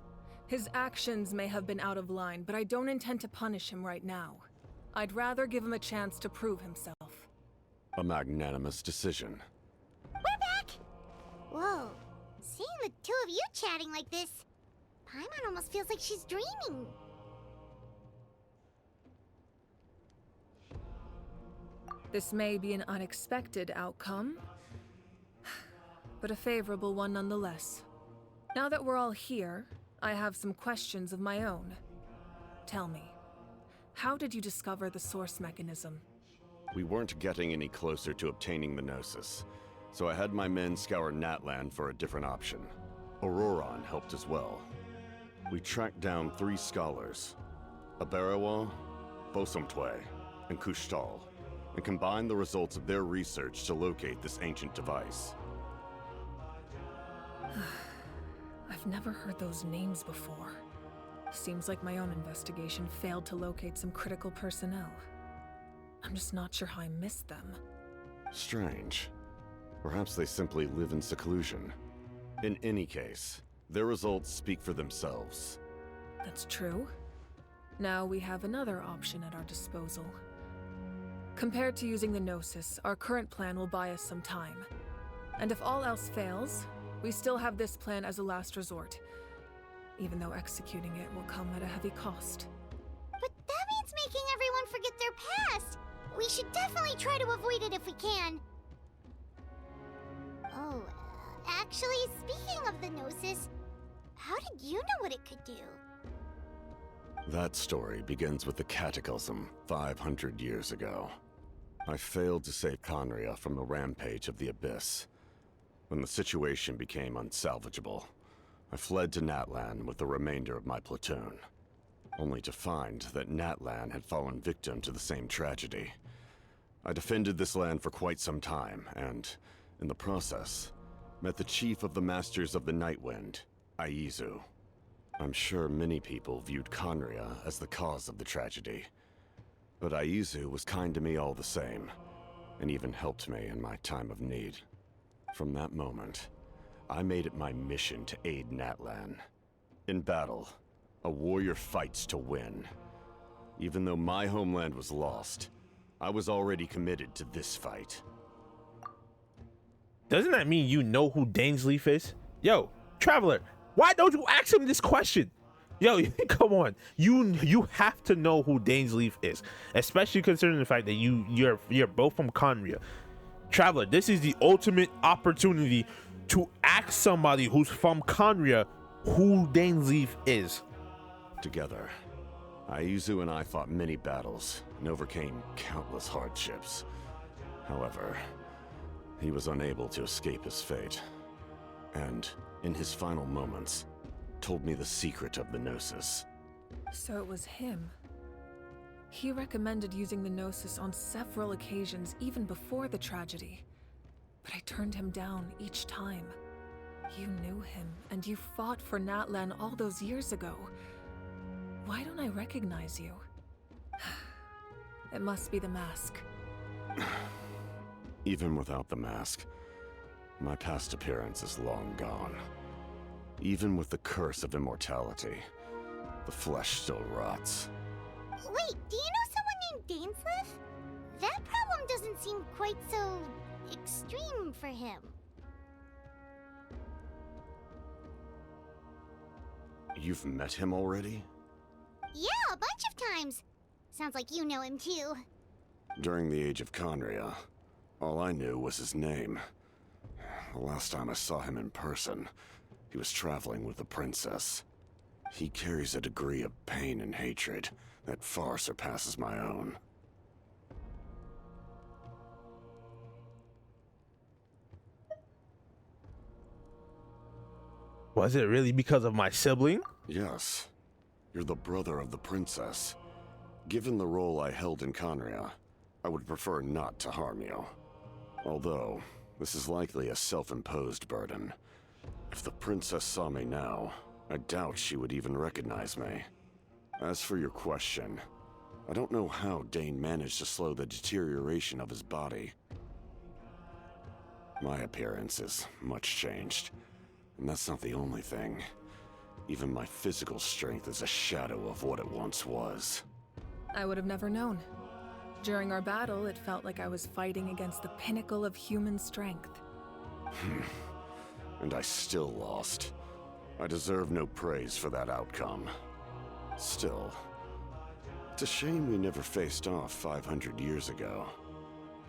his actions may have been out of line, but I don't intend to punish him right now. I'd rather give him a chance to prove himself. A magnanimous decision. We're back! Whoa, seeing the two of you chatting like this, Paimon almost feels like she's dreaming. This may be an unexpected outcome, but a favorable one nonetheless. Now that we're all here, I have some questions of my own. Tell me, how did you discover the source mechanism? We weren't getting any closer to obtaining the Gnosis, so I had my men scour Natlan for a different option. Auroron helped as well. We tracked down 3 scholars, Aberawa, Bosomtwe, and Kushtal, and combined the results of their research to locate this ancient device. I've never heard those names before. Seems like my own investigation failed to locate some critical personnel. I'm just not sure how I missed them. Strange. Perhaps they simply live in seclusion. In any case, their results speak for themselves. That's true. Now we have another option at our disposal. Compared to using the Gnosis, our current plan will buy us some time. And if all else fails, we still have this plan as a last resort, even though executing it will come at a heavy cost. But that means making everyone forget their past! We should definitely try to avoid it if we can. Oh, actually, speaking of the Gnosis, how did you know what it could do? That story begins with the Cataclysm 500 years ago. I failed to save Conria from the rampage of the Abyss. When the situation became unsalvageable, I fled to Natlan with the remainder of my platoon, only to find that Natlan had fallen victim to the same tragedy. I defended this land for quite some time, and, in the process, met the chief of the Masters of the Nightwind, Aizu. I'm sure many people viewed Conria as the cause of the tragedy, but Aizu was kind to me all the same, and even helped me in my time of need. From that moment, I made it my mission to aid Natlan. In battle, a warrior fights to win. Even though my homeland was lost, I was already committed to this fight. Doesn't that mean you know who Dainsleif is? Yo, Traveler, why don't you ask him this question? Yo, come on. You have to know who Dainsleif is, especially considering the fact that you're both from Conria. Traveler, this is the ultimate opportunity to ask somebody who's from Conria who Dainsleif is. Together, Aizu and I fought many battles and overcame countless hardships. However, he was unable to escape his fate, and in his final moments, told me the secret of the Gnosis. So it was him. He recommended using the Gnosis on several occasions even before the tragedy. But I turned him down each time. You knew him, and you fought for Natlan all those years ago. Why don't I recognize you? It must be the mask. Even without the mask, my past appearance is long gone. Even with the curse of immortality, the flesh still rots. Wait, do you know someone named Dainsleif? That problem doesn't seem quite so extreme for him. You've met him already? Yeah, a bunch of times. Sounds like you know him too. During the Age of Conria, all I knew was his name. The last time I saw him in person, he was traveling with the princess. He carries a degree of pain and hatred that far surpasses my own. Was it really because of my sibling? Yes. You're the brother of the princess. Given the role I held in Conria, I would prefer not to harm you. Although, this is likely a self-imposed burden. If the princess saw me now, I doubt she would even recognize me. As for your question, I don't know how Dane managed to slow the deterioration of his body. My appearance is much changed, and that's not the only thing. Even my physical strength is a shadow of what it once was. I would have never known. During our battle, it felt like I was fighting against the pinnacle of human strength. And I still lost. I deserve no praise for that outcome. Still, it's a shame we never faced off 500 years ago.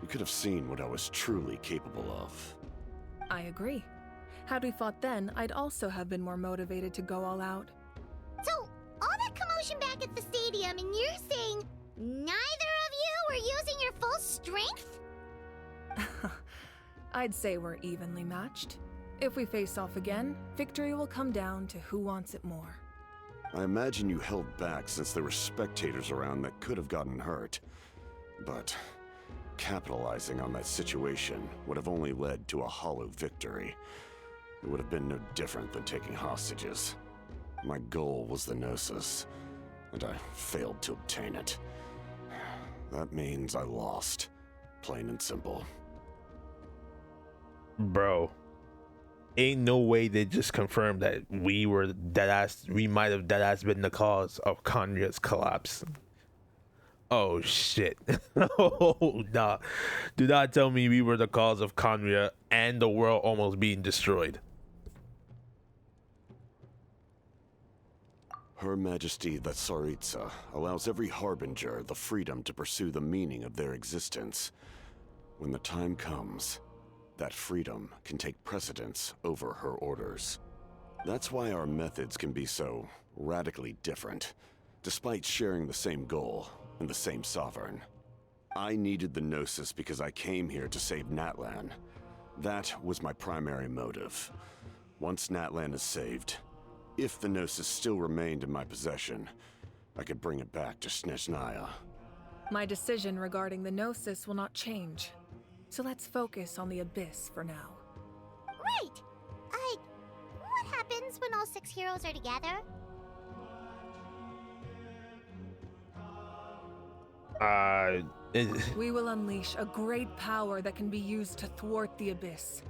We could have seen what I was truly capable of. I agree. Had we fought then, I'd also have been more motivated to go all out. So, all that commotion back at the stadium, and you're saying neither of you were using your full strength? I'd say we're evenly matched. If we face off again, victory will come down to who wants it more. I imagine you held back since there were spectators around that could have gotten hurt. But capitalizing on that situation would have only led to a hollow victory. It would have been no different than taking hostages. My goal was the Gnosis, and I failed to obtain it. That means I lost. Plain and simple. Bro, ain't no way they just confirmed that we were deadass. We might have deadass been the cause of Conria's collapse. Oh shit. Oh nah. Do not tell me we were the cause of Conria and the world almost being destroyed. Her Majesty the Tsaritsa allows every Harbinger the freedom to pursue the meaning of their existence. When the time comes, that freedom can take precedence over her orders. That's why our methods can be so radically different, despite sharing the same goal and the same sovereign. I needed the Gnosis because I came here to save Natlan. That was my primary motive. Once Natlan is saved, if the Gnosis still remained in my possession, I could bring it back to Snezhnaya. My decision regarding the Gnosis will not change. So let's focus on the Abyss for now. Right! What happens when all 6 heroes are together? We will unleash a great power that can be used to thwart the Abyss.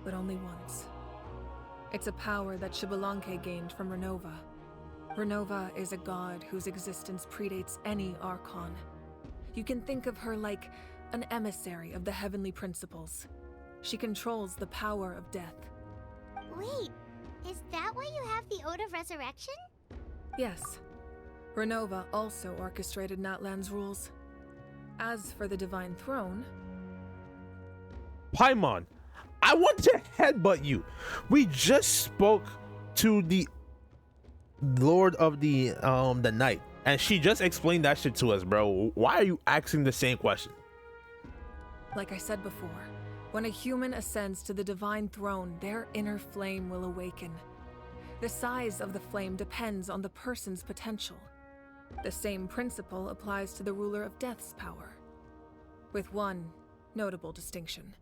But only once. It's a power that Xbalanque gained from Renova. Renova is a god whose existence predates any Archon. You can think of her like an emissary of the heavenly principles. She controls the power of death. Wait, is that why you have the Ode of Resurrection? Yes. Renova also orchestrated Natlan's rules. As for the Divine Throne... Paimon, I want to headbutt you. We just spoke to the Lord of the Night, and she just explained that shit to us, bro. Why are you asking the same question? Like I said before, when a human ascends to the Divine Throne, their inner flame will awaken. The size of the flame depends on the person's potential. The same principle applies to the ruler of Death's power, with one notable distinction.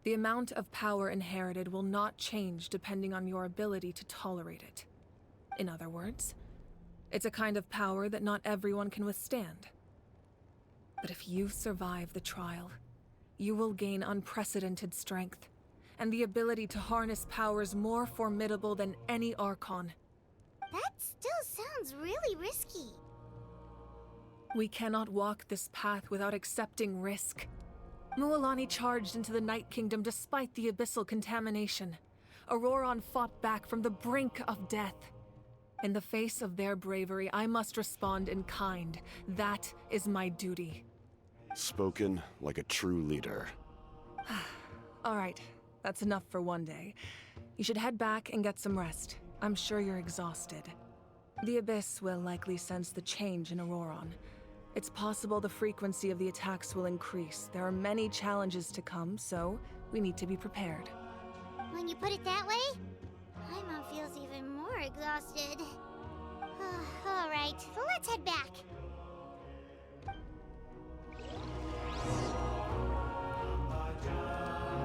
The amount of power inherited will not change depending on your ability to tolerate it. In other words, it's a kind of power that not everyone can withstand. But if you survive the trial, you will gain unprecedented strength, and the ability to harness powers more formidable than any Archon. That still sounds really risky. We cannot walk this path without accepting risk. Mualani charged into the Night Kingdom despite the abyssal contamination. Auroron fought back from the brink of death. In the face of their bravery, I must respond in kind. That is my duty. Spoken like a true leader. All right, that's enough for one day. You should head back and get some rest. I'm sure you're exhausted. The Abyss will likely sense the change in Auroron. It's possible the frequency of the attacks will increase. There are many challenges to come, so we need to be prepared. When you put it that way, Paimon feels even more exhausted. All right, let's head back.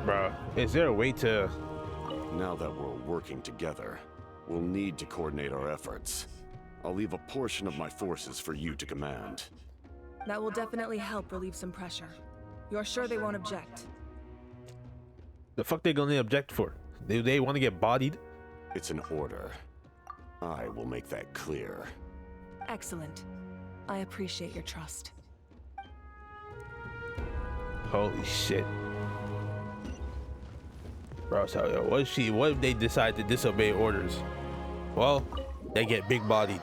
Bruh, is there a way to... Now that we're working together, we'll need to coordinate our efforts. I'll leave a portion of my forces for you to command. That will definitely help relieve some pressure. You're sure they won't object? The fuck they gonna object for? Do they want to get bodied? It's an order. I will make that clear. Excellent. I appreciate your trust. Holy shit. Bro, so yo, what if they decide to disobey orders? Well, they get big bodied.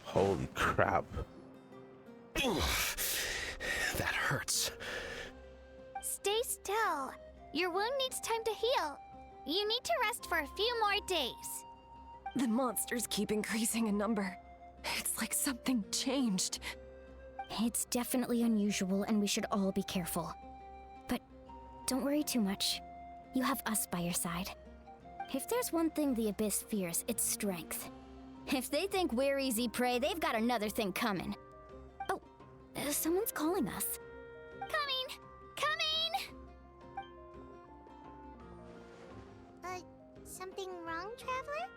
Holy crap. That hurts. Stay still. Your wound needs time to heal. You need to rest for a few more days. The monsters keep increasing in number. It's like something changed. It's definitely unusual, and we should all be careful. But don't worry too much. You have us by your side. If there's one thing the Abyss fears, it's strength. If they think we're easy prey, they've got another thing coming. Oh, someone's calling us. Coming! Coming! Something wrong, Traveler?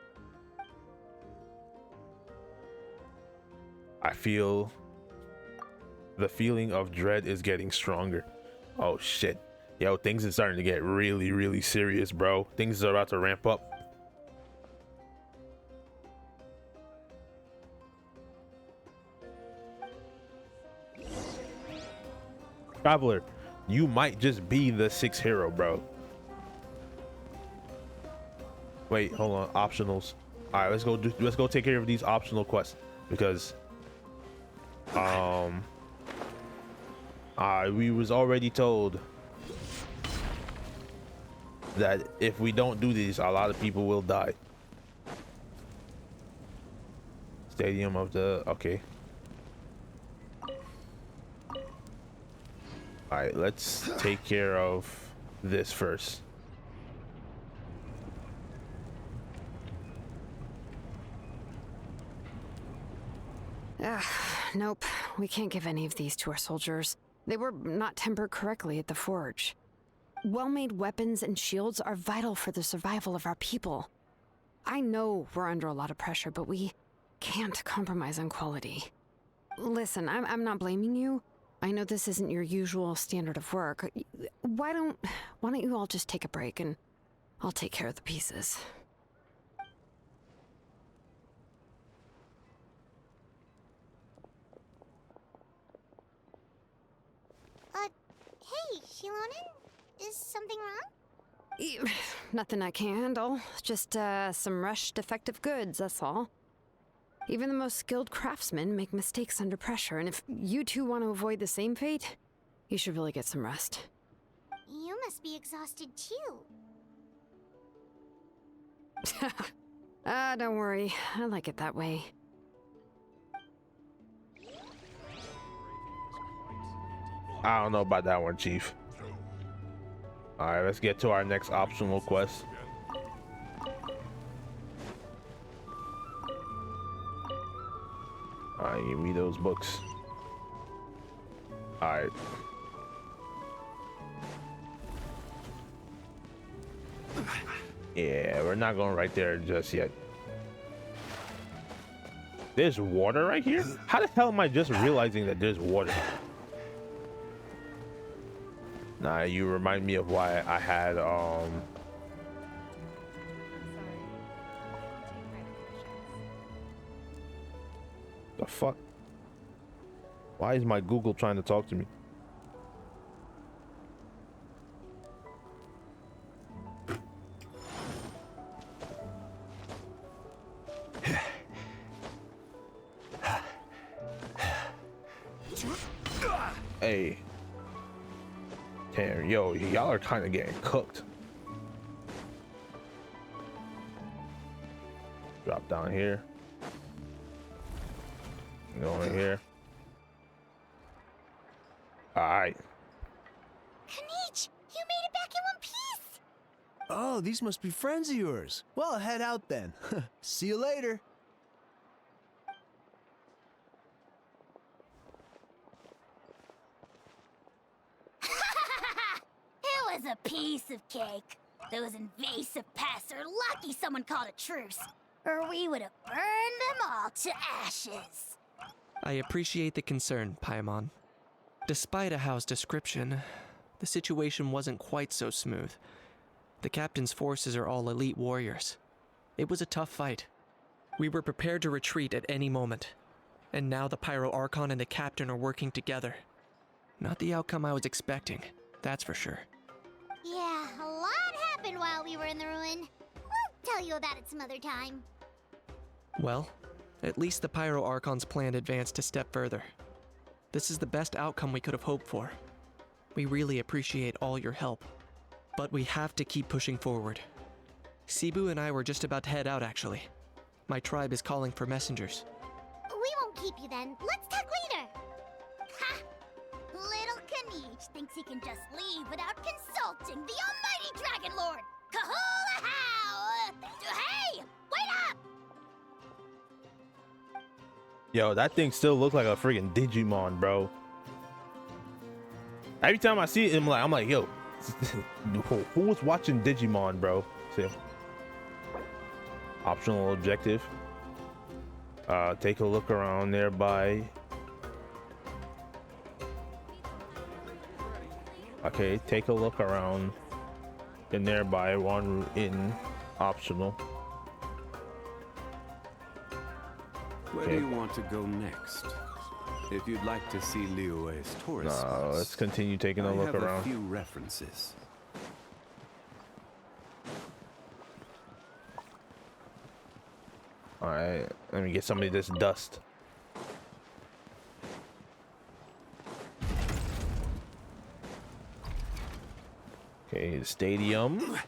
I feel... the feeling of dread is getting stronger. Oh shit. Yo, things are starting to get really, really serious, bro. Things are about to ramp up. Traveler, you might just be the 6th hero, bro. Wait, hold on. Optionals. All right, let's go take care of these optional quests, because we was already told that if we don't do these, a lot of people will die. Stadium of the... okay. All right, let's take care of this first. Nope. We can't give any of these to our soldiers. They were not tempered correctly at the forge. Well-made weapons and shields are vital for the survival of our people. I know we're under a lot of pressure, but we can't compromise on quality. Listen, I'm not blaming you. I know this isn't your usual standard of work. Why don't you all just take a break and I'll take care of the pieces. Hey, Shilonen? Is something wrong? Nothing I can handle. Just some rushed defective goods, that's all. Even the most skilled craftsmen make mistakes under pressure, and if you two want to avoid the same fate, you should really get some rest. You must be exhausted too. Don't worry. I like it that way. I don't know about that one, Chief. All right, let's get to our next optional quest. Alright, give me those books. Alright. Yeah, we're not going right there just yet. There's water right here? How the hell am I just realizing that there's water? Nah, you remind me of why I had the fuck? Why is my Google trying to talk to me? Hey. Damn, yo, y'all are kind of getting cooked. Drop down here. Go in here. Alright. Kanich, you made it back in one piece! Oh, these must be friends of yours. Well, head out then. See you later. It was a piece of cake. Those invasive pests are lucky someone called a truce, or we would have burned them all to ashes. I appreciate the concern, Paimon. Despite Ahao's description, the situation wasn't quite so smooth. The captain's forces are all elite warriors. It was a tough fight. We were prepared to retreat at any moment, and now the Pyro Archon and the captain are working together. Not the outcome I was expecting, that's for sure. Yeah, a lot happened while we were in the ruin. We'll tell you about it some other time. Well, at least the Pyro Archon's plan advanced a step further. This is the best outcome we could have hoped for. We really appreciate all your help. But we have to keep pushing forward. Cebu and I were just about to head out, actually. My tribe is calling for messengers. We won't keep you then. Let's talk later. Ha! Little Kanich thinks he can just leave without consulting the almighty Dragon Lord, Kahula How! Hey! Wait up! Yo, that thing still looks like a freaking Digimon, bro. Every time I see it, I'm like, yo, who was watching Digimon, bro? See? Optional objective. Take a look around nearby. Okay, take a look around the nearby one in optional. Where do you want to go next? If you'd like to see Liyue's tourist No, spots, let's continue taking a look I have around. a few references. All right, let me get some of this dust. Okay, the stadium.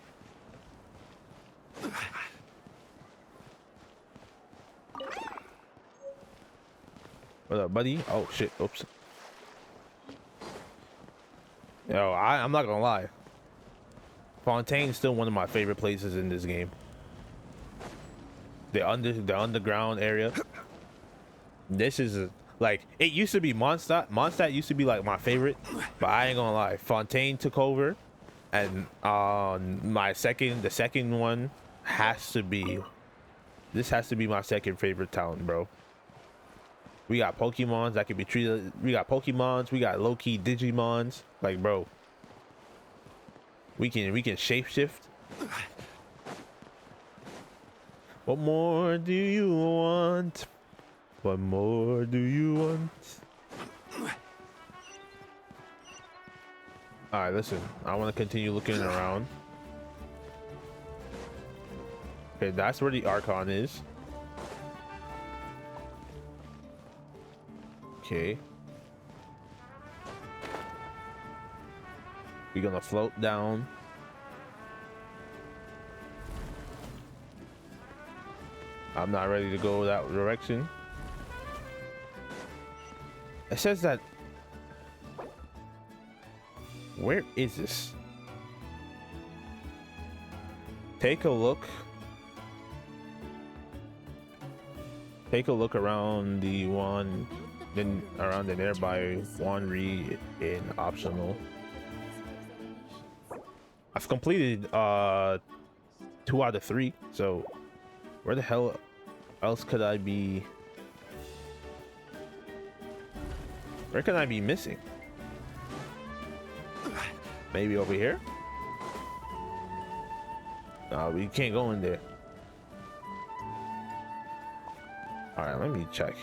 What up, buddy? Oh shit! Oops. Yo, I'm not gonna lie. Fontaine's still one of my favorite places in this game. The underground area. This is like, it used to be Mondstadt. Mondstadt used to be like my favorite, but I ain't gonna lie. Fontaine took over, and the second one has to be. This has to be my second favorite town, bro. We got Pokemons that can be treated. We got Pokemons. We got low-key Digimons. Like, bro, we can shapeshift. What more do you want? What more do you want? All right, listen. I want to continue looking around. Okay, that's where the Archon is. Okay. We're gonna float down. I'm not ready to go that direction. It says that. Where is this? Take a look. Take a look around the one, then around the nearby one read in optional. I've completed 2 out of 3, so where the hell else could I be? Where can I be missing? Maybe over here? No, we can't go in there. All right, let me check.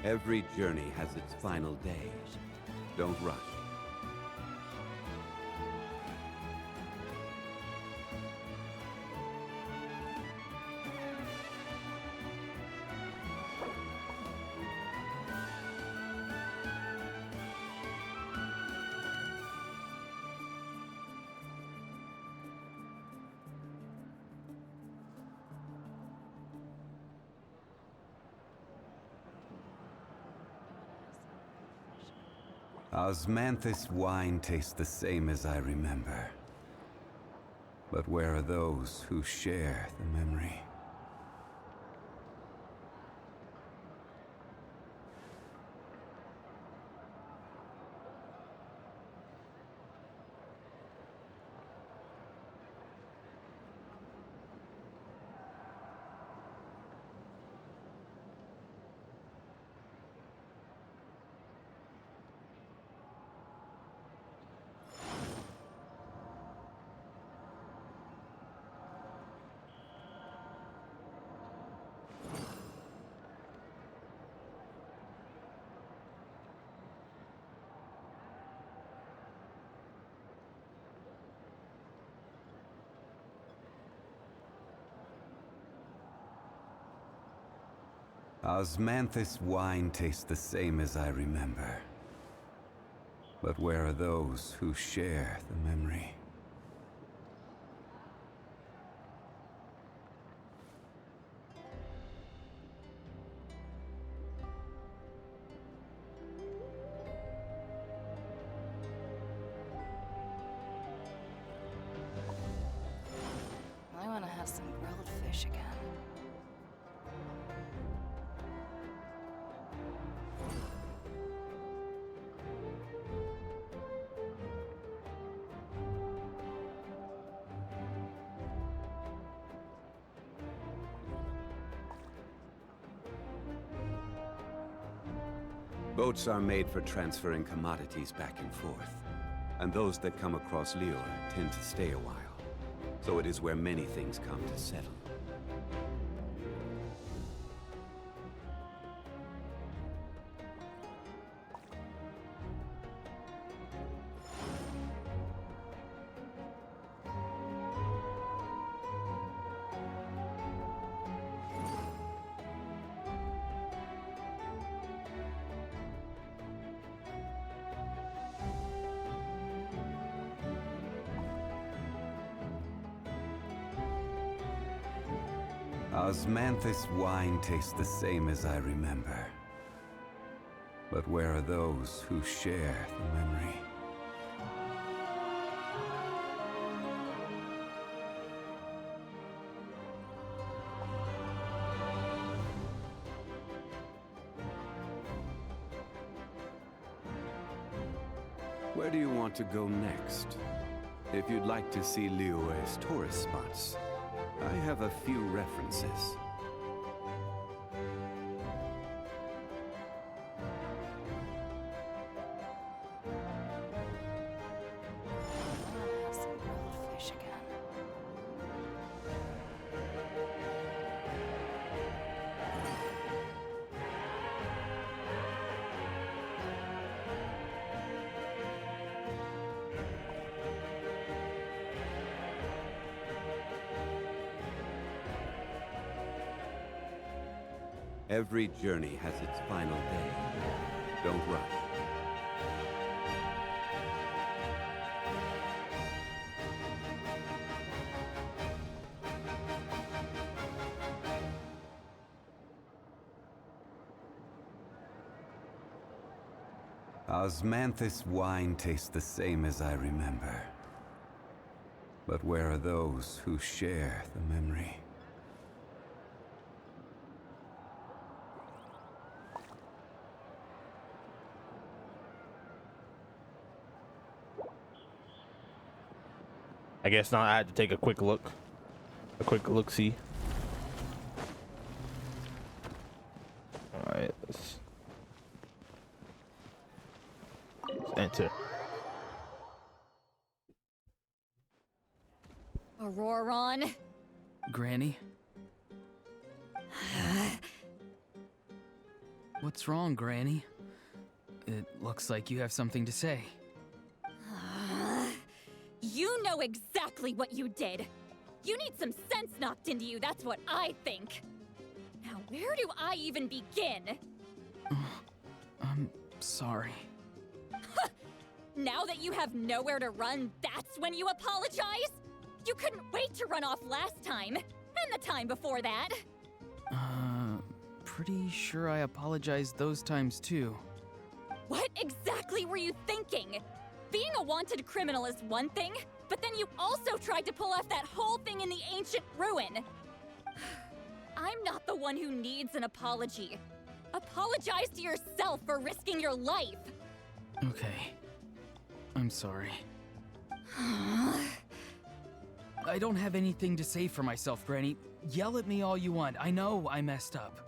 Every journey has its final day. Don't rush. Osmanthus wine tastes the same as I remember. But where are those who share the memory? Osmanthus wine tastes the same as I remember. But where are those who share the memory? I want to have some grilled fish again. Boats are made for transferring commodities back and forth, and those that come across Lior tend to stay a while. So it is where many things come to settle. Osmanthus wine tastes the same as I remember. But where are those who share the memory? Where do you want to go next? If you'd like to see Liyue's tourist spots, I have a few references. Every journey has its final day. Don't rush. Osmanthus wine tastes the same as I remember. But where are those who share the memory? I guess now I had to take a quick look. A quick look-see. Alright, let's enter. Auroron? Granny? What's wrong, Granny? It looks like you have something to say. You know exactly what you did. You need some sense knocked into you, that's what I think. Now, where do I even begin? I'm sorry. Now that you have nowhere to run, that's when you apologize? You couldn't wait to run off last time, and the time before that. Pretty sure I apologized those times too. What exactly were you thinking? Being a wanted criminal is one thing, but then you also tried to pull off that whole thing in the ancient ruin. I'm not the one who needs an apology. Apologize to yourself for risking your life. Okay. I'm sorry. I don't have anything to say for myself, Granny. Yell at me all you want. I know I messed up.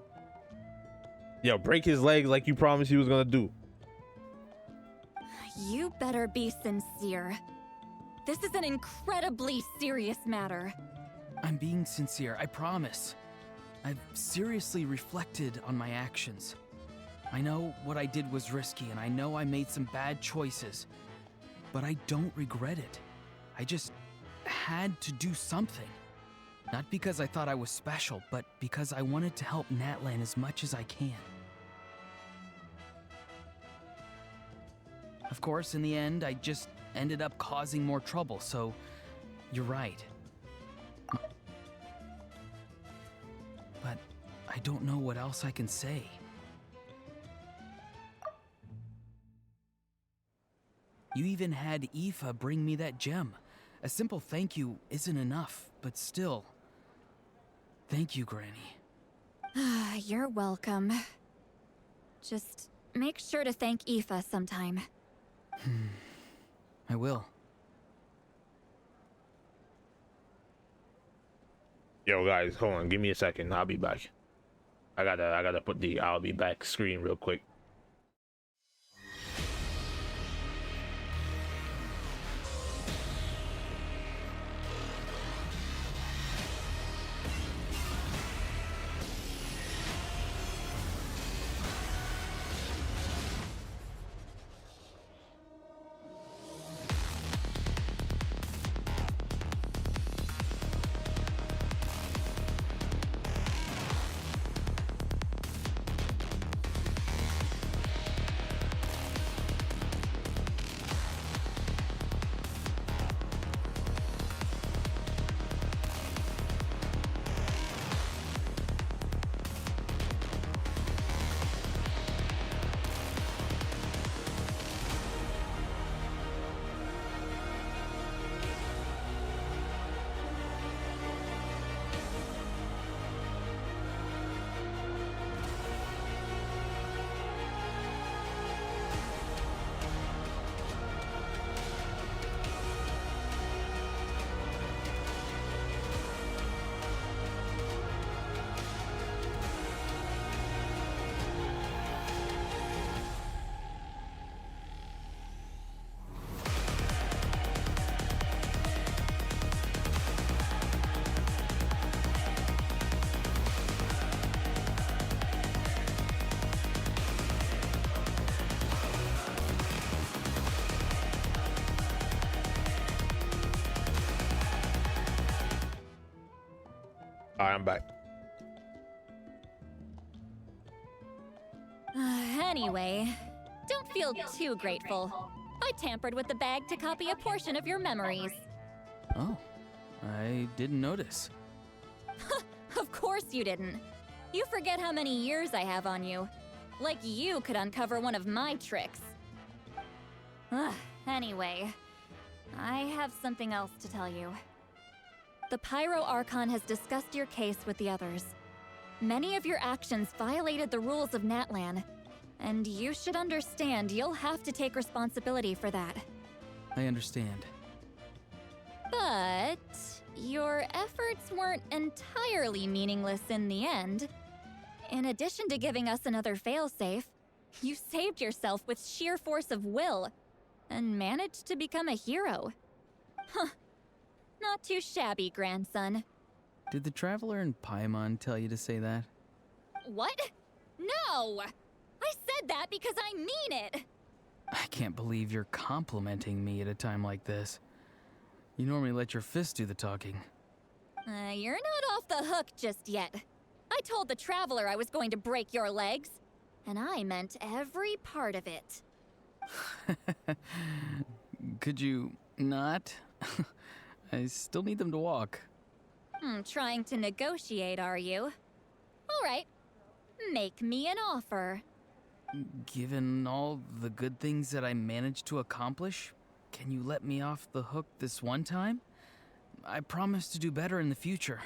Yo, break his leg like you promised you was gonna do. You better be sincere. This is an incredibly serious matter. I'm being sincere, I promise. I've seriously reflected on my actions. I know what I did was risky, and I know I made some bad choices. But I don't regret it. I just had to do something. Not because I thought I was special, but because I wanted to help Natlan as much as I can. Of course, in the end, I just ended up causing more trouble, so you're right. But I don't know what else I can say. You even had Aoife bring me that gem. A simple thank you isn't enough, but still. Thank you, Granny. You're welcome. Just make sure to thank Aoife sometime. I will. Yo, guys, hold on. Give me a second. I'll be back. I gotta put the I'll be back screen real quick. Alright, I'm back. Anyway, don't feel too grateful. I tampered with the bag to copy a portion of your memories. Oh, I didn't notice. Of course you didn't. You forget how many years I have on you. Like you could uncover one of my tricks. Anyway, I have something else to tell you. The Pyro Archon has discussed your case with the others. Many of your actions violated the rules of Natlan, and you should understand you'll have to take responsibility for that. I understand. But your efforts weren't entirely meaningless in the end. In addition to giving us another failsafe, you saved yourself with sheer force of will and managed to become a hero. Huh. Not too shabby, grandson. Did the Traveler in Paimon tell you to say that? What? No! I said that because I mean it! I can't believe you're complimenting me at a time like this. You normally let your fists do the talking. You're not off the hook just yet. I told the Traveler I was going to break your legs, and I meant every part of it. Could you not? I still need them to walk. Trying to negotiate, are you? All right. Make me an offer. Given all the good things that I managed to accomplish, can you let me off the hook this one time? I promise to do better in the future.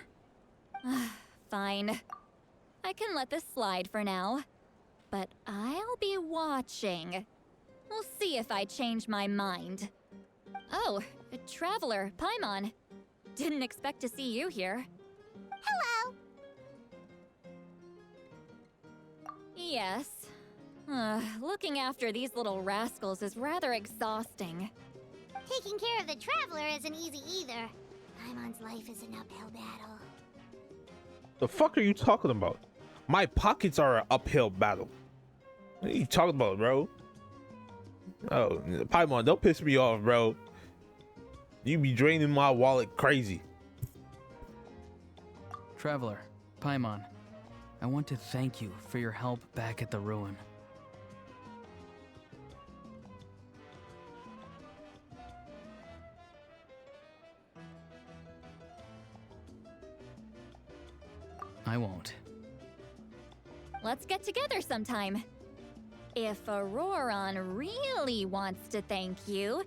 Fine. I can let this slide for now. But I'll be watching. We'll see if I change my mind. Oh, Traveler, Paimon. Didn't expect to see you here. Hello! Yes. Looking after these little rascals is rather exhausting. Taking care of the Traveler isn't easy either. Paimon's life is an uphill battle. The fuck are you talking about? My pockets are an uphill battle. What are you talking about, bro? Oh, Paimon, don't piss me off, bro. You be draining my wallet crazy. Traveler, Paimon, I want to thank you for your help back at the ruin. I won't. Let's get together sometime. If Auroron really wants to thank you,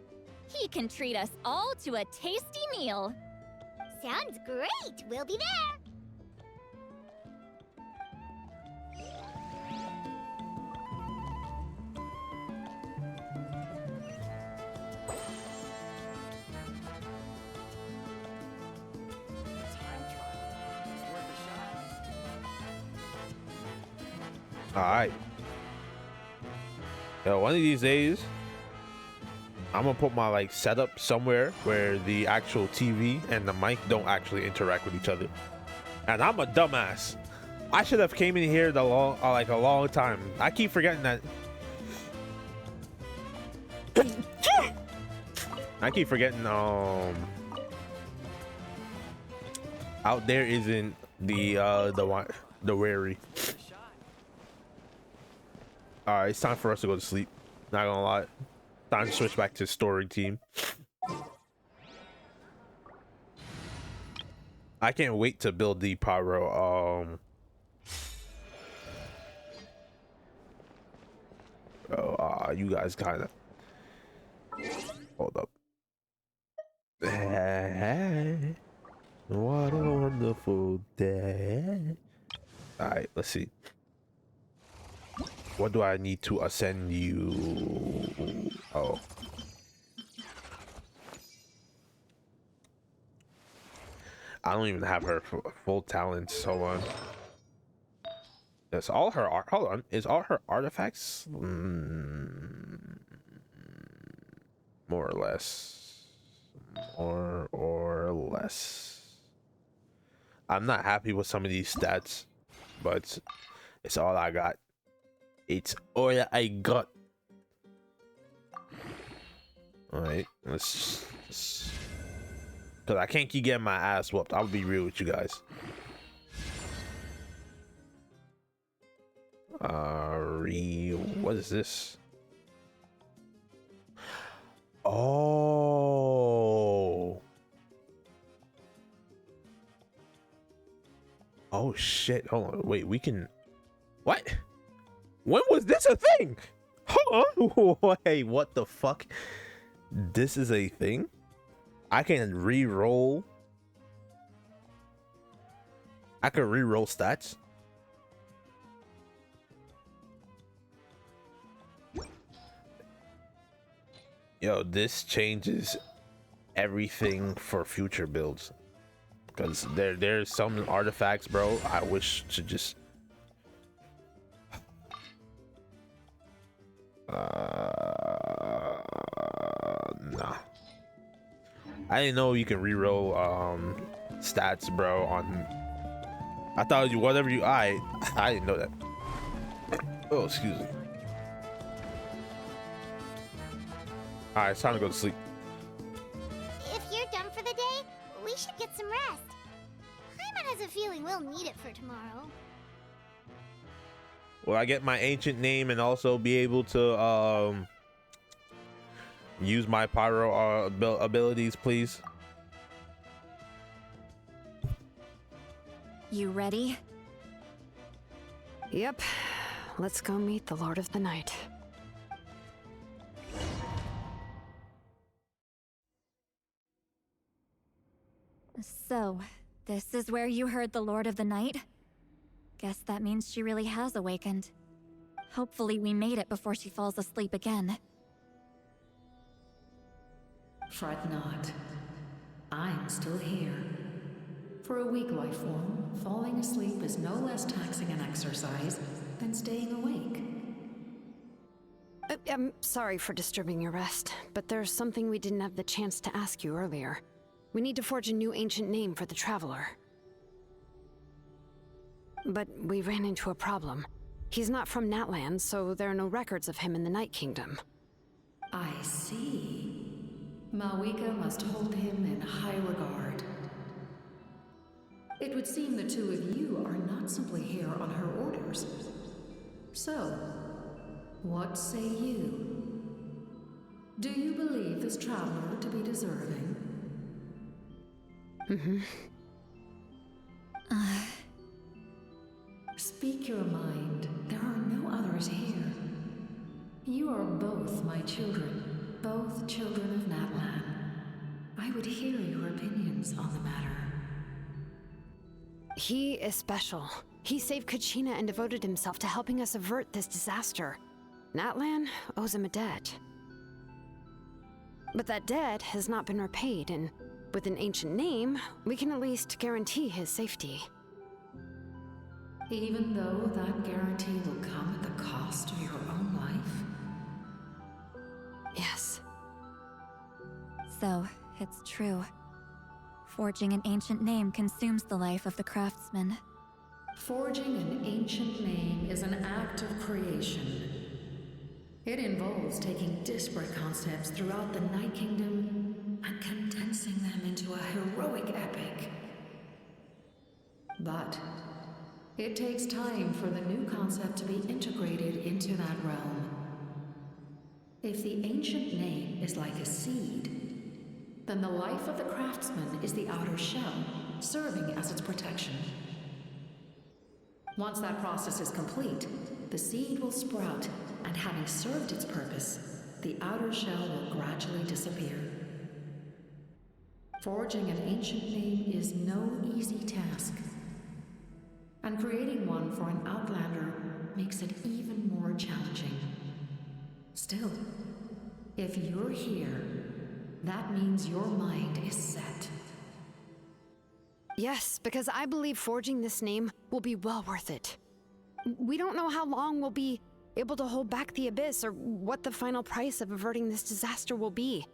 he can treat us all to a tasty meal. Sounds great! We'll be there! All right. Yo, one of these days, I'm gonna put my like setup somewhere where the actual TV and the mic don't actually interact with each other. And I'm a dumbass. I should have came in here a long time. I keep forgetting that. I keep forgetting out there isn't the wary. All right, it's time for us to go to sleep. Not gonna lie. Time to switch back to story team. I can't wait to build the pyro. You guys kind of hold up. Hey, what a wonderful day. All right, let's see. What do I need to ascend you? Oh. I don't even have her full talents. Hold on. That's all her art. Hold on. Is all her artifacts? More or less. More or less. I'm not happy with some of these stats, but it's all I got. It's all I got. Alright, let's because I can't keep getting my ass whooped. I'll be real with you guys. What is this? Oh. Oh shit. Hold on. Wait, we can. What? When was this a thing? Hold on. Wait, what the fuck? This is a thing? I can re-roll. I can re-roll stats. Yo, this changes everything for future builds. Because there's some artifacts, bro, I wish to just nah. I didn't know you can reroll stats, bro, on I thought you whatever you I didn't know that. Oh, excuse me. Alright, it's time to go to sleep. If you're done for the day, we should get some rest. Paimon has a feeling we'll need it for tomorrow. Will I get my ancient name and also be able to use my pyro abilities, please? You ready? Yep. Let's go meet the Lord of the Night. So, this is where you heard the Lord of the Night? Guess that means she really has awakened. Hopefully we made it before she falls asleep again. Fret not. I'm still here. For a weak life form, falling asleep is no less taxing an exercise than staying awake. I'm sorry for disturbing your rest, but there's something we didn't have the chance to ask you earlier. We need to forge a new ancient name for the Traveler. But we ran into a problem. He's not from Natlan, so there are no records of him in the Night Kingdom. I see. Malwika must hold him in high regard. It would seem the two of you are not simply here on her orders. So, what say you? Do you believe this traveler to be deserving? Mm-hmm. Speak your mind. There are no others here. You are both my children, both children of Natlan. I would hear your opinions on the matter. He is special. He saved Kachina and devoted himself to helping us avert this disaster. Natlan owes him a debt. But that debt has not been repaid, and with an ancient name, we can at least guarantee his safety. Even though that guarantee will come at the cost of your own life? Yes. So, it's true. Forging an ancient name consumes the life of the craftsman. Forging an ancient name is an act of creation. It involves taking disparate concepts throughout the Night Kingdom and condensing them into a heroic epic. But it takes time for the new concept to be integrated into that realm. If the ancient name is like a seed, then the life of the craftsman is the outer shell, serving as its protection. Once that process is complete, the seed will sprout, and having served its purpose, the outer shell will gradually disappear. Forging an ancient name is no easy task, and creating one for an outlander makes it even more challenging. Still, if you're here, that means your mind is set. Yes, because I believe forging this name will be well worth it. We don't know how long we'll be able to hold back the Abyss or what the final price of averting this disaster will be.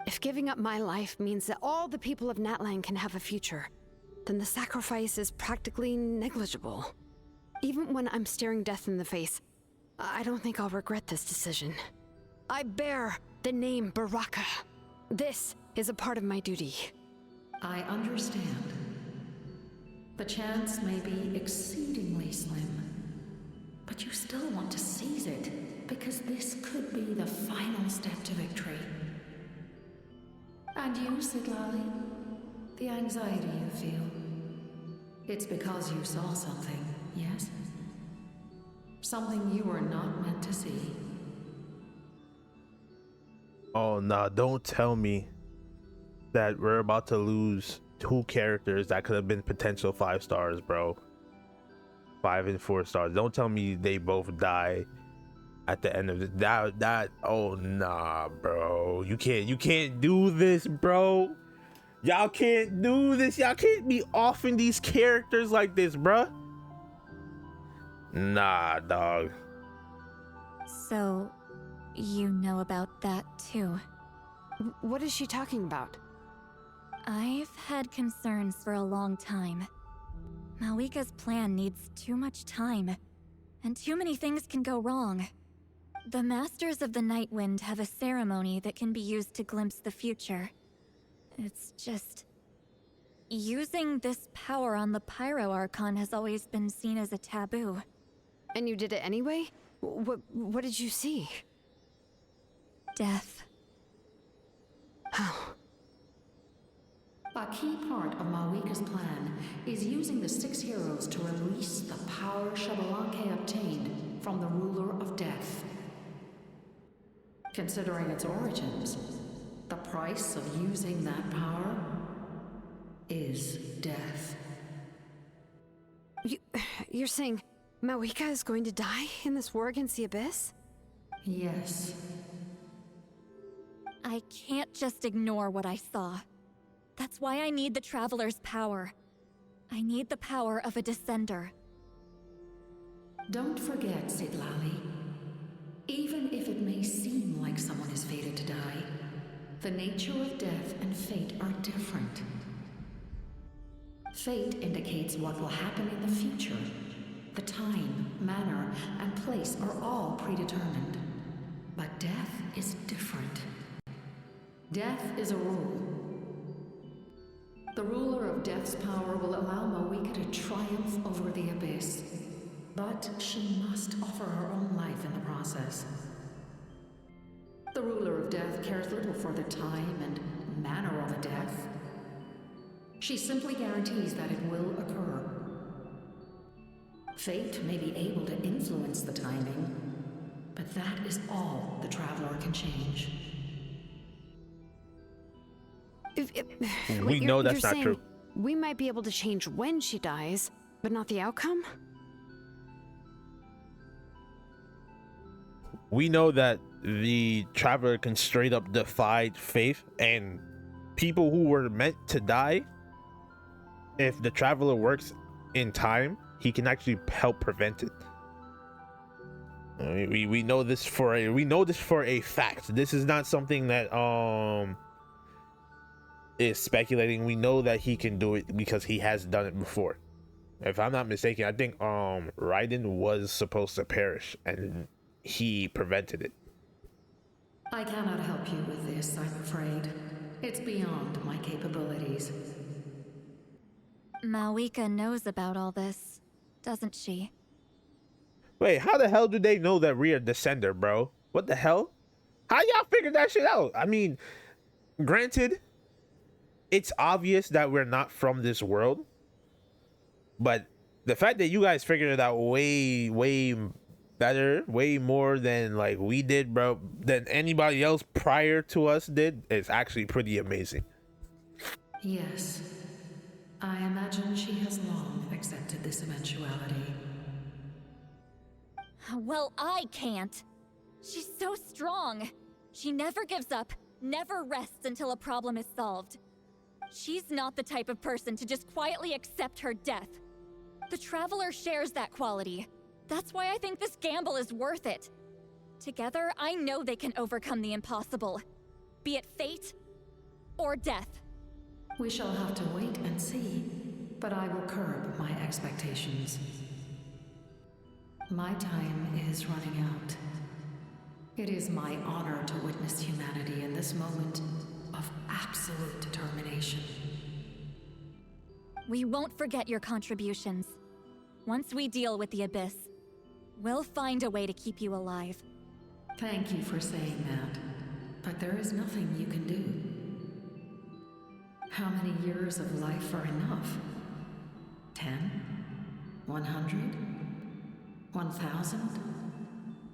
If giving up my life means that all the people of Natlan can have a future, then the sacrifice is practically negligible. Even when I'm staring death in the face, I don't think I'll regret this decision. I bear the name Baraka. This is a part of my duty. I understand. The chance may be exceedingly slim, but you still want to seize it, because this could be the final step to victory. And you, Sidlali, the anxiety you feel, it's because you saw something, yes? Something you were not meant to see. Oh nah, don't tell me that we're about to lose 2 characters that could have been potential 5 stars, bro. 5 and 4 stars. Don't tell me they both die at the end of it. That oh nah, bro. You can't do this, bro. Y'all can't do this. Y'all can't be offing these characters like this, bruh. Nah, dog. So, you know about that too. What is she talking about? I've had concerns for a long time. Malika's plan needs too much time, and too many things can go wrong. The Masters of the Night Wind have a ceremony that can be used to glimpse the future. It's just... using this power on the Pyro Archon has always been seen as a taboo. And you did it anyway? What did you see? Death. How? A key part of Malika's plan is using the 6 heroes to release the power Xbalanque obtained from the Ruler of Death. Considering its origins, the price of using that power is death. You're saying Malika is going to die in this war against the Abyss? Yes. I can't just ignore what I saw. That's why I need the Traveler's power. I need the power of a Descender. Don't forget, Sidlali. Even if it may seem like someone is fated to die, the nature of death and fate are different. Fate indicates what will happen in the future. The time, manner, and place are all predetermined. But death is different. Death is a rule. The ruler of Death's power will allow Malika to triumph over the Abyss. But she must offer her own life in the process. The ruler of Death cares little for the time and manner of a death. She simply guarantees that it will occur. Fate may be able to influence the timing, but that is all the Traveler can change. We know that's not true. We might be able to change when she dies, but not the outcome? We know that the Traveler can straight up defy faith, and people who were meant to die, if the Traveler works in time, he can actually help prevent it. We know this for a fact. This is not something that is speculating. We know that he can do it because he has done it before. If I'm not mistaken, I think Raiden was supposed to perish and he prevented it. I cannot help you with this, I'm afraid. It's beyond my capabilities. Malika knows about all this, doesn't she? Wait, how the hell do they know that we're a Descender, bro? What the hell? How y'all figured that shit out? I mean, granted, it's obvious that we're not from this world, but the fact that you guys figured it out way better, way more than like we did, bro, than anybody else prior to us did, is actually pretty amazing. Yes. I imagine she has long accepted this eventuality. Well, I can't. She's so strong. She never gives up, never rests until a problem is solved. She's not the type of person to just quietly accept her death. The Traveler shares that quality. That's why I think this gamble is worth it. Together, I know they can overcome the impossible. Be it fate or death. We shall have to wait and see, but I will curb my expectations. My time is running out. It is my honor to witness humanity in this moment of absolute determination. We won't forget your contributions. Once we deal with the Abyss, We'll find a way to keep you alive. Thank you for saying that, but there is nothing you can do. How many years of life are enough? 10? 100? 1,000?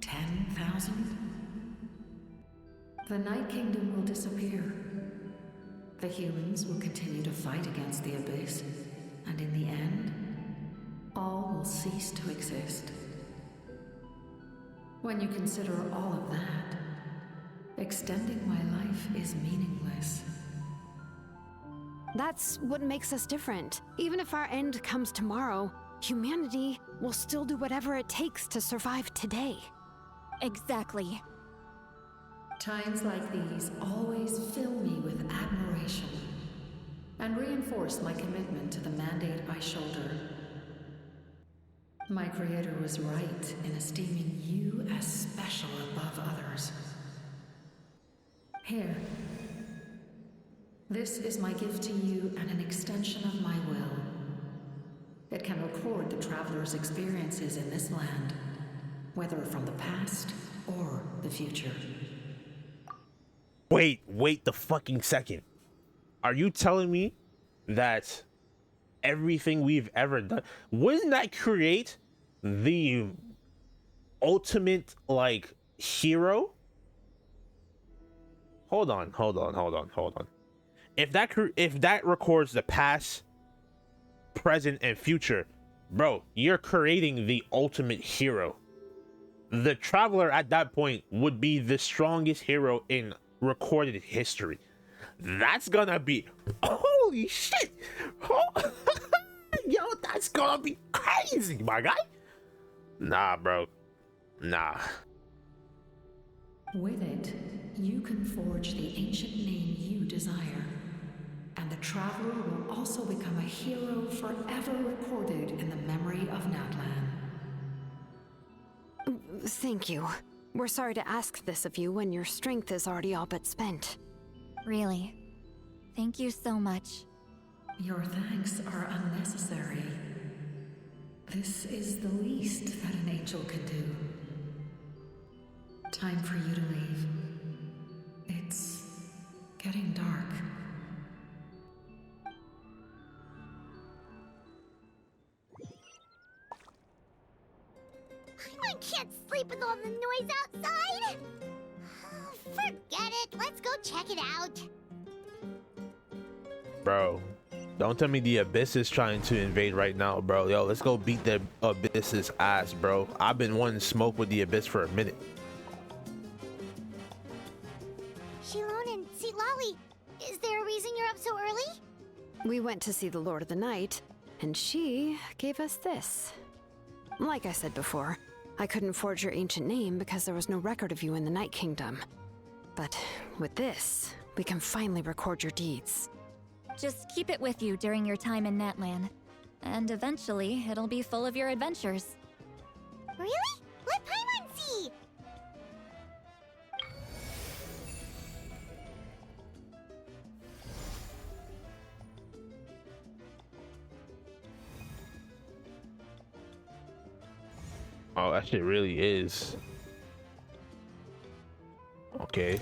10,000? The Night Kingdom will disappear. The humans will continue to fight against the Abyss, and in the end, all will cease to exist. When you consider all of that, extending my life is meaningless. That's what makes us different. Even if our end comes tomorrow, humanity will still do whatever it takes to survive today. Exactly. Times like these always fill me with admiration and reinforce my commitment to the mandate I shoulder. My creator was right in esteeming you as special above others. Here. This is my gift to you and an extension of my will. It can record the traveler's experiences in this land, whether from the past or the future. Wait the fucking second. Are you telling me that everything we've ever done, wouldn't that create the ultimate, like, hero? Hold on. If that records the past, present, and future, bro, you're creating the ultimate hero. The traveler at that point would be the strongest hero in recorded history. That's gonna be, holy shit. Yo, that's gonna be crazy, my guy. Nah, bro. Nah. With it, you can forge the ancient name you desire. And the traveler will also become a hero forever recorded in the memory of Natlan. Thank you. We're sorry to ask this of you when your strength is already all but spent. Really. Thank you so much. Your thanks are unnecessary. This is the least that an angel can do. Time for you to leave. It's getting dark. I can't sleep with all the noise outside! Forget it, let's go check it out. Bro, don't tell me the Abyss is trying to invade right now, bro. Yo, let's go beat the Abyss's ass, bro. I've been wanting to smoke with the Abyss for a minute. Shilon and Lolly, is there a reason you're up so early? We went to see the Lord of the Night, and she gave us this. Like I said before, I couldn't forge your ancient name because there was no record of you in the Night Kingdom. But with this, we can finally record your deeds. Just keep it with you during your time in Natlan. And eventually, it'll be full of your adventures. Really? Let Paimon see! Oh, that shit really is. Okay.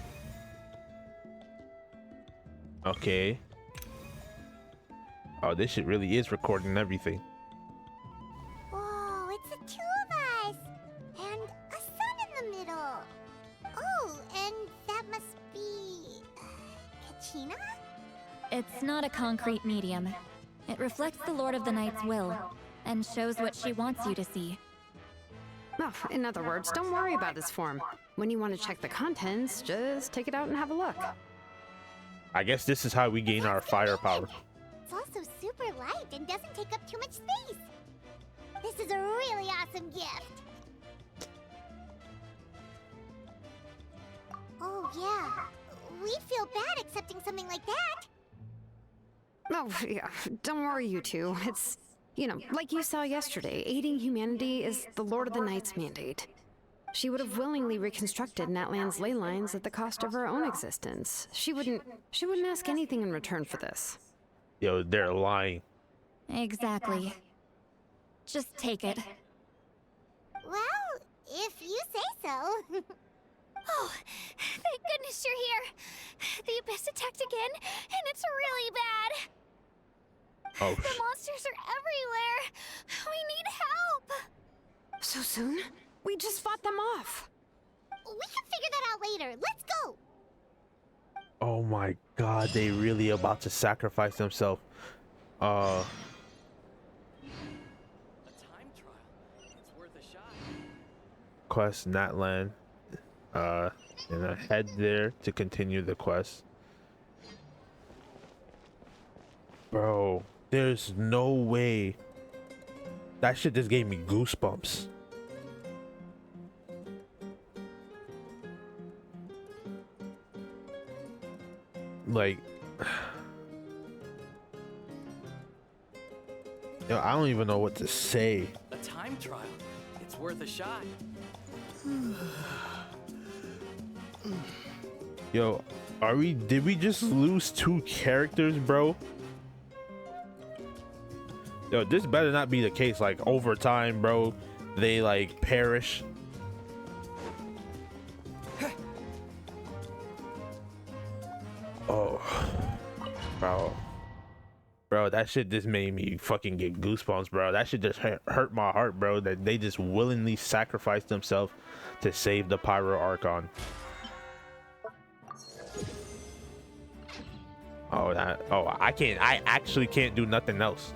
Okay. Oh, this shit really is recording everything. Whoa, it's the two of us! And a sun in the middle! Oh, and that must be... Kachina? It's not a concrete medium. It reflects the Lord of the Night's will, and shows what she wants you to see. Oh, in other words, don't worry about its form. When you want to check the contents, just take it out and have a look. I guess this is how we gain our firepower. It's also super light and doesn't take up too much space. This is a really awesome gift. Oh yeah, we'd feel bad accepting something like that. Oh, yeah, don't worry, you two. It's, you know, like you saw yesterday, aiding humanity is the Lord of the Night's mandate. She would have willingly reconstructed Natlan's ley lines at the cost of her own existence. She wouldn't ask anything in return for this. Yo, they're lying. Exactly. Just take it. Well, If you say so. Oh, thank goodness you're here. The Abyss attacked again, and it's really bad. Oh, The monsters are everywhere. We need help. So soon? We just fought them off. We can figure that out later. Let's go. oh my God, they really about to sacrifice themselves. Quest Natlan. And I head there to continue the quest. Bro, there's no way. That shit just gave me goosebumps. Like, yo, I don't even know what to say. A time trial. It's worth a shot. Yo, did we just lose 2 characters, bro? Yo, this better not be the case. Like, over time, bro, they like perish. Oh, bro, that shit just made me fucking get goosebumps, bro. That shit just hurt my heart, bro, that they just willingly sacrificed themselves to save the Pyro Archon. I actually can't do nothing else.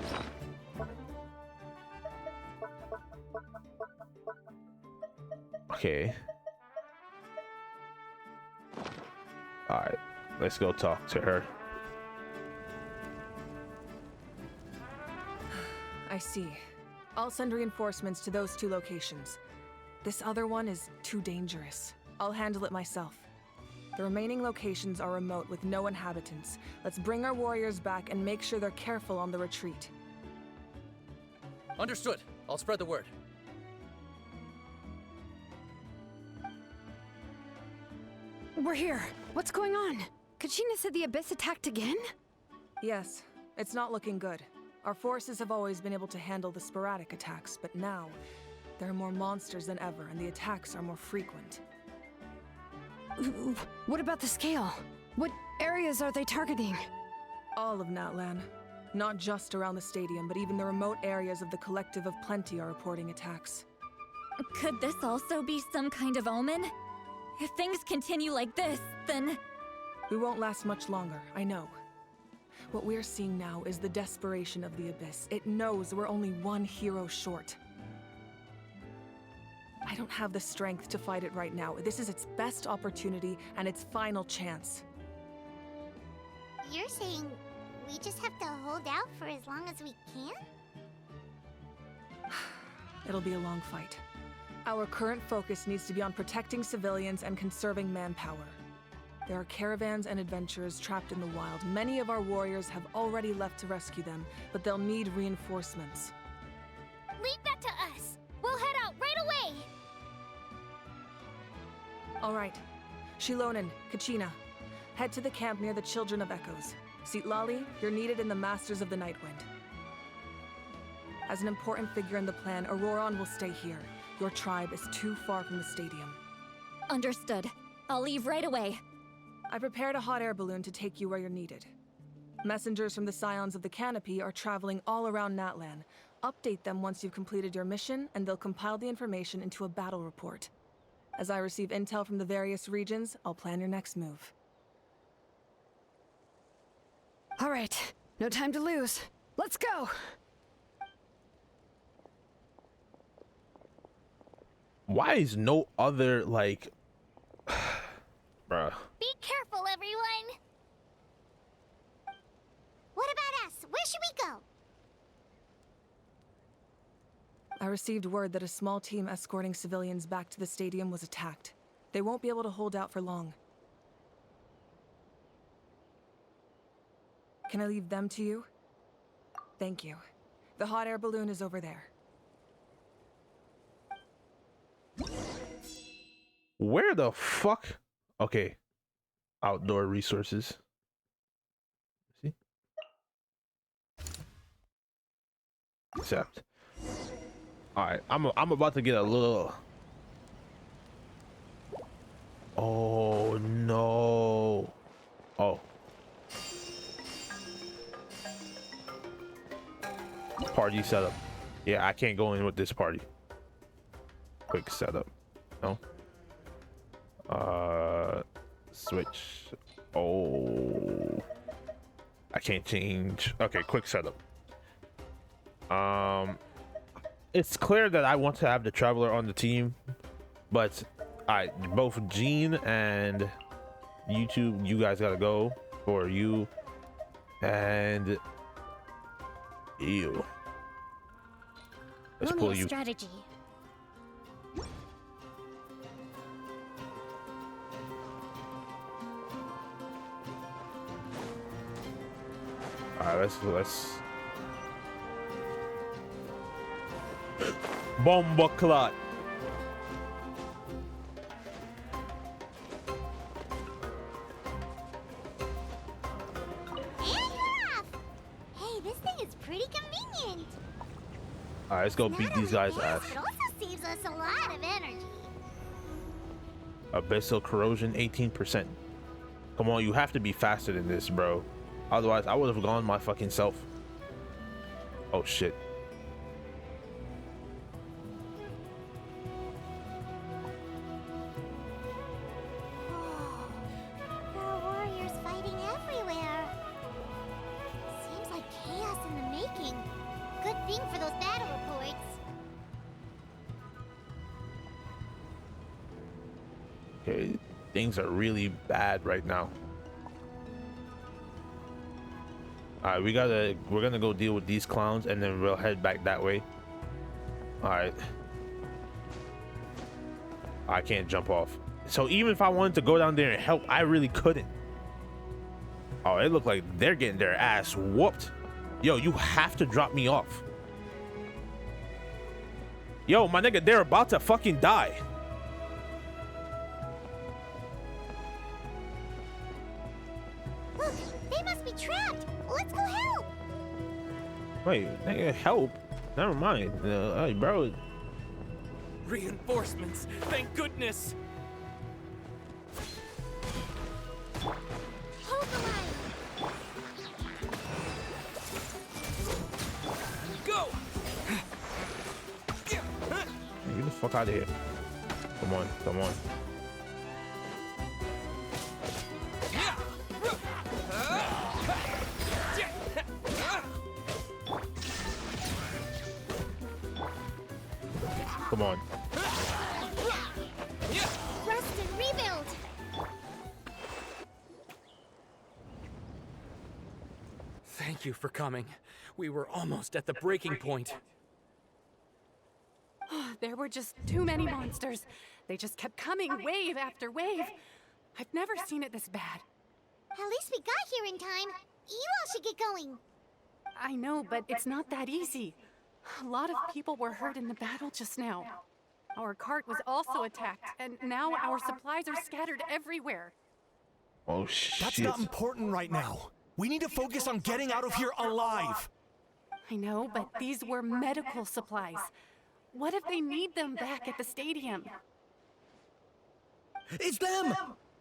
Okay. All right, let's go talk to her. I see. I'll send reinforcements to those 2 locations. This other one is too dangerous. I'll handle it myself. The remaining locations are remote with no inhabitants. Let's bring our warriors back and make sure they're careful on the retreat. Understood. I'll spread the word. We're here. What's going on? Kachina said the Abyss attacked again? Yes, it's not looking good. Our forces have always been able to handle the sporadic attacks, but now there are more monsters than ever, and the attacks are more frequent. What about the scale? What areas are they targeting? All of Natlan. Not just around the stadium, but even the remote areas of the Collective of Plenty are reporting attacks. Could this also be some kind of omen? If things continue like this, then... We won't last much longer, I know. What we're seeing now is the desperation of the Abyss. It knows we're only 1 hero short. I don't have the strength to fight it right now. This is its best opportunity and its final chance. You're saying we just have to hold out for as long as we can? It'll be a long fight. Our current focus needs to be on protecting civilians and conserving manpower. There are caravans and adventurers trapped in the wild. Many of our warriors have already left to rescue them, but they'll need reinforcements. Leave that to us. We'll head out right away. All right. Shilonen, Kachina, head to the camp near the Children of Echoes. Sitlali, you're needed in the Masters of the Nightwind. As an important figure in the plan, Auroron will stay here. Your tribe is too far from the stadium. Understood. I'll leave right away. I prepared a hot air balloon to take you where you're needed. Messengers from the Scions of the Canopy are traveling all around Natlan. Update them once you've completed your mission, and they'll compile the information into a battle report. As I receive intel from the various regions, I'll plan your next move. All right, no time to lose. Let's go! Why is no other, like... Bruh. Be careful, everyone! What about us? Where should we go? I received word that a small team escorting civilians back to the stadium was attacked. They won't be able to hold out for long. Can I leave them to you? Thank you. The hot air balloon is over there. Where the fuck? Okay. Outdoor resources. See? Accept. Alright, I'm about to get a little Oh no. Oh. Party setup. Yeah, I can't go in with this party. Quick setup. No. Switch. Oh. I can't change. Okay, quick setup. It's clear that I want to have the Traveler on the team, but both Gene and YouTube, you guys gotta go for you and you. Let's pull you. Strategy. All right, let's. Bomba clot. And you're off! Hey, this thing is pretty convenient. All right, let's go beat these guys' ass. It also saves us a lot of energy. Abyssal corrosion, 18%. Come on, you have to be faster than this, bro. Otherwise, I would have gone my fucking self. Oh shit. There are warriors fighting everywhere. Seems like chaos in the making. Good thing for those battle reports. Okay, things are really bad right now. All right, we're gonna go deal with these clowns and then we'll head back that way. All right. I can't jump off. So even if I wanted to go down there and help, I really couldn't. Oh, it looked like they're getting their ass whooped. Yo, you have to drop me off. Yo, my nigga, they're about to fucking die. Look, they must be trapped. Let's go help. Wait, nigga, help? Never mind. Hey, bro. Reinforcements, thank goodness. Hold the line. Go. Get the fuck out of here. Come on, come on. Come on. Rest and rebuild. Thank you for coming. We were almost at the breaking point. There were just too many monsters. They just kept coming, wave after wave. I've never seen it this bad. At least we got here in time. You all should get going. I know, but it's not that easy. A lot of people were hurt in the battle just now. Our cart was also attacked, and now our supplies are scattered everywhere. Oh shit. That's not important right now. We need to focus on getting out of here alive. I know, but these were medical supplies. What if they need them back at the stadium? It's them!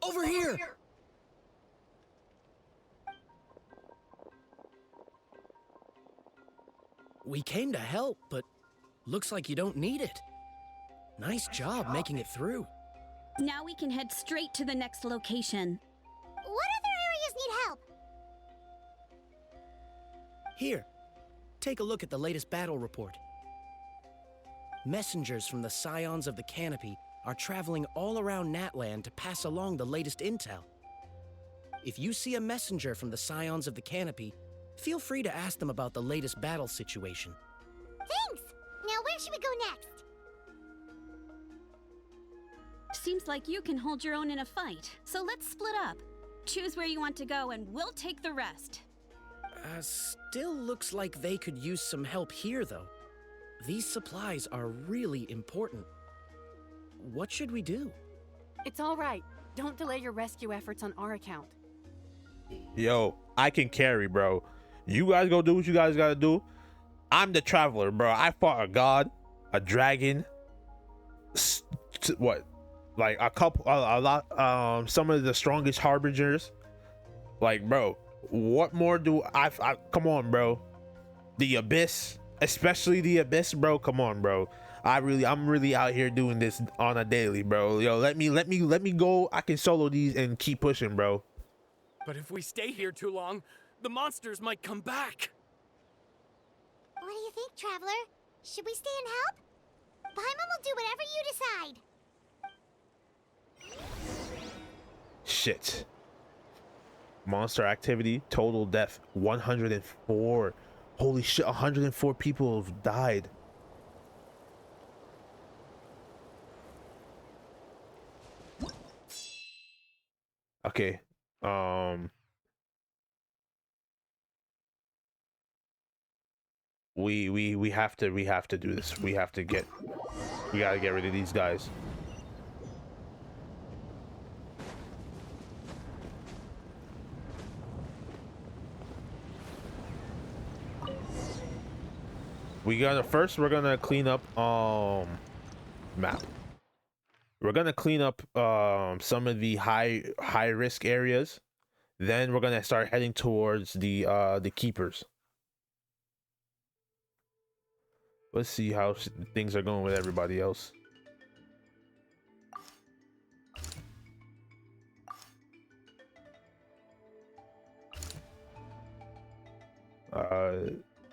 Over here! We came to help, but looks like you don't need it. Nice job making it through. Now we can head straight to the next location. What other areas need help? Here, take a look at the latest battle report. Messengers from the Scions of the Canopy are traveling all around Natland to pass along the latest intel. If you see a messenger from the Scions of the Canopy, feel free to ask them about the latest battle situation. Thanks! Now where should we go next? Seems like you can hold your own in a fight, so let's split up. Choose where you want to go and we'll take the rest. Still looks like they could use some help here, though. These supplies are really important. What should we do? It's all right. Don't delay your rescue efforts on our account. Yo, I can carry, bro. You guys go do what you guys gotta do. I'm the Traveler, bro. I fought a god, a dragon, what? like a lot, some of the strongest harbingers. Like, bro, what more do I come on, bro? The Abyss, especially the Abyss, bro. Come on, bro. I'm really out here doing this on a daily, bro. Yo, let me go. I can solo these and keep pushing, bro. But if we stay here too long, the monsters might come back. What do you think, Traveler? Should we stay and help? Paimon will do whatever you decide. Shit. Monster activity, total death 104. Holy shit, 104 people have died. Okay. We have to do this. We gotta get rid of these guys. We're gonna clean up map. We're gonna clean up some of the high risk areas. Then we're gonna start heading towards the keepers. Let's see how things are going with everybody else.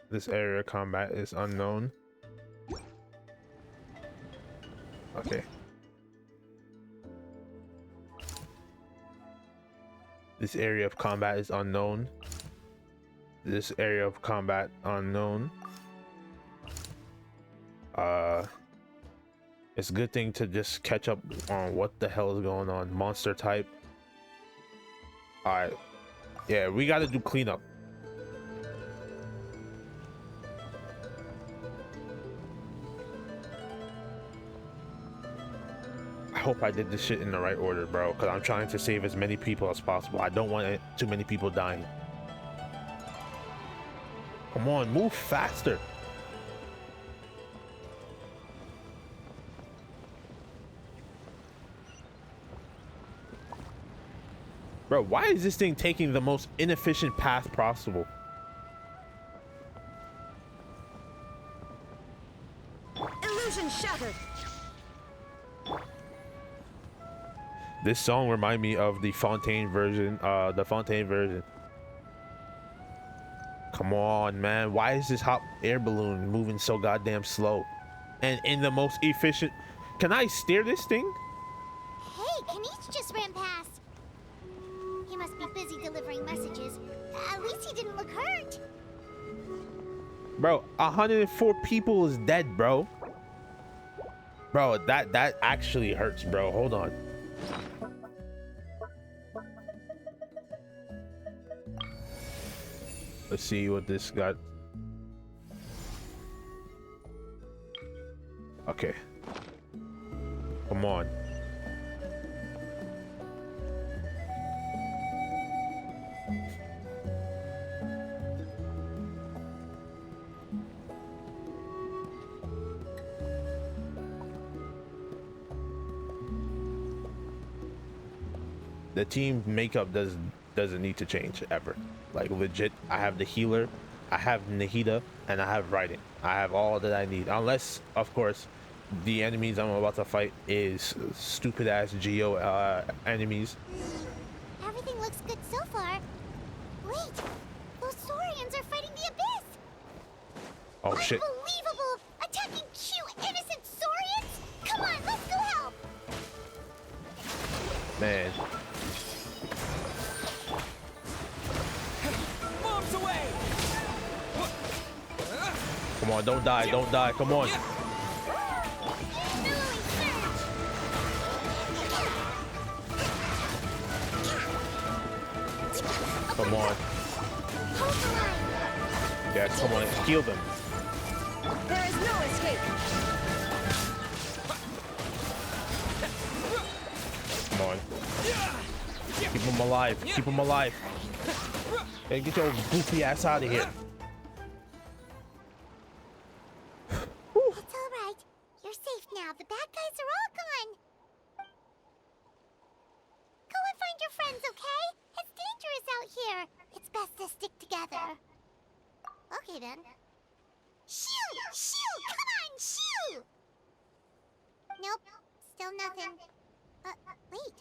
This area of combat is unknown. Okay. This area of combat is unknown. This area of combat unknown. It's a good thing to just catch up on what the hell is going on. Monster type. Alright. Yeah, we gotta do cleanup. I hope I did this shit in the right order, bro, because I'm trying to save as many people as possible. I don't want too many people dying. Come on, move faster. Bro, why is this thing taking the most inefficient path possible? Illusion shattered. This song remind me of the Fontaine version. Come on, man. Why is this hot air balloon moving so goddamn slow? And in the most efficient... Can I steer this thing? Hey, Kanish just ran past. He must be busy delivering messages. At least he didn't look hurt. Bro, 104 people is dead, bro. Bro, that actually hurts, bro. Hold on. Let's see what this got. Okay. Come on. The team makeup doesn't need to change ever. Like legit, I have the healer, I have Nahida, and I have Raiden. I have all that I need, unless of course the enemies I'm about to fight is stupid ass Geo enemies. Everything looks good so far. Wait, those Saurians are fighting the Abyss. Oh shit. Unbelievable! Attacking cute, innocent Saurians? Come on, let's go help! Man. Bombs away! Come on, don't die, don't die, come on. Come on. Yeah, come on, heal them. There is no escape. Come on. Keep them alive, keep them alive. Hey, get your goofy ass out of here. It's all right. You're safe now. The bad guys are all gone. best to stick together. Okay then. Shoo! Shoo! Come on, shoo! Nope, still nothing. Wait.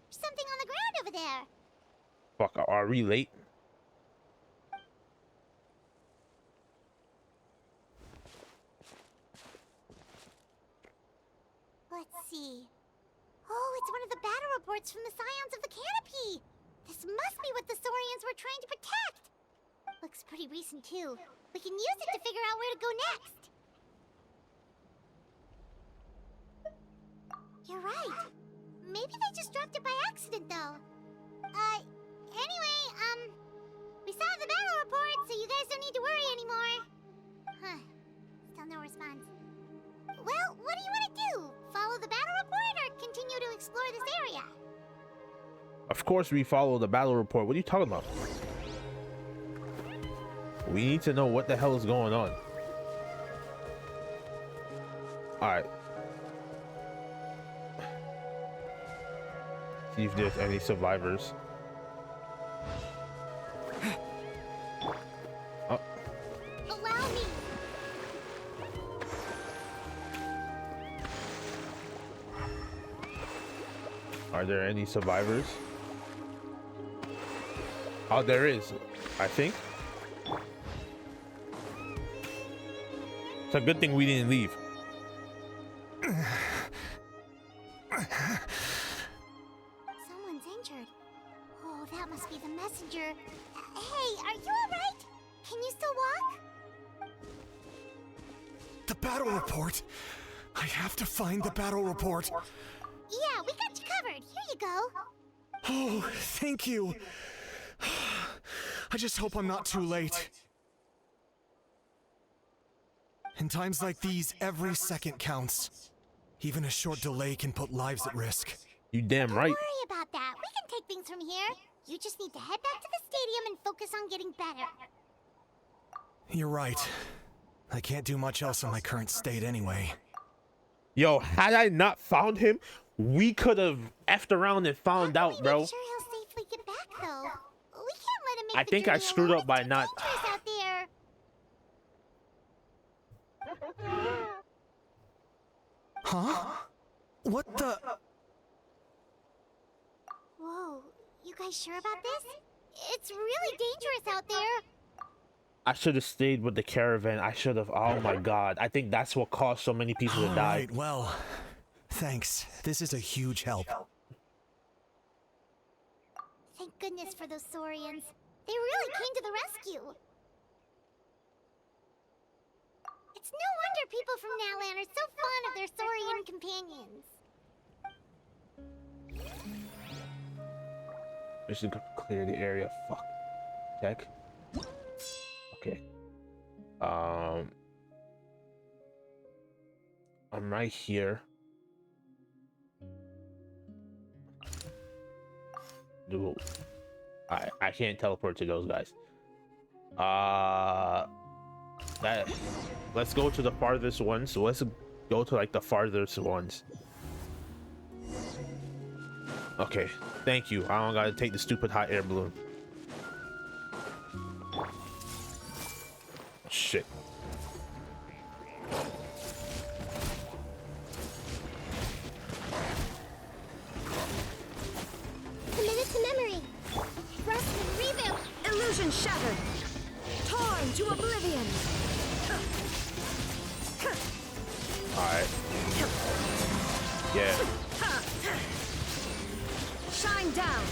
There's something on the ground over there. Fuck, are we late? Let's see. Oh, it's one of the battle reports from the Scions of the Canopy. This must be what the Saurians were trying to protect. Looks pretty recent too. We can use it to figure out where to go next. You're right. Maybe they just dropped it by accident though. Anyway, we saw the battle report, so you guys don't need to worry anymore. Huh. Still no response. Well, what do you want to do? Follow the battle report or continue to explore this area? Of course we follow the battle report. What are you talking about? We need to know what the hell is going on. Alright. See if there's any survivors. Oh. Allow me. Are there any survivors? Oh, there is, I think. It's a good thing we didn't leave. Someone's injured. Oh, that must be the messenger. Hey, are you alright? Can you still walk? The battle report. I have to find the battle report. Yeah, we got you covered. Here you go. Oh, thank you. I just hope I'm not too late. In times like these, every second counts. Even a short delay can put lives at risk. You damn right. Don't worry about that. We can take things from here. You just need to head back to the stadium and focus on getting better. You're right. I can't do much else in my current state anyway. Yo, had I not found him, we could have effed around and found out, bro. Make sure he'll safely get back, though. We can't let him make I the think I journey screwed alone. up by It's not. dangerous out there. Huh? What the? Whoa, you guys sure about this? It's really dangerous out there. I should have stayed with the caravan. I should have. Oh my god. I think that's what caused so many people to die. Right, well, thanks. This is a huge help. Thank goodness for those Saurians. They really came to the rescue. It's no wonder people from Natlan are so fond of their Saurian companions. We should clear the area. Fuck. Check. Okay. I'm right here. Dude, I can't teleport to those guys. Let's go to the farthest ones. So let's go to like the farthest ones. Okay, thank you. I don't gotta take the stupid hot air balloon. Shit. Committed to memory. Rest and reboot. Illusion shattered. Torn to oblivion. Alright. Yeah. Shine down.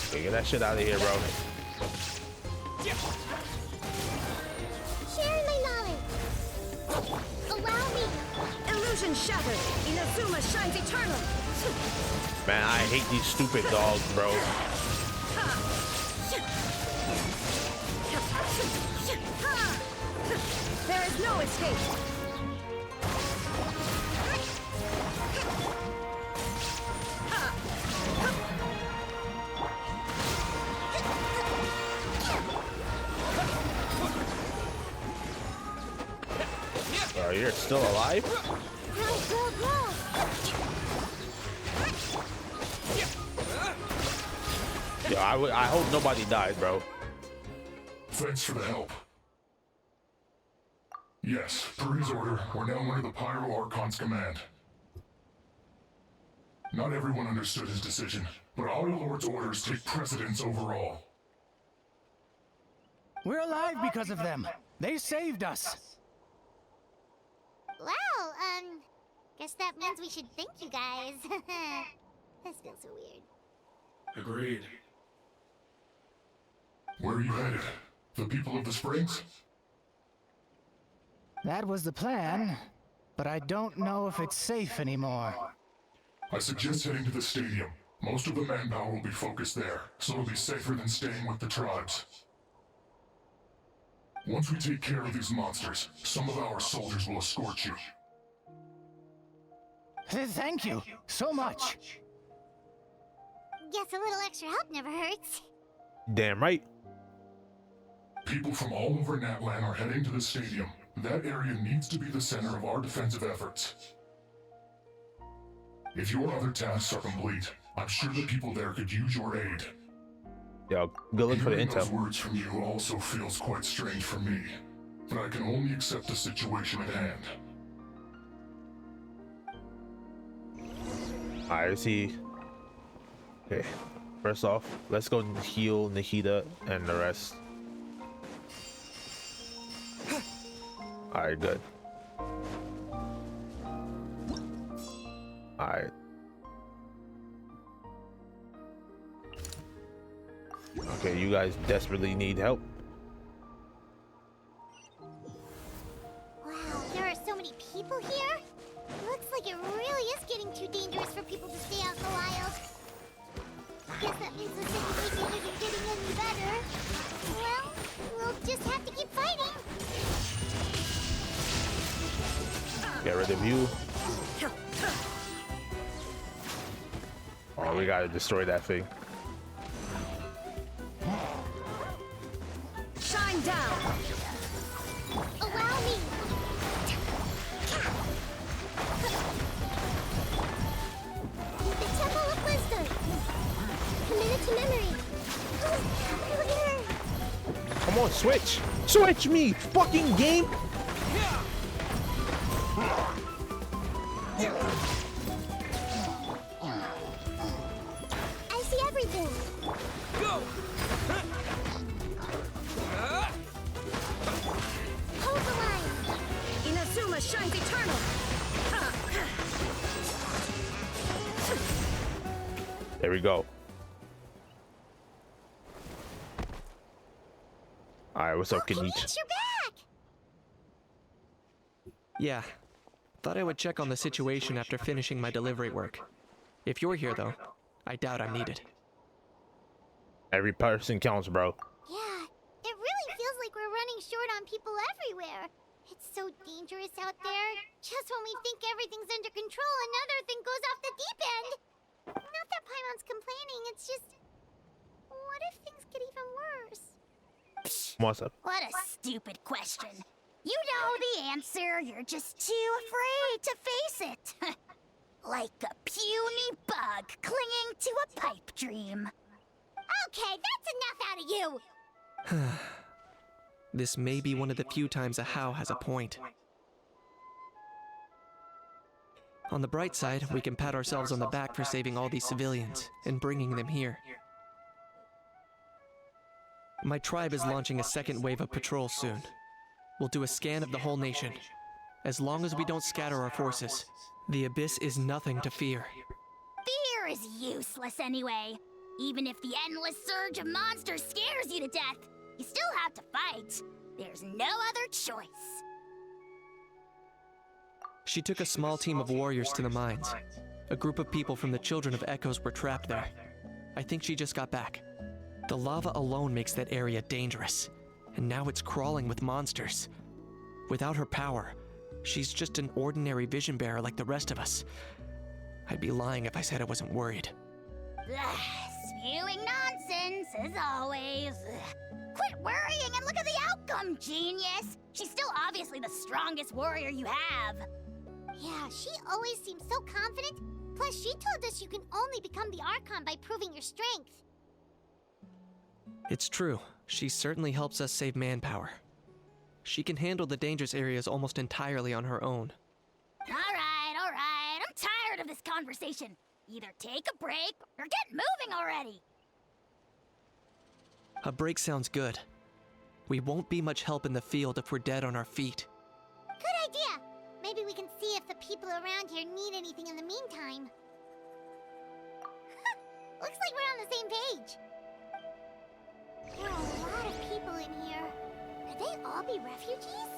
Okay, get that shit out of here, bro. Share my knowledge. Allow me. Illusion shattered. Inazuma shines eternal. Man, I hate these stupid dogs, bro. There is no escape. Oh, you're still alive? Yo, I hope nobody dies, bro. Thanks for the help. Yes, per his order, we're now under the Pyro Archon's command. Not everyone understood his decision, but our Lord's orders take precedence over all. We're alive because of them. They saved us. Well, guess that means we should thank you guys. This feels so weird. Agreed. Where are you headed? The people of the Springs? That was the plan, but I don't know if it's safe anymore. I suggest heading to the stadium. Most of the manpower will be focused there, so it'll be safer than staying with the tribes. Once we take care of these monsters, some of our soldiers will escort you. Thank you so much. Guess a little extra help never hurts. Damn right. People from all over Natlan are heading to the stadium. That area needs to be the center of our defensive efforts. If your other tasks are complete, I'm sure the people there could use your aid. Yo, go look for the intel. Those words from you also feels quite strange for me, but I can only accept the situation at hand. Alright, see. Okay, first off, let's go heal Nikita and the rest. Alright, good. Alright. Okay, you guys desperately need help. Wow, there are so many people here. Looks like it really is getting too dangerous for people to stay out in the wild. Guess that means the situation isn't getting any better. Well, we'll just have to keep fighting. Get rid of you. Oh, we gotta destroy that thing. Shine down. Allow me. The Temple of Wisdom. Committed to memory. Look at her. Come on, switch! Switch me! Fucking game! I see everything. Go! Hold the line. Inazuma shines eternal. There we go. Alright, what's up, Kenichi? You're back. Yeah. Thought I would check on the situation after finishing my delivery work. If you're here, though, I doubt I'm needed. Every person counts, bro. Yeah, it really feels like we're running short on people everywhere. It's so dangerous out there. Just when we think everything's under control, another thing goes off the deep end. Not that Paimon's complaining, it's just... What if things get even worse? What's up? What a stupid question. You know the answer, you're just too afraid to face it. Like a puny bug clinging to a pipe dream. Okay, that's enough out of you! This may be one of the few times a How has a point. On the bright side, we can pat ourselves on the back for saving all these civilians and bringing them here. My tribe is launching a second wave of patrols soon. We'll do a scan of the whole nation. As long as we don't scatter our forces, the Abyss is nothing to fear. Fear is useless anyway. Even if the endless surge of monsters scares you to death, you still have to fight. There's no other choice. She took a small team of warriors to the mines. A group of people from the Children of Echoes were trapped there. I think she just got back. The lava alone makes that area dangerous, and now it's crawling with monsters. Without her power, she's just an ordinary vision bearer like the rest of us. I'd be lying if I said I wasn't worried. Spewing nonsense, as always. Quit worrying and look at the outcome, genius! She's still obviously the strongest warrior you have. Yeah, she always seems so confident. Plus, she told us you can only become the Archon by proving your strength. It's true. She certainly helps us save manpower. She can handle the dangerous areas almost entirely on her own. All right. I'm tired of this conversation. Either take a break or get moving already. A break sounds good. We won't be much help in the field if we're dead on our feet. Good idea. Maybe we can see if the people around here need anything in the meantime. Looks like we're on the same page. There are a lot of people in here. Could they all be refugees?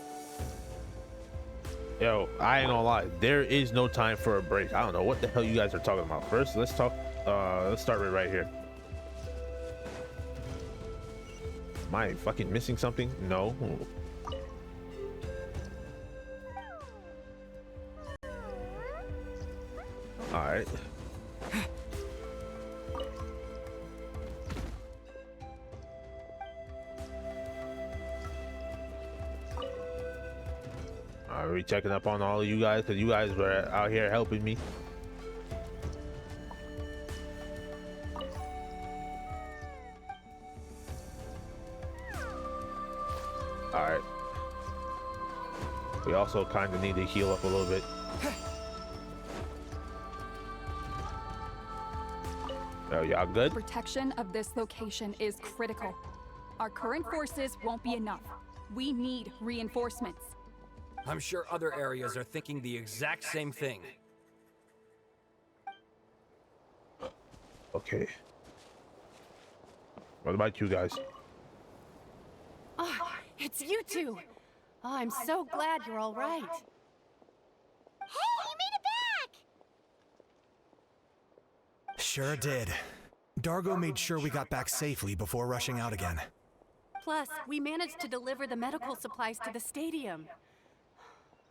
Yo, I ain't gonna lie. There is no time for a break. I don't know what the hell you guys are talking about. First, let's talk. Let's start right here. Am I fucking missing something? No. All right. Are we checking up on all of you guys? Because you guys were out here helping me. Alright. We also kind of need to heal up a little bit. Oh, y'all good? Protection of this location is critical. Our current forces won't be enough. We need reinforcements. I'm sure other areas are thinking the exact same thing. Okay. What about you guys? Oh, it's you two. Oh, I'm so glad you're all right. Hey, you made it back! Sure did. Dargo made sure we got back safely before rushing out again. Plus, we managed to deliver the medical supplies to the stadium.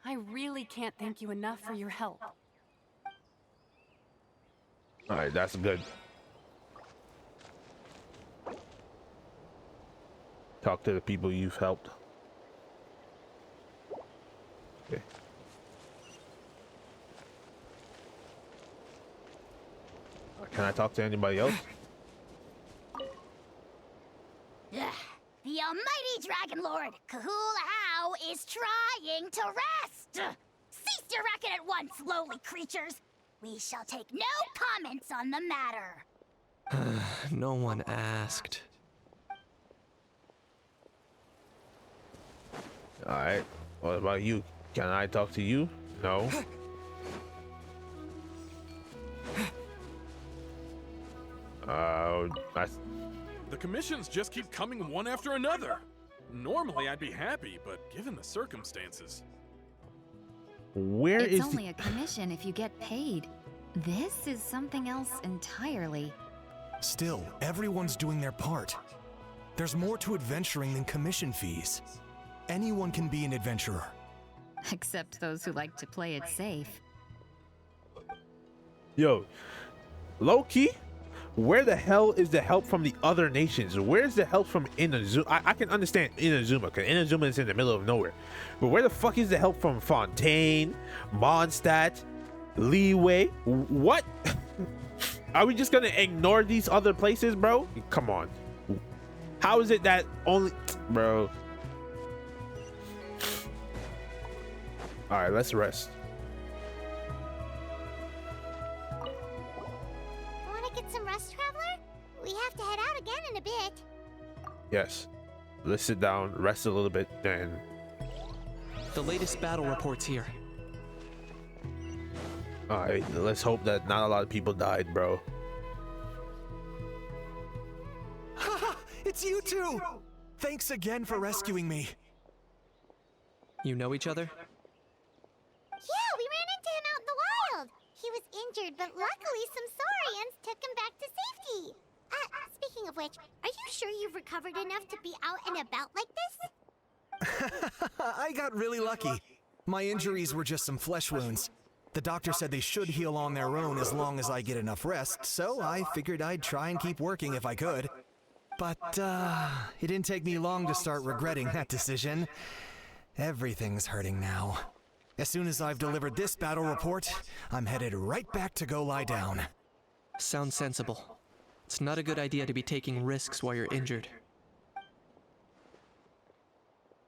I really can't thank you enough for your help. All right, that's good. Talk to the people you've helped. Okay. Can I talk to anybody else? The almighty Dragon Lord, Kahula is trying to rest! Cease your racket at once, lowly creatures! We shall take no comments on the matter. No one asked. Alright, what about you? Can I talk to you? No. The commissions just keep coming one after another. Normally I'd be happy, but given the circumstances. Where it's is only a commission if you get paid. This is something else entirely. Still, everyone's doing their part. There's more to adventuring than commission fees. Anyone can be an adventurer. Except those who like to play it safe. Yo, low-key, where the hell is the help from the other nations? Where's the help from Inazuma? I can understand Inazuma, because Inazuma is in the middle of nowhere. But where the fuck is the help from Fontaine, Mondstadt, Leeway? What? Are we just gonna ignore these other places, bro? Come on. How is it that only... Bro. Alright, let's rest. Get some rest, Traveler? We have to head out again in a bit. Yes. Let's sit down, rest a little bit, then. The latest battle reports here. Alright, let's hope that not a lot of people died, bro. It's you two! Thanks again for rescuing me. You know each other? Yeah, we ran into him out in the wild. He was injured, but luckily some Saurians took him back to safety. Speaking of which, are you sure you've recovered enough to be out and about like this? I got really lucky. My injuries were just some flesh wounds. The doctor said they should heal on their own as long as I get enough rest, so I figured I'd try and keep working if I could. But, it didn't take me long to start regretting that decision. Everything's hurting now. As soon as I've delivered this battle report, I'm headed right back to go lie down. Sounds sensible. It's not a good idea to be taking risks while you're injured.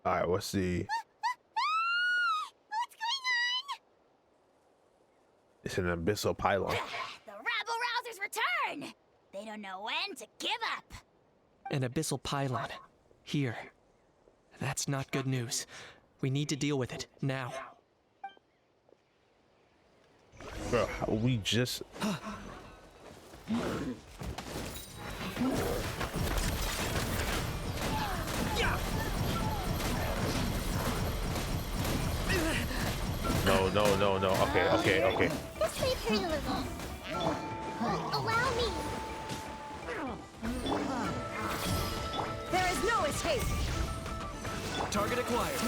Alright, let's see. It's an abyssal pylon. The rabble-rousers return! They don't know when to give up! An abyssal pylon. Here. That's not good news. We need to deal with it, now. Bro, we just... No. Okay. Let's leave her alone. Allow me. There is no escape. Target acquired.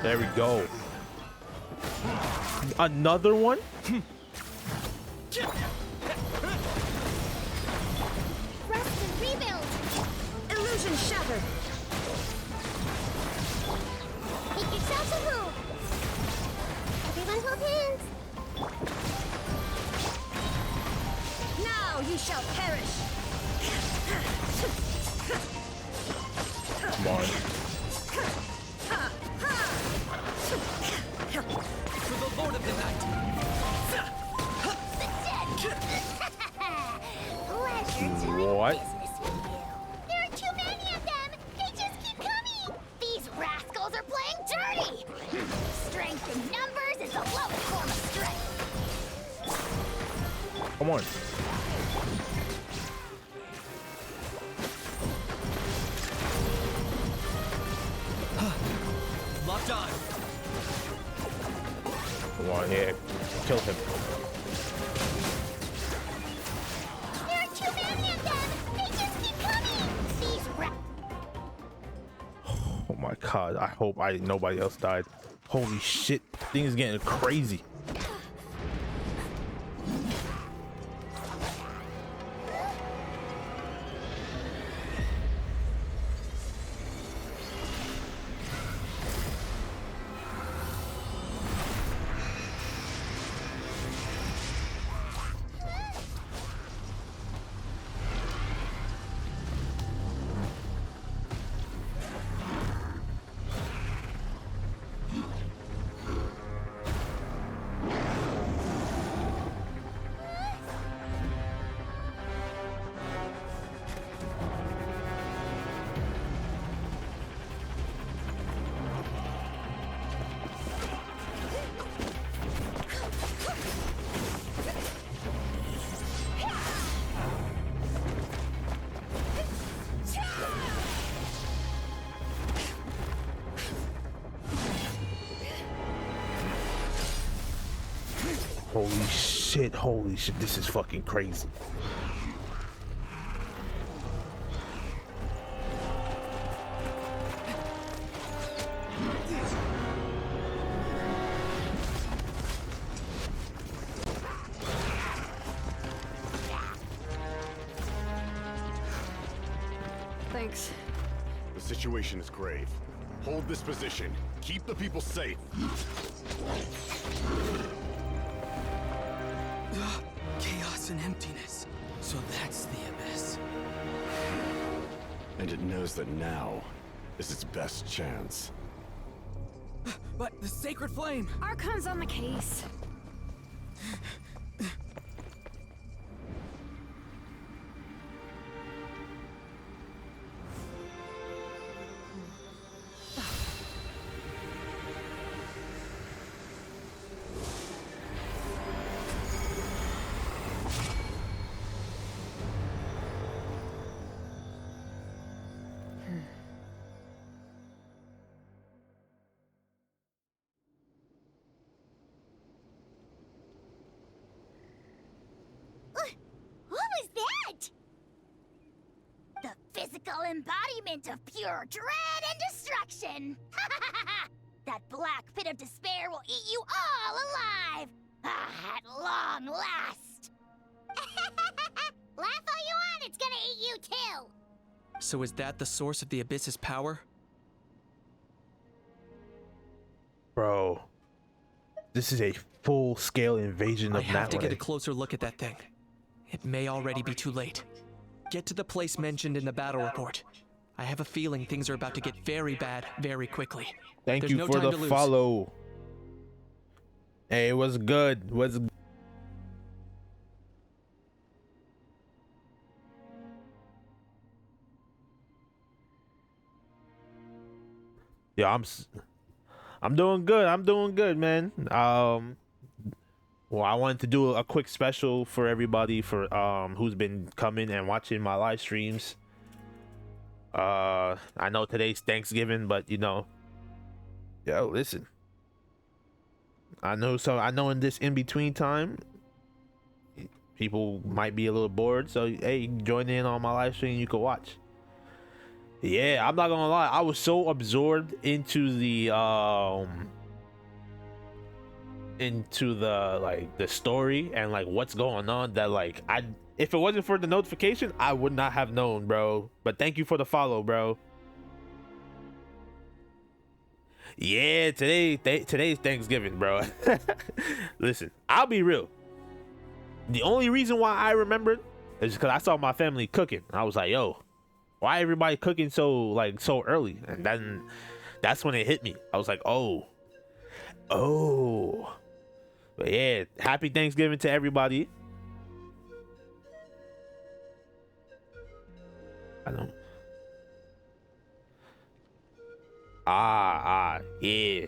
There we go. Another one? Rest and rebuild. Illusion shattered. Make yourselves a room. Everyone hold hands. Now you shall perish. Come on. For the Lord of the Night. What? There are too many of them. They just keep coming. These rascals are playing dirty. Strength in numbers is the lowest form of strength. Come on. Locked on. Come on here. Kill him. There are too many of them. They just keep coming. These Oh my god. I hope nobody else died. Holy shit. Things getting crazy. Holy shit, this is fucking crazy. Thanks. The situation is grave. Hold this position. Keep the people safe. Chaos and emptiness. So that's the abyss. And it knows that now is its best chance. But the sacred flame! Archon's on the case. What was that? The physical embodiment of pure dread and destruction. That black pit of despair will eat you all alive. At long last. Laugh all you want, it's gonna eat you too. So is that the source of the Abyss's power? Bro, this is a full-scale invasion I of have to get a Natlan. closer look at that thing. It may already be too late. Get to the place mentioned in the battle report. I have a feeling things are about to get very bad very quickly. Thank There's you no for time the to lose. follow. Hey, what's good? What's Yeah, I'm doing good. I'm doing good, man. Well, I wanted to do a quick special for everybody for who's been coming and watching my live streams. I know today's Thanksgiving, but you know, yo, listen. I know in this in between time, people might be a little bored, so hey, join in on my live stream. You can watch. Yeah, I'm not gonna lie. I was so absorbed into the like the story and like what's going on that like if it wasn't for the notification, I would not have known, bro. But thank you for the follow, bro. Yeah, today's Thanksgiving, bro. Listen, I'll be real. The only reason why I remembered is because I saw my family cooking. I was like, yo, why everybody cooking so early? And then that's when it hit me. I was like, oh. But yeah, happy Thanksgiving to everybody. I don't. Yeah.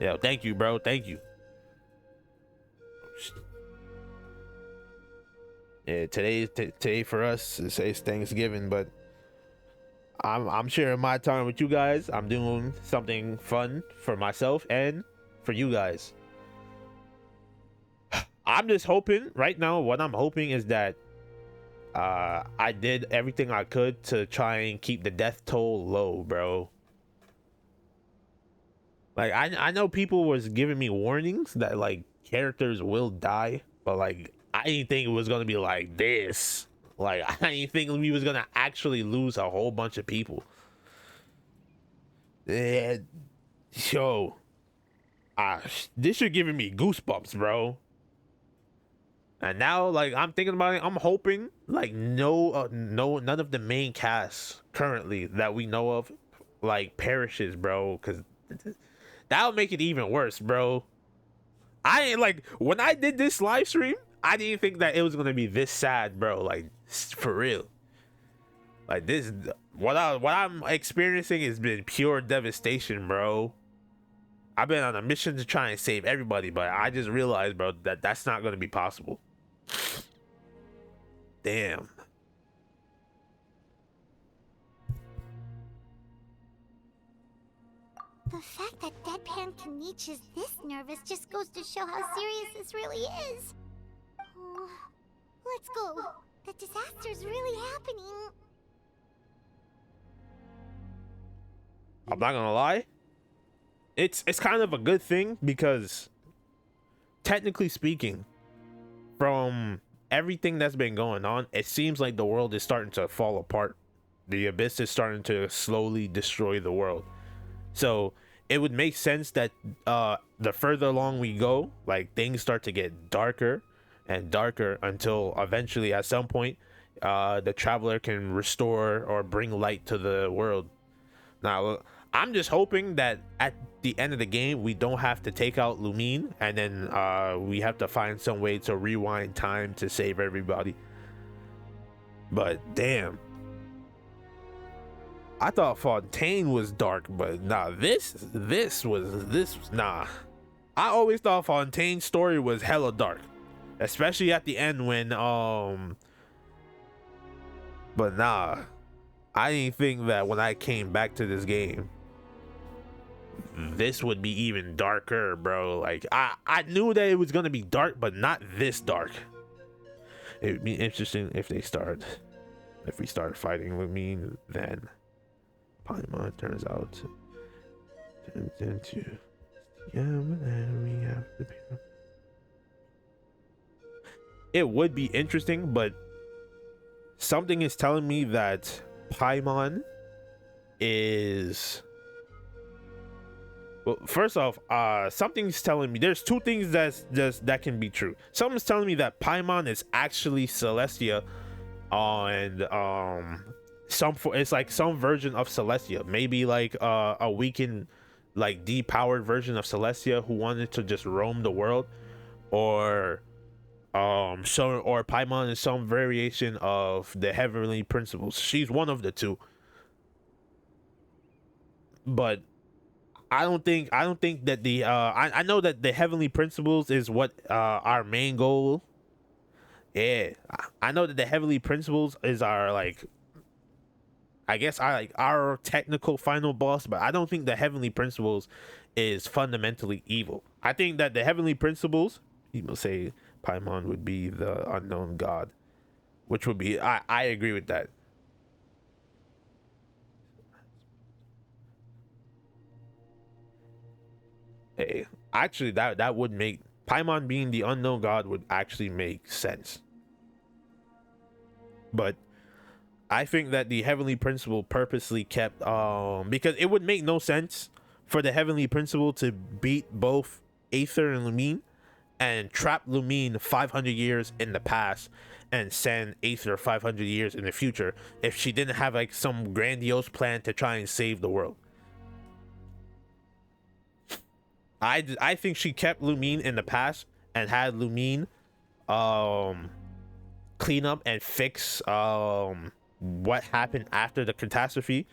Yeah, thank you, bro. Thank you. Yeah, today for us it's Thanksgiving, but I'm sharing my time with you guys. I'm doing something fun for myself and for you guys. I'm just hoping right now. What I'm hoping is that I did everything I could to try and keep the death toll low, bro. Like I know people was giving me warnings that like characters will die, but like I didn't think it was gonna be like this. Like I didn't think we was gonna actually lose a whole bunch of people. Yeah, yo, this should giving me goosebumps, bro. And now, like I'm thinking about it, I'm hoping like none of the main cast currently that we know of like perishes, bro, because that'll make it even worse, bro. I ain't like when I did this live stream, I didn't think that it was gonna be this sad, bro. Like for real. Like this, what I'm experiencing has been pure devastation, bro. I've been on a mission to try and save everybody, but I just realized, bro, that that's not gonna be possible. Damn. The fact that Deadpan Kanich is this nervous just goes to show how serious this really is. Oh, let's go. The disaster's really happening. I'm not gonna lie. It's kind of a good thing because technically speaking, from everything that's been going on, it seems like the world is starting to fall apart. The abyss is starting to slowly destroy the world. So it would make sense that the further along we go, like things start to get darker and darker until eventually at some point the traveler can restore or bring light to the world. Now I'm just hoping that at the end of the game we don't have to take out Lumine and then we have to find some way to rewind time to save everybody. But damn, I thought Fontaine was dark, but nah, this was nah. I always thought Fontaine's story was hella dark, especially at the end when but nah, I didn't think that when I came back to this game this would be even darker, bro. Like I knew that it was gonna be dark, but not this dark. It would be interesting if we start fighting Lumine, then Paimon turns into we have the pair. It would be interesting, but something is telling me that Paimon is Well, first off, something's telling me there's two things that can be true. Something's telling me that Paimon is actually Celestia, and it's like some version of Celestia, maybe like a weakened, like depowered version of Celestia who wanted to just roam the world, or Paimon is some variation of the heavenly principles. She's one of the two, but I don't think that the I know that the heavenly principles is what our main goal. Yeah, I know that the heavenly principles is our, like, I guess our technical final boss, but I don't think the heavenly principles is fundamentally evil. I think that the heavenly principles, people say Paimon would be the unknown god, which would be, I agree with that. Hey, actually, that would make Paimon being the unknown god would actually make sense. But I think that the heavenly principle purposely kept because it would make no sense for the heavenly principle to beat both Aether and Lumine and trap Lumine 500 years in the past and send Aether 500 years in the future if she didn't have like some grandiose plan to try and save the world. I think she kept Lumine in the past and had Lumine clean up and fix what happened after the catastrophe,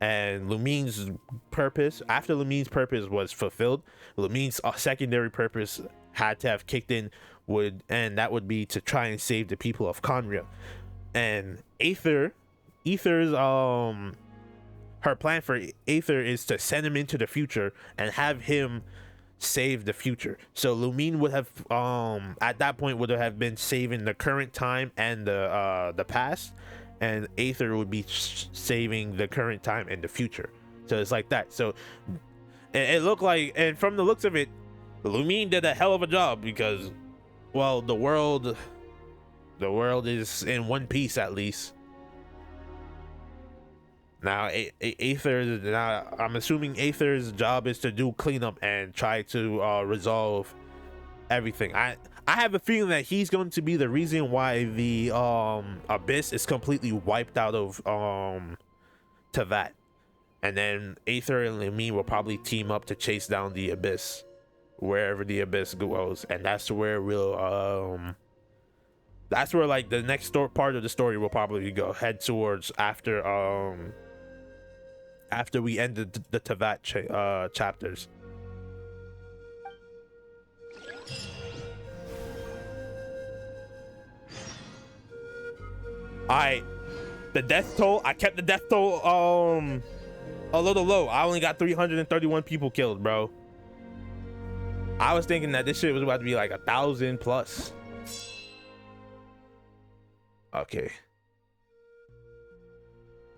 and Lumine's purpose, after Lumine's purpose was fulfilled, Lumine's secondary purpose had to have kicked in, and that would be to try and save the people of Conria. And Aether's her plan for Aether is to send him into the future and have him save the future. So Lumine would have at that point would have been saving the current time and the past, and Aether would be saving the current time and the future. So it's like that. So it looked like, and from the looks of it, Lumine did a hell of a job because, well, the world is in one piece at least. Now, I'm assuming Aether's job is to do cleanup and try to resolve everything. I have a feeling that he's going to be the reason why the Abyss is completely wiped out of Teyvat, and then Aether and Lumine will probably team up to chase down the Abyss wherever the Abyss goes, and that's where that's where like the next part of the story will probably head towards after we ended the Teyvat chapters. The death toll, I kept the death toll a little low. I only got 331 people killed, bro. I was thinking that this shit was about to be like 1,000 plus. Okay,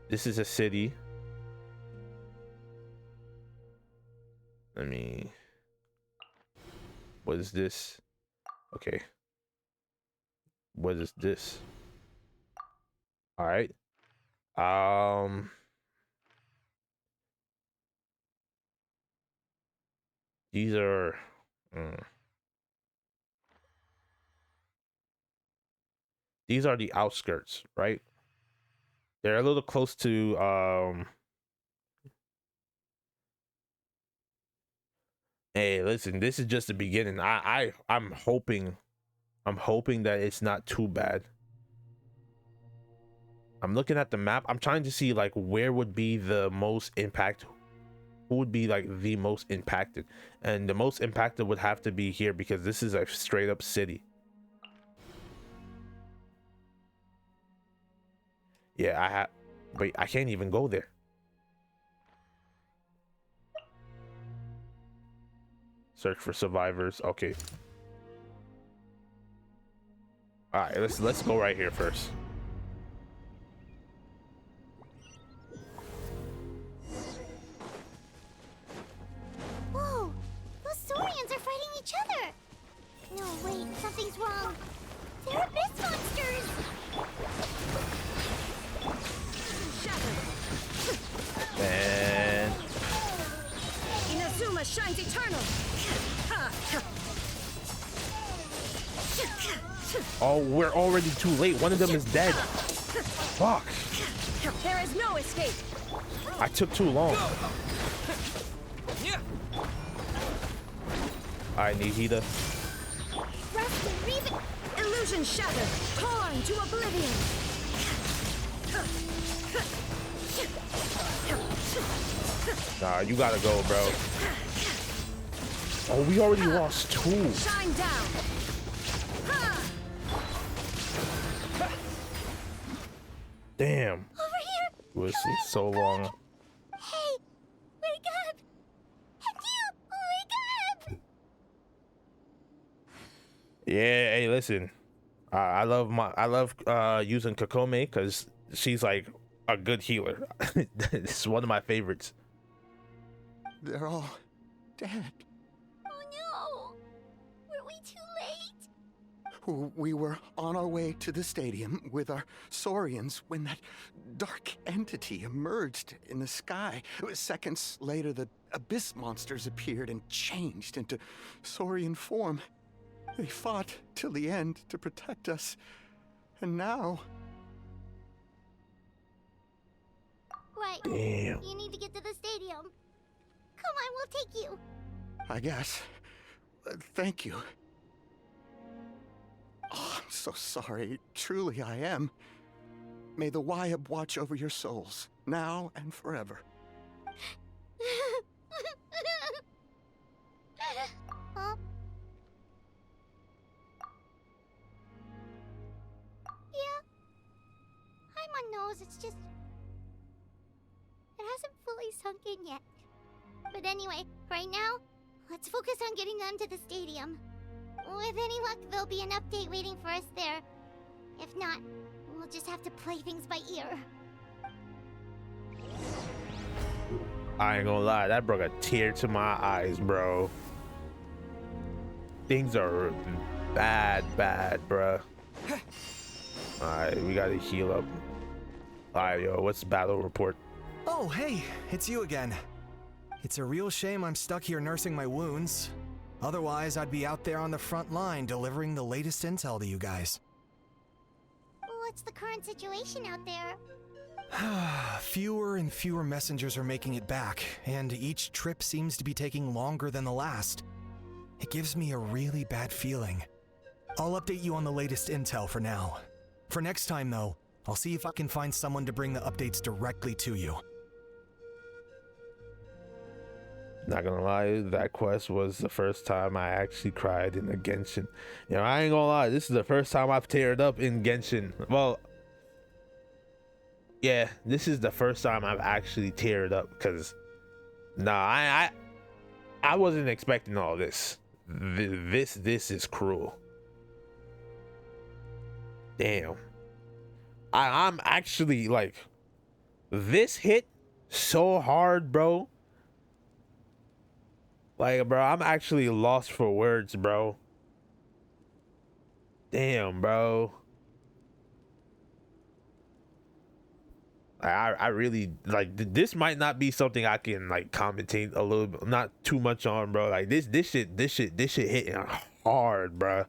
this is a city. What is this? Okay, what is this? All right, these are these are the outskirts, right? They're a little close to hey, listen, this is just the beginning. I'm hoping that it's not too bad. I'm looking at the map. I'm trying to see like where would be the most impact, who would be like the most impacted, and the most impacted would have to be here because this is a straight up city. Yeah, wait, I can't even go there. Search for survivors. Okay. All right, let's go right here first. Whoa, those Saurians are fighting each other. No, wait, something's wrong. They're abyss monsters. And Inazuma shines eternal. Oh, we're already too late. One of them is dead. Fuck. There is no escape. I took too long. Alright, Nihida. Rest and reason. Illusion shattered. Torn to oblivion. Nah, you gotta go, bro. Oh, we already lost 2. Shine down. Damn. Over here. It was so long. Hey, wake up. And you, wake up. Yeah, hey, listen. I love using Kokome because she's like a good healer. This is one of my favorites. They're all dead. Oh no. Were we too late? We were on our way to the stadium with our Saurians when that dark entity emerged in the sky. Seconds later, the abyss monsters appeared and changed into Saurian form. They fought till the end to protect us. And now... Right. Damn. You need to get to the stadium. Come on, we'll take you. I guess. Thank you. Oh, I'm so sorry. Truly I am. May the Wyab watch over your souls, now and forever. Huh? Yeah. I'm on nose, it's just... It hasn't fully sunk in yet. But anyway, right now, let's focus on getting them to the stadium. With any luck, there'll be an update waiting for us there. If not, we'll just have to play things by ear. I ain't gonna lie, that brought a tear to my eyes, bro. Things are bad, bro. Alright, we gotta heal up. Alright, yo, what's the battle report? Oh, hey, it's you again. It's a real shame I'm stuck here nursing my wounds. Otherwise, I'd be out there on the front line delivering the latest intel to you guys. What's the current situation out there? Fewer and fewer messengers are making it back, and each trip seems to be taking longer than the last. It gives me a really bad feeling. I'll update you on the latest intel for now. For next time, though, I'll see if I can find someone to bring the updates directly to you. Not gonna lie, that quest was the first time I actually cried in a Genshin. You know, I ain't gonna lie, this is the first time I've teared up in Genshin. Well, yeah, this is the first time I've actually teared up because, nah, I wasn't expecting all this. This is cruel. Damn. I'm actually like, this hit so hard, bro. Like, bro, I'm actually lost for words, bro. Damn, bro. I really, like, this might not be something I can, like, commentate a little bit, not too much on, bro. Like, this shit hitting hard, bro.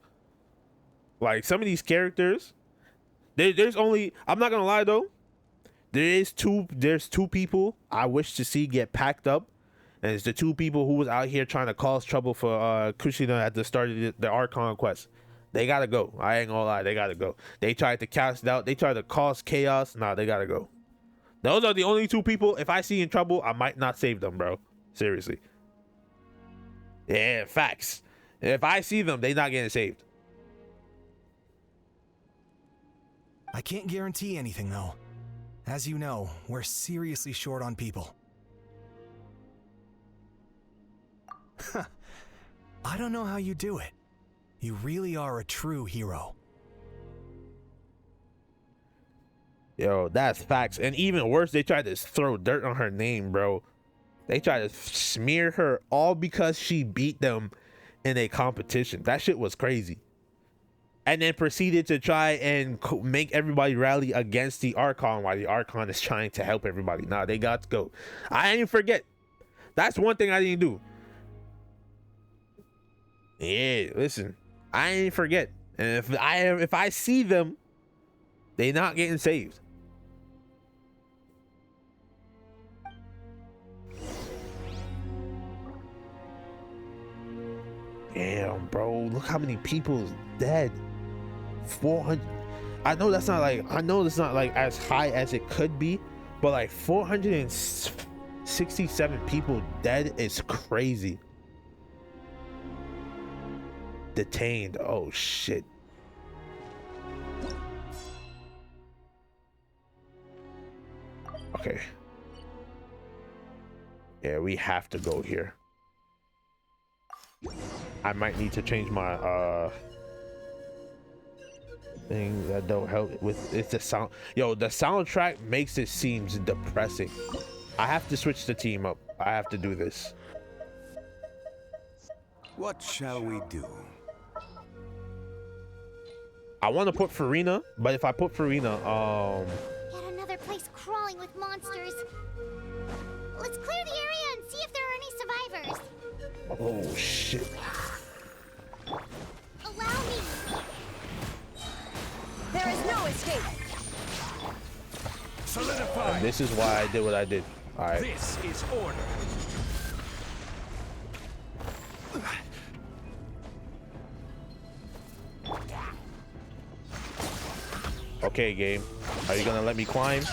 Like, some of these characters, there's only, I'm not gonna lie, though. There's two people I wish to see get packed up. And it's the 2 people who was out here trying to cause trouble for Kushina at the start of the Archon quest. They gotta go. I ain't gonna lie, they gotta go. They tried to cast out. They tried to cause chaos. Nah, they gotta go. Those are the only 2 people. If I see in trouble, I might not save them, bro. Seriously. Yeah, facts. If I see them, they not getting saved. I can't guarantee anything, though. As you know, we're seriously short on people. I don't know how you do it. You really are a true hero. Yo, that's facts. And even worse, they tried to throw dirt on her name, bro. They tried to smear her all because she beat them in a competition. That shit was crazy. And then proceeded to try and make everybody rally against the Archon while the Archon is trying to help everybody. Nah, they got to go. I didn't forget. That's one thing I didn't do. Yeah, listen, I ain't forget. And if I see them, they not getting saved. Damn, bro, look how many people is dead. 400. I know that's not like as high as it could be, but like 467 people dead is crazy. Detained. Oh shit. Okay. Yeah, we have to go here. I might need to change my thing that don't help with it's the sound. Yo, the soundtrack makes it seems depressing. I have to switch the team up. I have to do this. What shall we do? I want to put Farina, but if I put Farina, Yet another place crawling with monsters. Let's clear the area and see if there are any survivors. oh shit. Allow me. There is no escape. Solidify. And this is why I did what I did. All right. This is order. Okay, game. Are you gonna let me climb?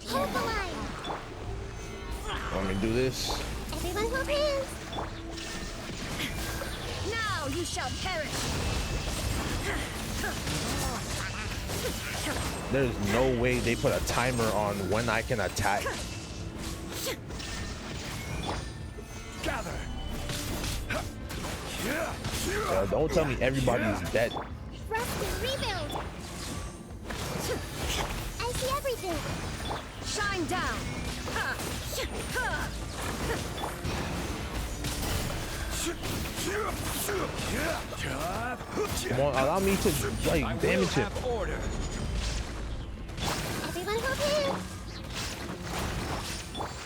Hold the line. Want me to do this? Everyone hold hands. Now you shall perish. There's no way they put a timer on when I can attack. Gather. Don't tell me everybody's dead. Rest and rebuild. I see everything. Shine down. Come on, allow me to like damage him. Everyone hold hands.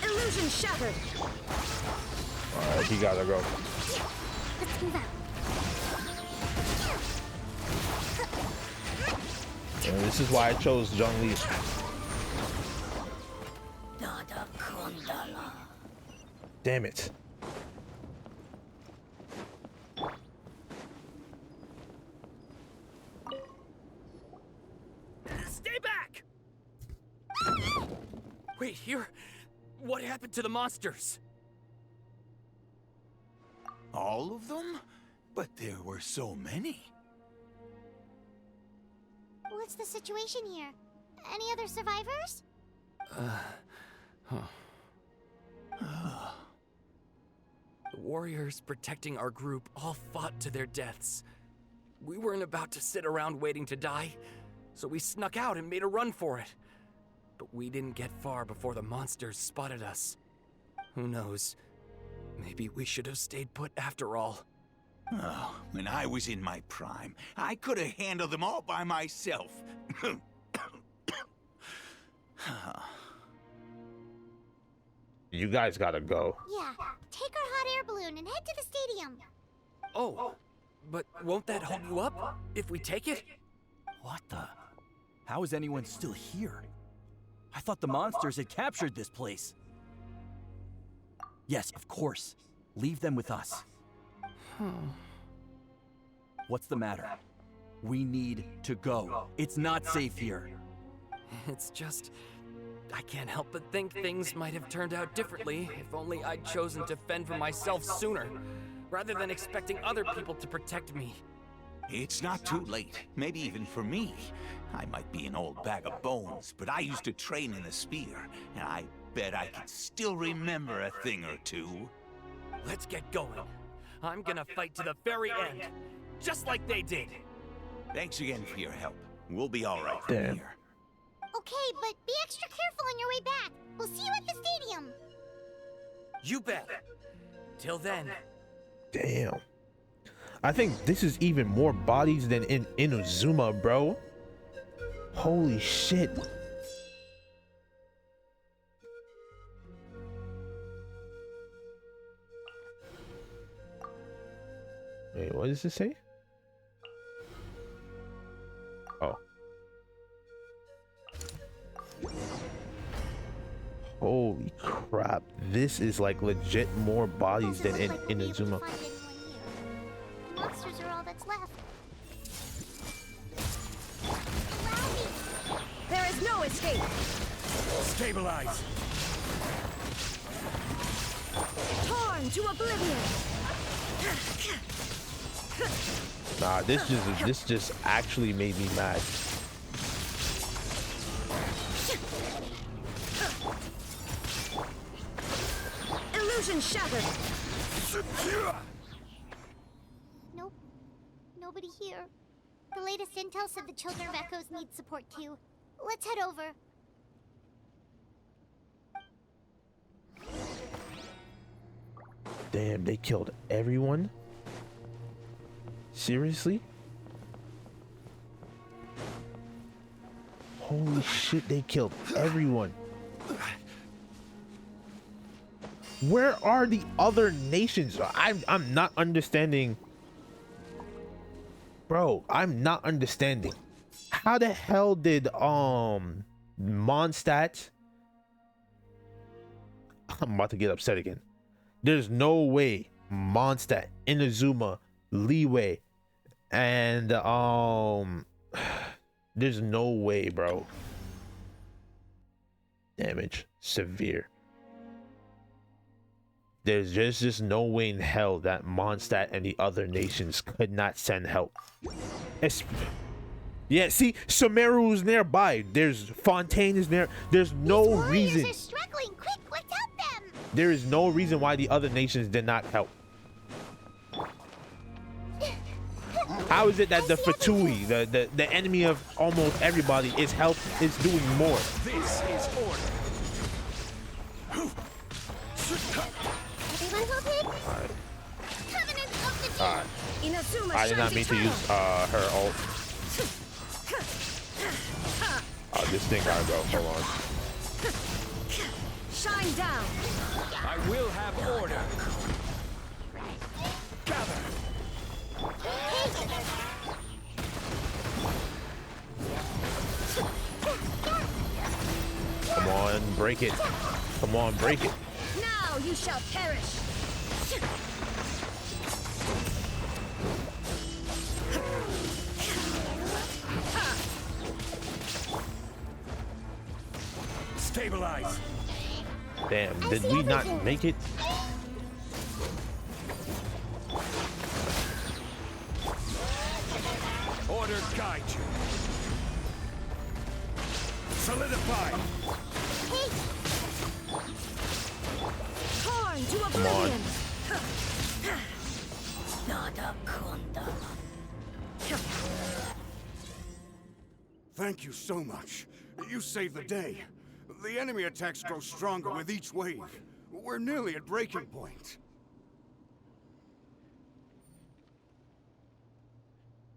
Illusion shattered. Alright, he gotta go. Let's move out. And this is why I chose John Lee. Damn it. Stay back! Wait, here? What happened to the monsters? All of them? But there were so many. What's the situation here? Any other survivors? The warriors protecting our group all fought to their deaths. We weren't about to sit around waiting to die, so we snuck out and made a run for it. But we didn't get far before the monsters spotted us. Who knows? Maybe we should have stayed put after all. Oh, when I was in my prime, I could have handled them all by myself. You guys gotta go. Yeah. Take our hot air balloon and head to the stadium. Oh, but won't that hold you up if we take it? What the? How is anyone still here? I thought the monsters had captured this place. Yes, of course. Leave them with us. What's the matter? We need to go. It's not safe here. It's just... I can't help but think things might have turned out differently if only I'd chosen to fend for myself sooner, rather than expecting other people to protect me. It's not too late, maybe even for me. I might be an old bag of bones, but I used to train in the spear, and I bet I can still remember a thing or two. Let's get going. I'm gonna fight to the very end, just like they did. Thanks again for your help. We'll be all right from Damn. here. Okay, but be extra careful on your way back. We'll see you at the stadium. You bet. Till then. Damn. I think this is even more bodies than in Inazuma, bro. Holy shit. Wait, what does it say? Oh. Holy crap. This is like legit more bodies than in Inazuma. Monsters are all that's left. There is no escape. Stabilize. Torn to oblivion. Nah, this just actually made me mad. Illusion shattered. Nope. Nobody here. The latest intel said the Children of Echoes need support too. Let's head over. Damn, they killed everyone? Seriously? Holy shit, they killed everyone. Where are the other nations? I'm not understanding. Bro, I'm not understanding. How the hell did Mondstadt? I'm about to get upset again. There's no way Mondstadt, Inazuma, Leeway, and there's no way, bro. Damage severe. There's just no way in hell that Mondstadt and the other nations could not send help. Yeah, see, Sumeru's nearby. There's Fontaine is there. There's no reason. They're struggling. Quick, let's help them. There is no reason why the other nations did not help. How is it that the Fatui, the enemy of almost everybody, is doing more? This is order. Everyone hold it. Alright. Covenant of the Deep. Alright. Inazuma I did not mean to use her ult. This thing gotta go. Hold on. Shine down. I will have order. Gather. Come on, break it. Come on, break it. Now you shall perish. Stabilize. Damn, did we not make it? Order guide you. Solidify. Torn to Come on. oblivion. Thank you so much. You saved the day. The enemy attacks grow stronger with each wave. We're nearly at breaking point.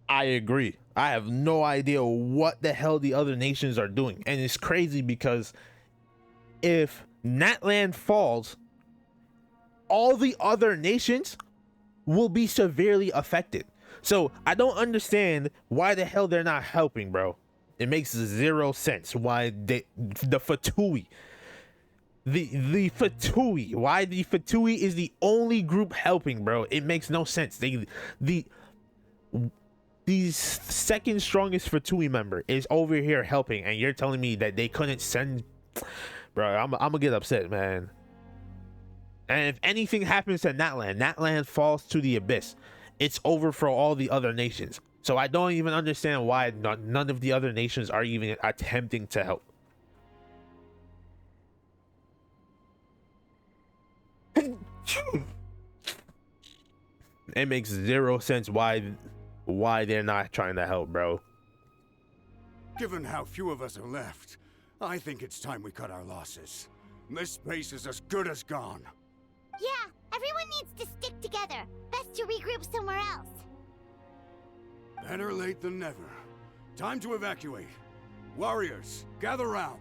I agree. I have no idea what the hell the other nations are doing. And it's crazy because if Natlan falls, all the other nations will be severely affected. So I don't understand why the hell they're not helping, bro. It makes zero sense why the Fatui, the Fatui, why the Fatui is the only group helping, bro. It makes no sense. The second strongest Fatui member is over here helping, and you're telling me that they couldn't send, bro. I'm gonna get upset, man. And if anything happens to Natlan falls to the abyss, it's over for all the other nations. So I don't even understand why none of the other nations are even attempting to help. It makes zero sense why they're not trying to help, bro. Given how few of us are left, I think it's time we cut our losses. This base is as good as gone. Yeah, everyone needs to stick together. Best to regroup somewhere else. Better late than never. Time to evacuate. Warriors, gather round.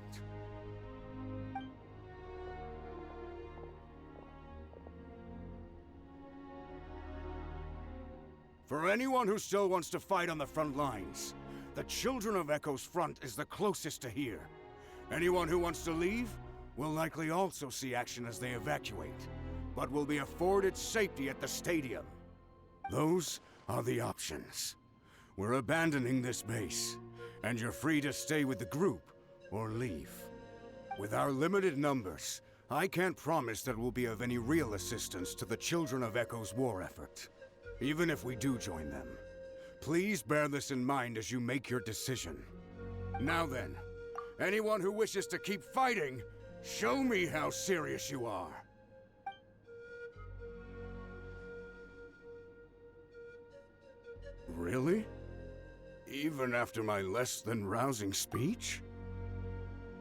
For anyone who still wants to fight on the front lines, the Children of Echo's front is the closest to here. Anyone who wants to leave will likely also see action as they evacuate, but will be afforded safety at the stadium. Those are the options. We're abandoning this base, and you're free to stay with the group or leave. With our limited numbers, I can't promise that we'll be of any real assistance to the Children of Echo's war effort. Even if we do join them, please bear this in mind as you make your decision. Now then, anyone who wishes to keep fighting, show me how serious you are. Really? Even after my less than rousing speech?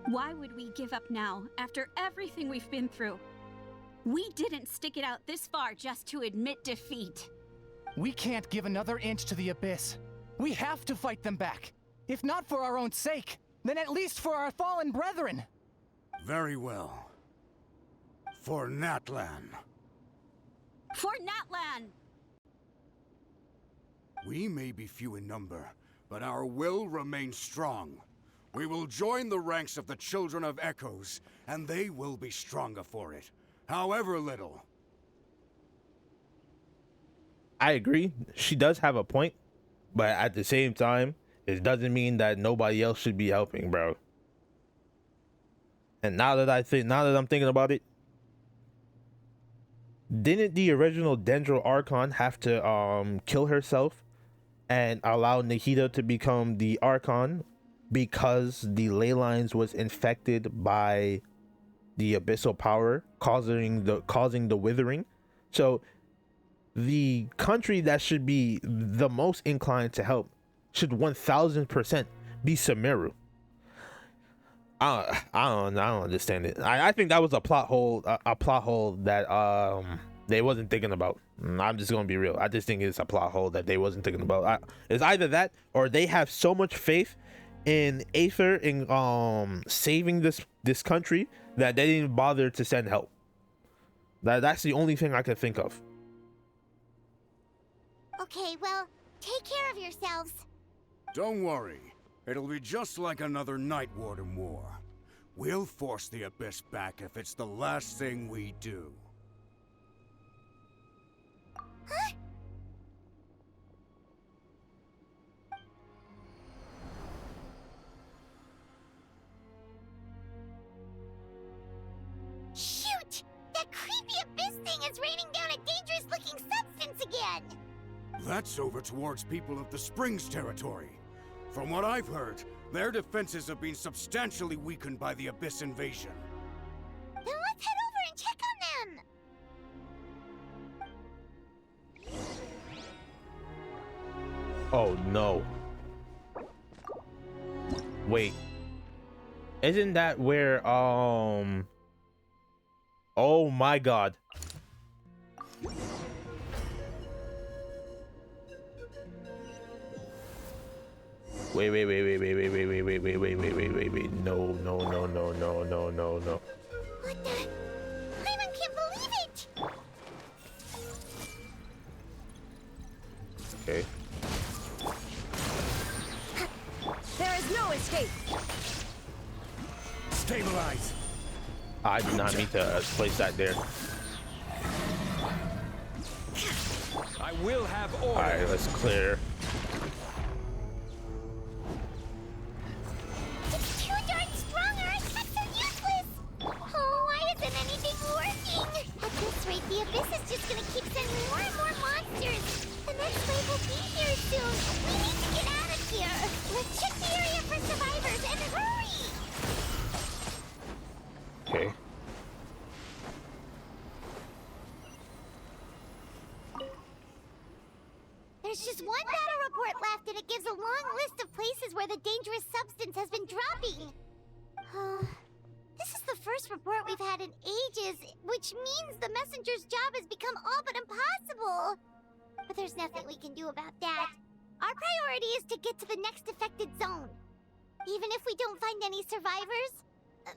Why would we give up now, after everything we've been through? We didn't stick it out this far just to admit defeat. We can't give another inch to the Abyss. We have to fight them back. If not for our own sake, then at least for our fallen brethren. Very well. For Natlan. For Natlan! We may be few in number, but our will remains strong. We will join the ranks of the Children of Echoes, and they will be stronger for it, however little. I agree. She does have a point, but at the same time, it doesn't mean that nobody else should be helping, bro. And now that I'm thinking about it, didn't the original Dendro Archon have to kill herself and allow Nahida to become the Archon because the ley lines was infected by the abyssal power, causing the withering? So the country that should be the most inclined to help should 1000% be Sumeru. I don't understand it. I think that was a plot hole that they wasn't thinking about. I'm just gonna be real. I just think it's a plot hole that they wasn't thinking about. It's either that or they have so much faith in Aether in saving this country that they didn't bother to send help. That's the only thing I can think of. Okay, well, take care of yourselves. Don't worry. It'll be just like another Night Warden war. We'll force the Abyss back if it's the last thing we do. Huh? Shoot! That creepy Abyss thing is raining down a dangerous-looking substance again! That's over towards people of the Springs territory. From what I've heard, their defenses have been substantially weakened by the Abyss invasion. Then let's head over and check on them! Oh no. Wait. Isn't that where oh my god. Wait. No. What the? Paimon can't believe it! Okay. There is no escape. Stabilize. I do not need to place that there. I will have order. Alright, let's clear. It's too darn strong, our attacks are useless! Oh, why isn't anything working? At this rate, the Abyss is just gonna keep sending more and more monsters. The next wave will be here soon. We need to get out of here. Let's check the area for survivors and hurry! Okay. There's just one battle report left, and it gives a long list of places where the dangerous substance has been dropping. This is the first report we've had in ages, which means the messenger's job has become all but impossible. But there's nothing we can do about that. Our priority is to get to the next affected zone. Even if we don't find any survivors,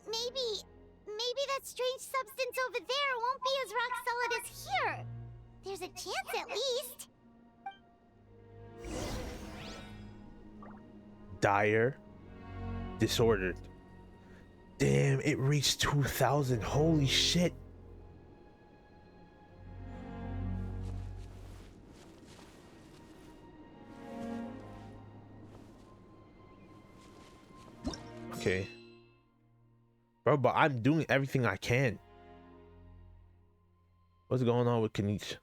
maybe that strange substance over there won't be as rock solid as here. There's a chance at least. dire, disordered. Damn, it reached 2,000. Holy shit. Okay. Bro, but I'm doing everything I can. What's going on with Kanish?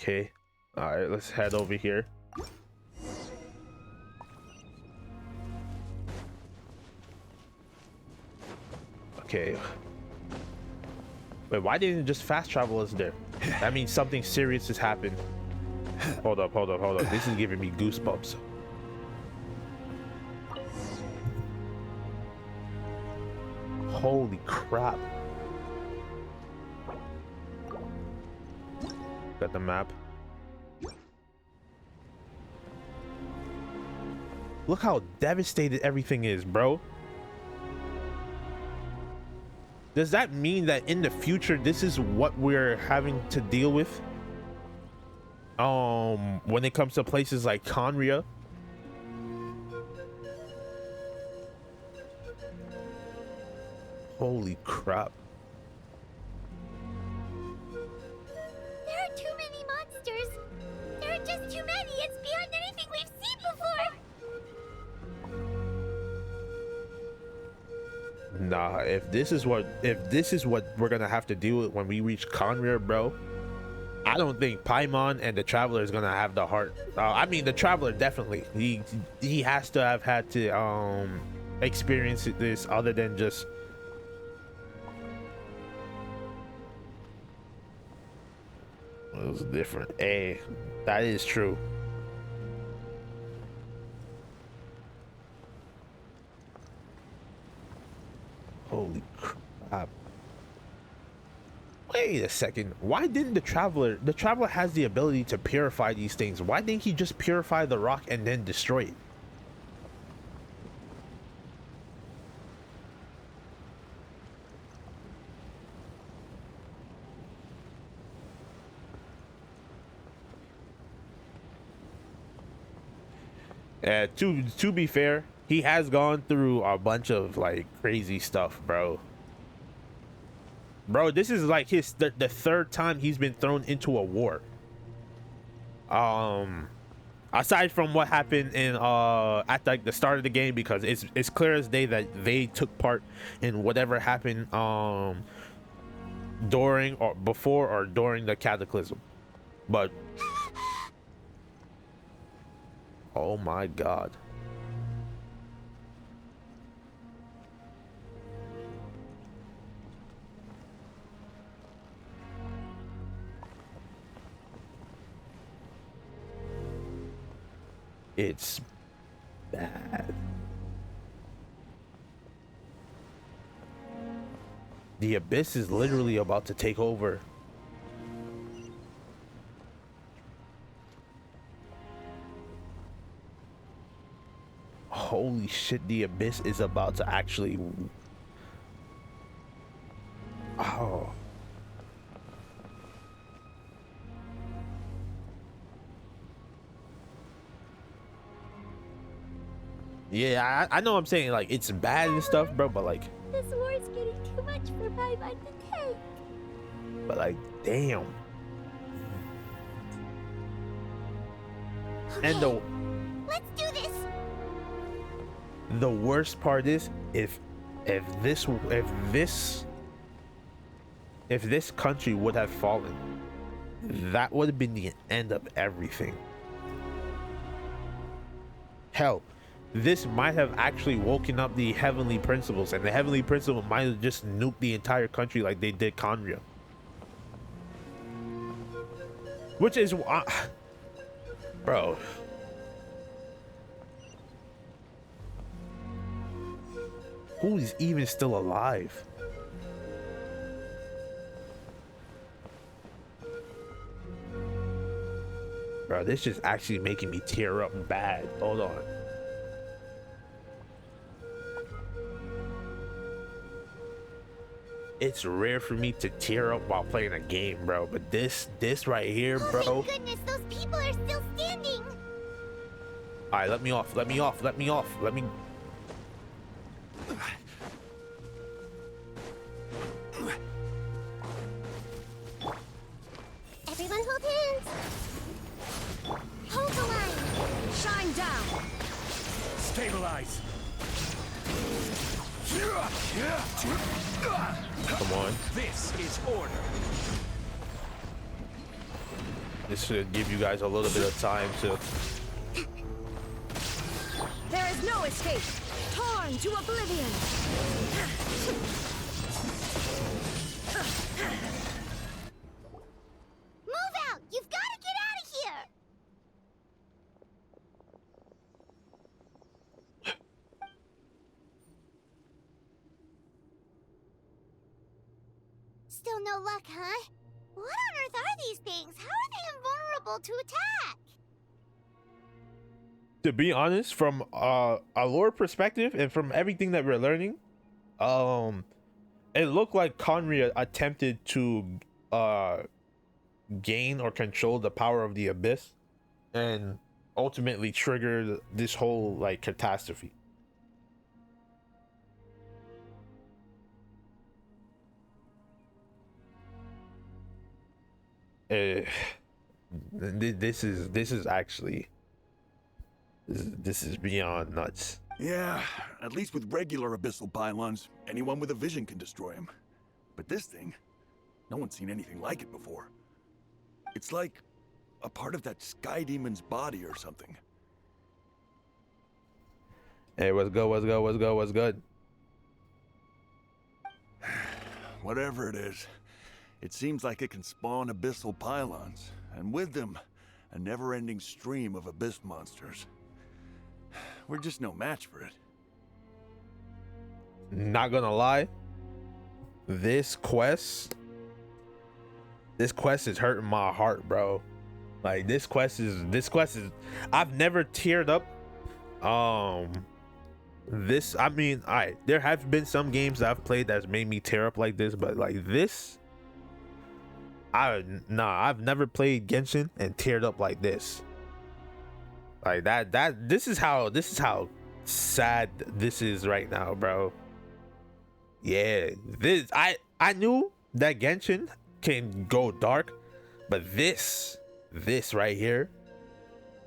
Okay. Alright, let's head over here. Okay. Wait, why didn't it just fast travel us there? That means something serious has happened. Hold up. This is giving me goosebumps. Holy crap. Got the map. Look how devastated everything is, bro. Does that mean that in the future this is what we're having to deal with? When it comes to places like Conria? Holy crap. There are too many monsters. There are just too many. It's beyond anything we've seen before. Nah, if this is what we're gonna have to deal with when we reach Conria, bro, I don't think Paimon and the Traveler is gonna have the heart. I mean, the Traveler definitely. He has to have had to experience this other than just. It was different. Hey, that is true. Holy crap. Wait a second. Why didn't the Traveler has the ability to purify these things. Why didn't he just purify the rock and then destroy it? To be fair, he has gone through a bunch of like crazy stuff, bro. This is like the third time he's been thrown into a war. Aside from what happened in at like the start of the game, because it's clear as day that they took part in whatever happened during or before or during the cataclysm. But oh my god. It's bad. The Abyss is literally about to take over. Holy shit, the Abyss is about to actually... Oh. Yeah, I know what I'm saying, like, it's bad and stuff, bro, but like... This war is getting too much for Paimon to take. But like, damn. Okay, and let's do this. The worst part is if this country would have fallen, that would have been the end of everything. Hell, this might have actually woken up the Heavenly Principles, and the Heavenly Principle might have just nuked the entire country like they did Conria. Which is bro. Who is even still alive? Bro, this is actually making me tear up bad. Hold on. It's rare for me to tear up while playing a game, bro. But this right here, bro. Oh my goodness, those people are still standing. All right, let me off. Let me off. Let me off. Let me. Everyone hold hands. Hold the line. Shine down. Stabilize. Come on. This is order. This should give you guys a little bit of time to. There is no escape. Torn to oblivion. Move out! You've got to get out of here! Still no luck, huh? What on earth are these things? How are they invulnerable to attack? To be honest, from a lore perspective and from everything that we're learning, it looked like Conria attempted to gain or control the power of the abyss and ultimately triggered this whole like catastrophe. This is actually this is beyond nuts. Yeah, at least with regular abyssal pylons, anyone with a vision can destroy them. But this thing, no one's seen anything like it before. It's like a part of that sky demon's body or something. Hey, what's good? What's good? What's good? What's good? Whatever it is, it seems like it can spawn abyssal pylons, and with them, a never-ending stream of abyss monsters. We're just no match for it. Not gonna lie, this quest is hurting my heart, bro. Like this quest is I've never teared up. I mean, there have been some games that I've played that's made me tear up like this, but like this, I've never played Genshin and teared up like this. Like this is how sad this is right now, bro. Yeah, I knew that Genshin can go dark, but this right here,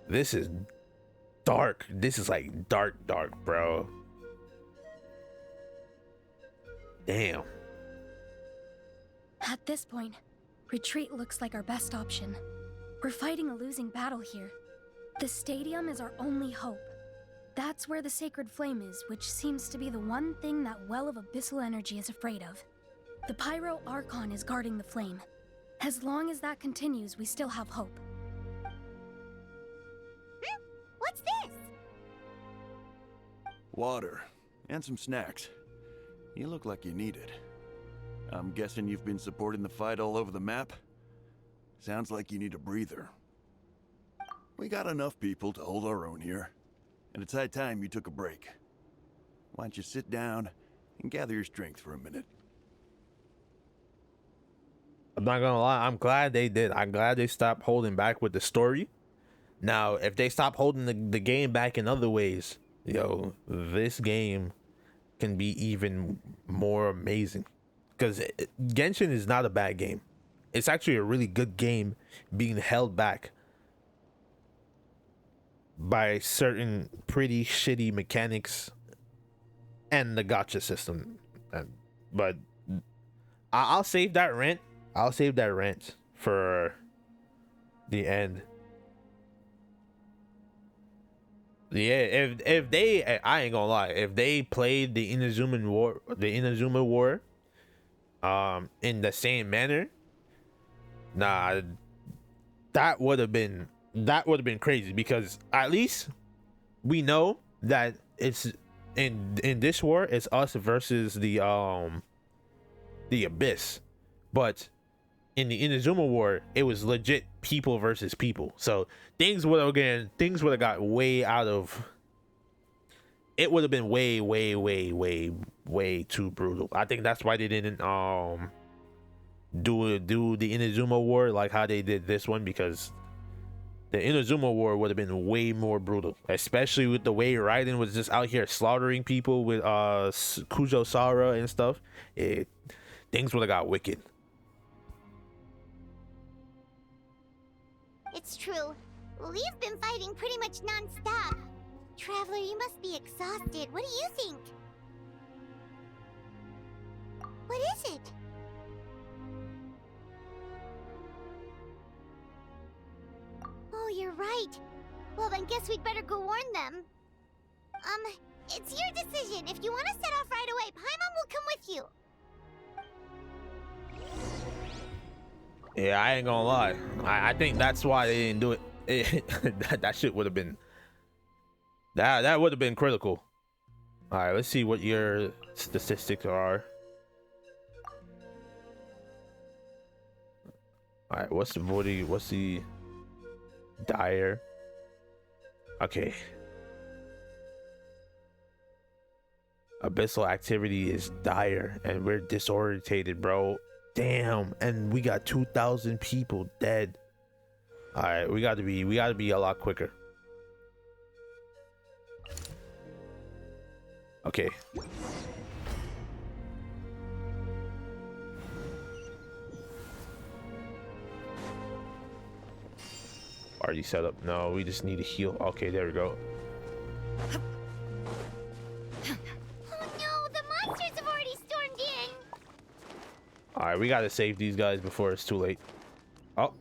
this is dark. This is like dark, bro. Damn. At this point, retreat looks like our best option. We're fighting a losing battle here. The stadium is our only hope. That's where the sacred flame is, which seems to be the one thing that well of abyssal energy is afraid of. The Pyro Archon is guarding the flame. As long as that continues, we still have hope. What's this? Water, and some snacks. You look like you need it. I'm guessing you've been supporting the fight all over the map? Sounds like you need a breather. We got enough people to hold our own here, and it's high time you took a break. Why don't you sit down and gather your strength for a minute? I'm not gonna lie, I'm glad they did. I'm glad they stopped holding back with the story. Now, if they stop holding the game back in other ways, yo, this game can be even more amazing. Because Genshin is not a bad game. It's actually a really good game being held back by certain pretty shitty mechanics and the gacha system. But I'll save that rant. I'll save that rant for the end. Yeah, if they, I ain't gonna lie, if they played the Inazuma War, in the same manner, nah, that would have been crazy, because at least we know that it's in this war it's us versus the abyss, but in the Inazuma War it was legit people versus people, so things would have got way out of, it would have been way too brutal. I think that's why they didn't do the Inazuma War like how they did this one, because the Inazuma War would have been way more brutal, especially with the way Raiden was just out here slaughtering people with Kujo Sara and stuff. Things would have got wicked. It's true. We've been fighting pretty much non-stop. Traveler, you must be exhausted. What do you think? What is it? Oh, you're right. Well, then guess we'd better go warn them. It's your decision. If you want to set off right away, Paimon will come with you. Yeah, I ain't gonna lie. I think that's why they didn't do it. That shit would have been... That would have been critical. Alright, let's see what your statistics are. Alright, what's the dire? Okay. Abyssal activity is dire and we're disorientated, bro. Damn, and we got 2,000 people dead. Alright, we gotta be a lot quicker. Okay. Already set up. No, we just need to heal. Okay, there we go. Oh no, the monsters have already stormed in. Alright, we gotta save these guys before it's too late. Oh.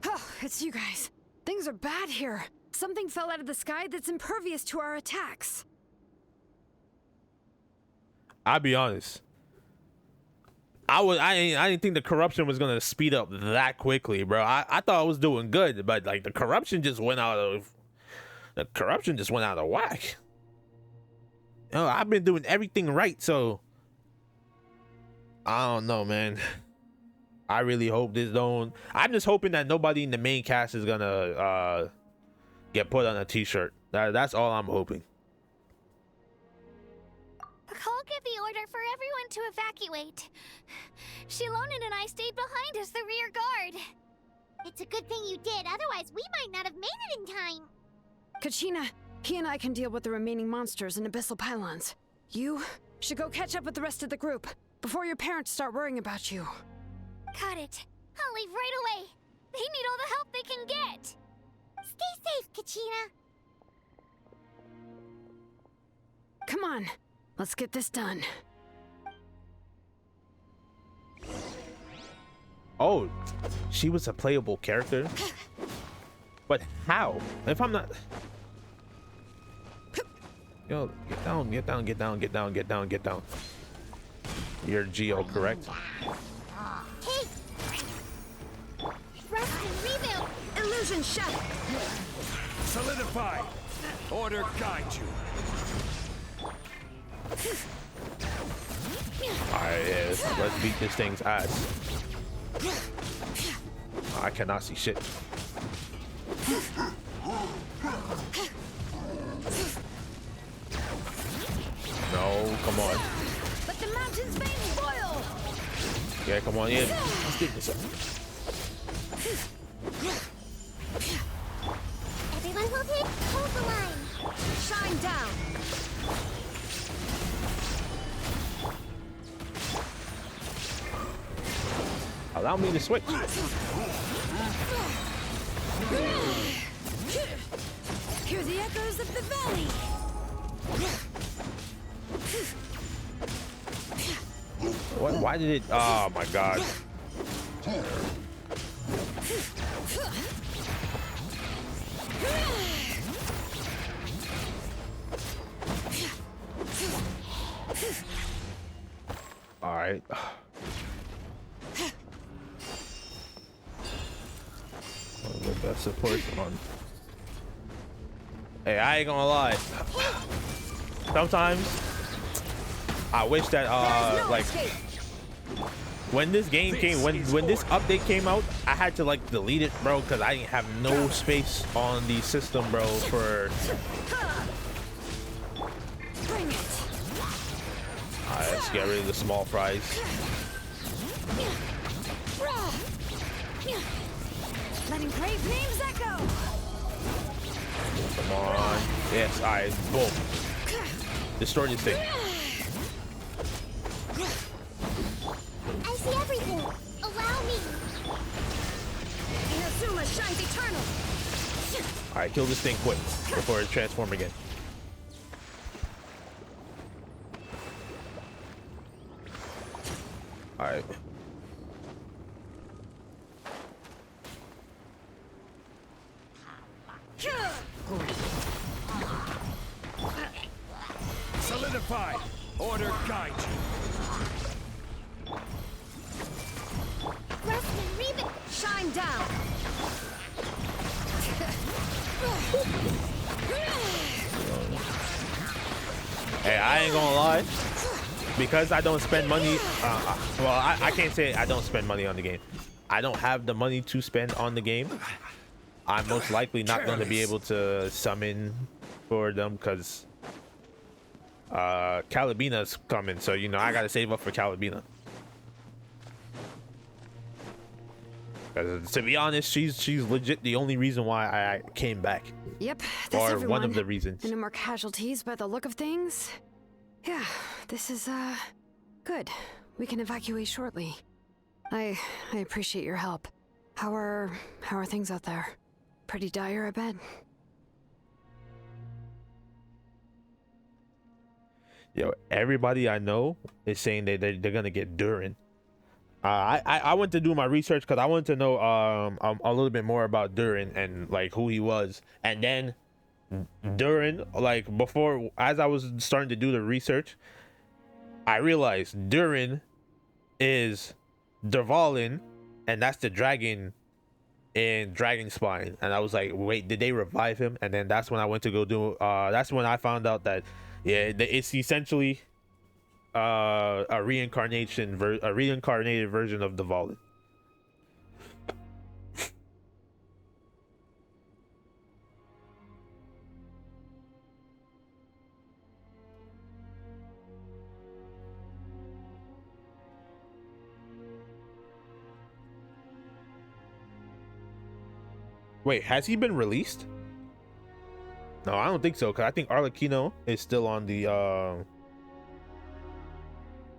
Oh, it's you guys. Things are bad here. Something fell out of the sky that's impervious to our attacks. I'll be honest. I didn't think the corruption was gonna speed up that quickly, bro. I thought I was doing good, but like the corruption just went out of whack. You know, I've been doing everything right, so I don't know, man. I really hope this don't. I'm just hoping that nobody in the main cast is gonna get put on a t-shirt. That's all I'm hoping. Cole gave the order for everyone to evacuate. Shilonen and I stayed behind as the rear guard. It's a good thing you did, otherwise we might not have made it in time. Kachina, he and I can deal with the remaining monsters and abyssal pylons. You should go catch up with the rest of the group before your parents start worrying about you. Got it. I'll leave right away. They need all the help they can get. Stay safe, Kachina. Come on, let's get this done. Oh, she was a playable character? But how? If I'm not... Yo, get down, get down, get down, get down, get down, get down. You're Geo, correct? Hey! Rest and rebuild! Illusion shut! Solidify! Order guide you! Alright, yeah, let's beat this thing's ass. I cannot see shit. No, come on. Let the mountain's veins boil! Yeah, come on in. Let's get this up. Everyone hold it, hold the line. Shine down! Allow me to switch. Hear the echoes of the valley! What? Why did it? Oh my god. All right. The best support on. Hey, I ain't gonna lie. Sometimes I wish that like when this game came, when this update came out, I had to like delete it, bro, because I didn't have no space on the system, bro, Let's get rid of the small fries. Letting brave names echo. Come on. Yes, alright, boom. Destroy this thing. I see everything. Allow me. Inazuma shines eternal. Alright, kill this thing quick before it transforms again. Alright. Solidify. Order guide you. Rest and rebuild. Shine down. Hey, I ain't gonna lie. Because I don't spend money, well, I can't say I don't spend money on the game. I don't have the money to spend on the game. I'm most likely not going to be able to summon for them because Calabina's coming. So, you know, I got to save up for Calabina. To be honest, she's legit the only reason why I came back. Yep, that's or everyone. one of the reasons. And no more casualties by the look of things. Yeah, this is good. We can evacuate shortly. I appreciate your help. How are things out there? Pretty dire, I bet. Yo, everybody I know is saying they're gonna get Durin. I went to do my research because I wanted to know a little bit more about Durin and like who he was, and then Durin, like before, as I was starting to do the research, I realized Durin is Dervalin, and that's the dragon in Dragon Spine. And I was like, wait, did they revive him? And then that's when I went to go do that's when I found out that yeah, it's essentially a reincarnated version of Dervalin. Wait, has he been released? No, I don't think so, because I think Arlecchino is still on the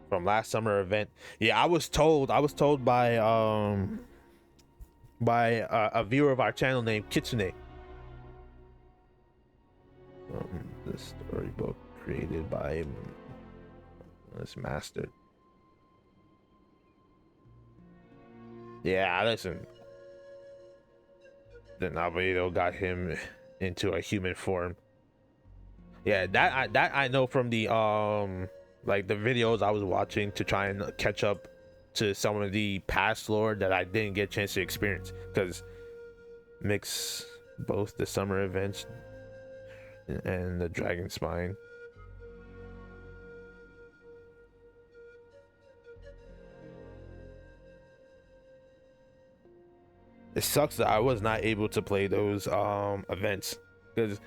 from last summer event. Yeah, I was told by a viewer of our channel named Kitsune. The storybook created by this master. Yeah, listen. Then Albedo got him into a human form. Yeah, that I know from the like the videos I was watching to try and catch up to some of the past lore that I didn't get a chance to experience, because mix both the summer events and the Dragon Spine. It sucks that I was not able to play those events, because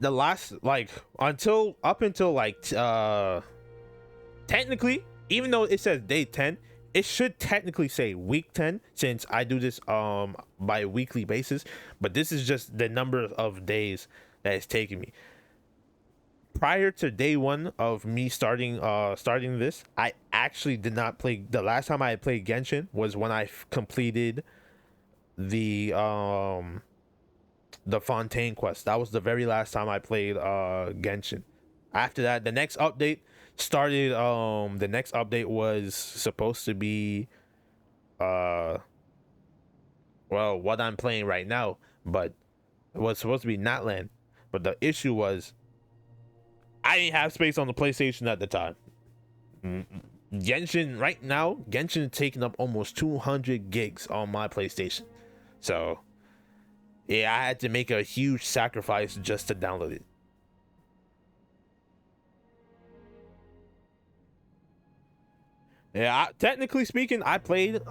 the last up until technically, even though it says day 10, it should technically say week 10, since I do this by a weekly basis, but this is just the number of days that it's taking me. Prior to day 1 of me starting this, I actually did not play. The last time I played Genshin was when I completed the Fontaine quest. That was the very last time I played Genshin. After that, the next update started. The next update was supposed to be well, what I'm playing right now, but it was supposed to be Natlan. But the issue was I didn't have space on the PlayStation at the time. Genshin right now, Genshin is taking up almost 200 gigs on my PlayStation. So yeah, I had to make a huge sacrifice just to download it. Yeah, technically speaking, I played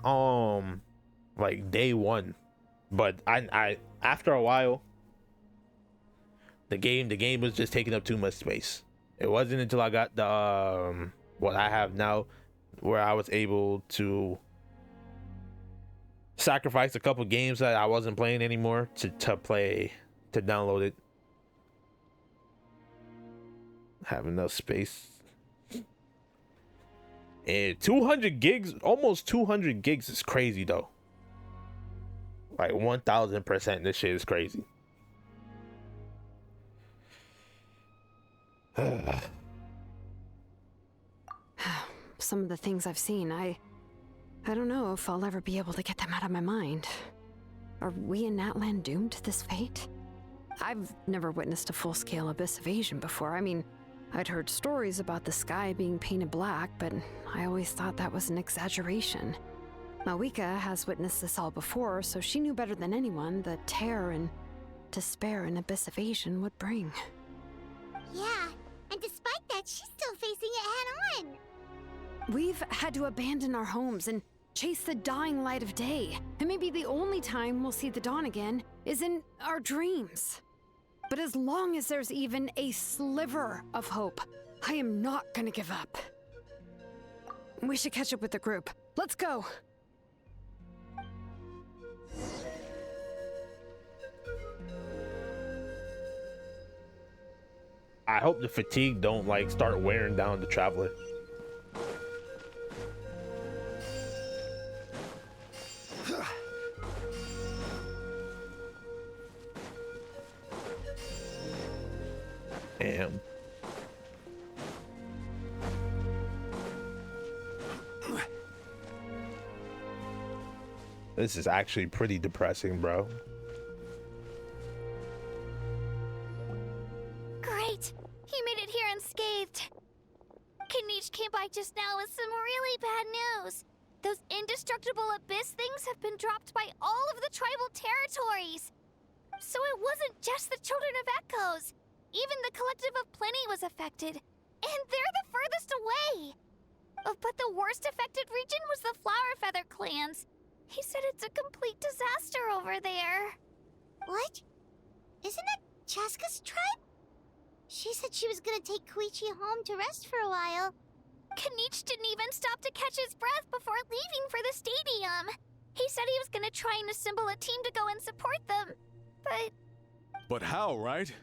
like day 1, but I after a while, the game was just taking up too much space. It wasn't until I got the what I have now, where I was able to sacrifice a couple games that I wasn't playing anymore to download it. Have enough space. And 200 gigs, almost 200 gigs is crazy though. Like 1000%, this shit is crazy. Some of the things I've seen, I don't know if I'll ever be able to get them out of my mind. Are we in Natlan doomed to this fate? I've never witnessed a full-scale abyss invasion before. I mean, I'd heard stories about the sky being painted black, but I always thought that was an exaggeration. Malika has witnessed this all before, so she knew better than anyone the terror and despair an abyss invasion would bring. Yeah, and despite that, she's still facing it head-on. We've had to abandon our homes and chase the dying light of day. And maybe the only time we'll see the dawn again is in our dreams. But as long as there's even a sliver of hope, I am not gonna give up. We should catch up with the group. Let's go! I hope the fatigue don't like start wearing down the traveler. Damn. This is actually pretty depressing, bro. Great! He made it here unscathed. Kanich came by just now with some really bad news. Those indestructible abyss things have been dropped by all of the tribal territories. So it wasn't just the Children of Echoes. Even the Collective of Plenty was affected. And they're the furthest away. But the worst affected region was the Flower Feather clans. He said it's a complete disaster over there. What? Isn't that Chaska's tribe? She said she was gonna take Koichi home to rest for a while. Kanich didn't even stop to catch his breath before leaving for the stadium. He said he was gonna try and assemble a team to go and support them. But how, right?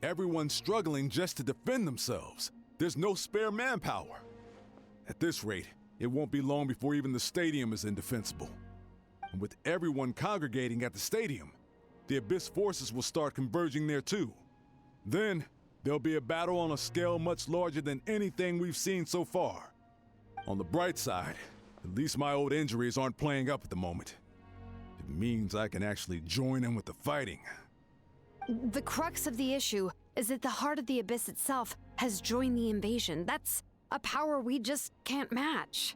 Everyone's struggling just to defend themselves. There's no spare manpower. At this rate, it won't be long before even the stadium is indefensible. And with everyone congregating at the stadium, the Abyss forces will start converging there too. Then, there'll be a battle on a scale much larger than anything we've seen so far. On the bright side, at least my old injuries aren't playing up at the moment. It means I can actually join in with the fighting. The crux of the issue is that the heart of the Abyss itself has joined the invasion. That's a power we just can't match.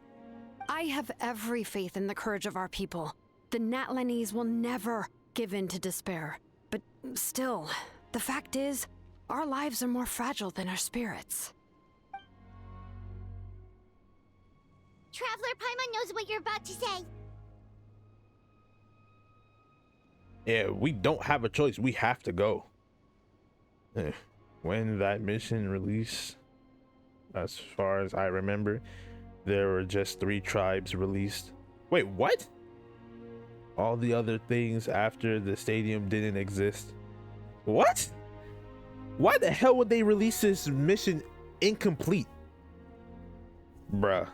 I have every faith in the courage of our people. The Natlanese will never give in to despair. But still, the fact is, our lives are more fragile than our spirits. Traveler Paimon knows what you're about to say. Yeah, we don't have a choice. We have to go. When that mission released, as far as I remember, there were just 3 tribes released. Wait, what? All the other things after the stadium didn't exist. What? Why the hell would they release this mission incomplete? Bruh.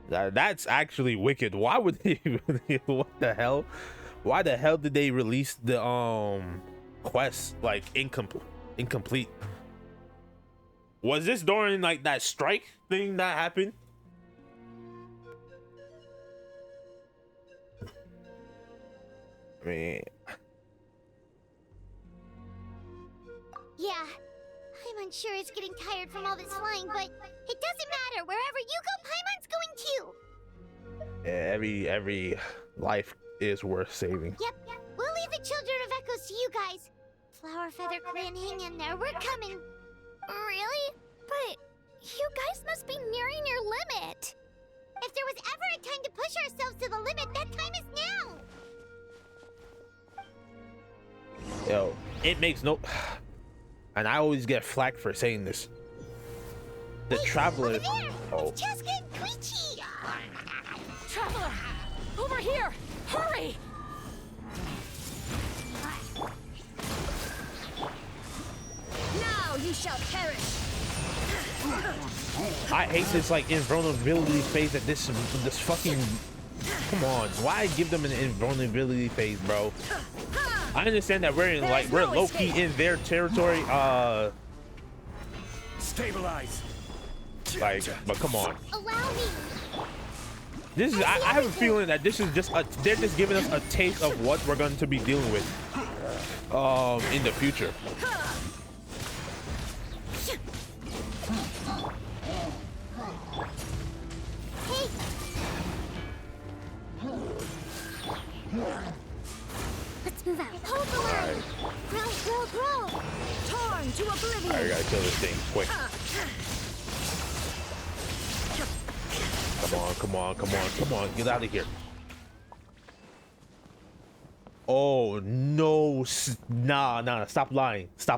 That's actually wicked. Why would they what the hell? Why the hell did they release the quest like incomplete? Was this during like that strike thing that happened? I mean, yeah, I'm unsure it's getting tired from all this flying, but it doesn't matter. Wherever you go, Paimon's going too. Every life is worth saving. Yep, we'll leave the Children of Echoes to you guys. Flower Feather Clan, hang in there. We're coming. Really? But you guys must be nearing your limit. If there was ever a time to push ourselves to the limit, that time is now. Yo, it makes no... And I always get flack for saying this. The Traveler... Oh. Cheska and Koichi! Traveler! Over here! Hurry! Now you shall perish! I hate this like invulnerability phase that this fucking... Come on, why give them an invulnerability phase, bro? I understand that we're in like we're low-key in their territory. Stabilize. Like, but come on. Allow me. This is I have a feeling that this is just they're just giving us a taste of what we're going to be dealing with in the future. Let's move out. Hold the line. Grow. Torn to oblivion. I gotta kill this thing quick. Come on. Get out of here. Oh, no. Nah. Stop lying. What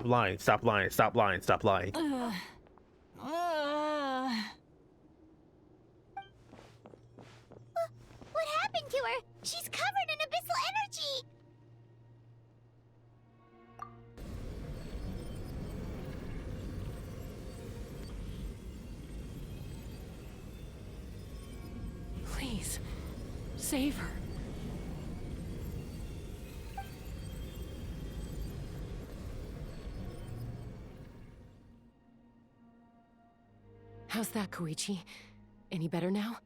happened to her? She's covered in abyssal energy. Please, save her. How's that, Koichi? Any better now?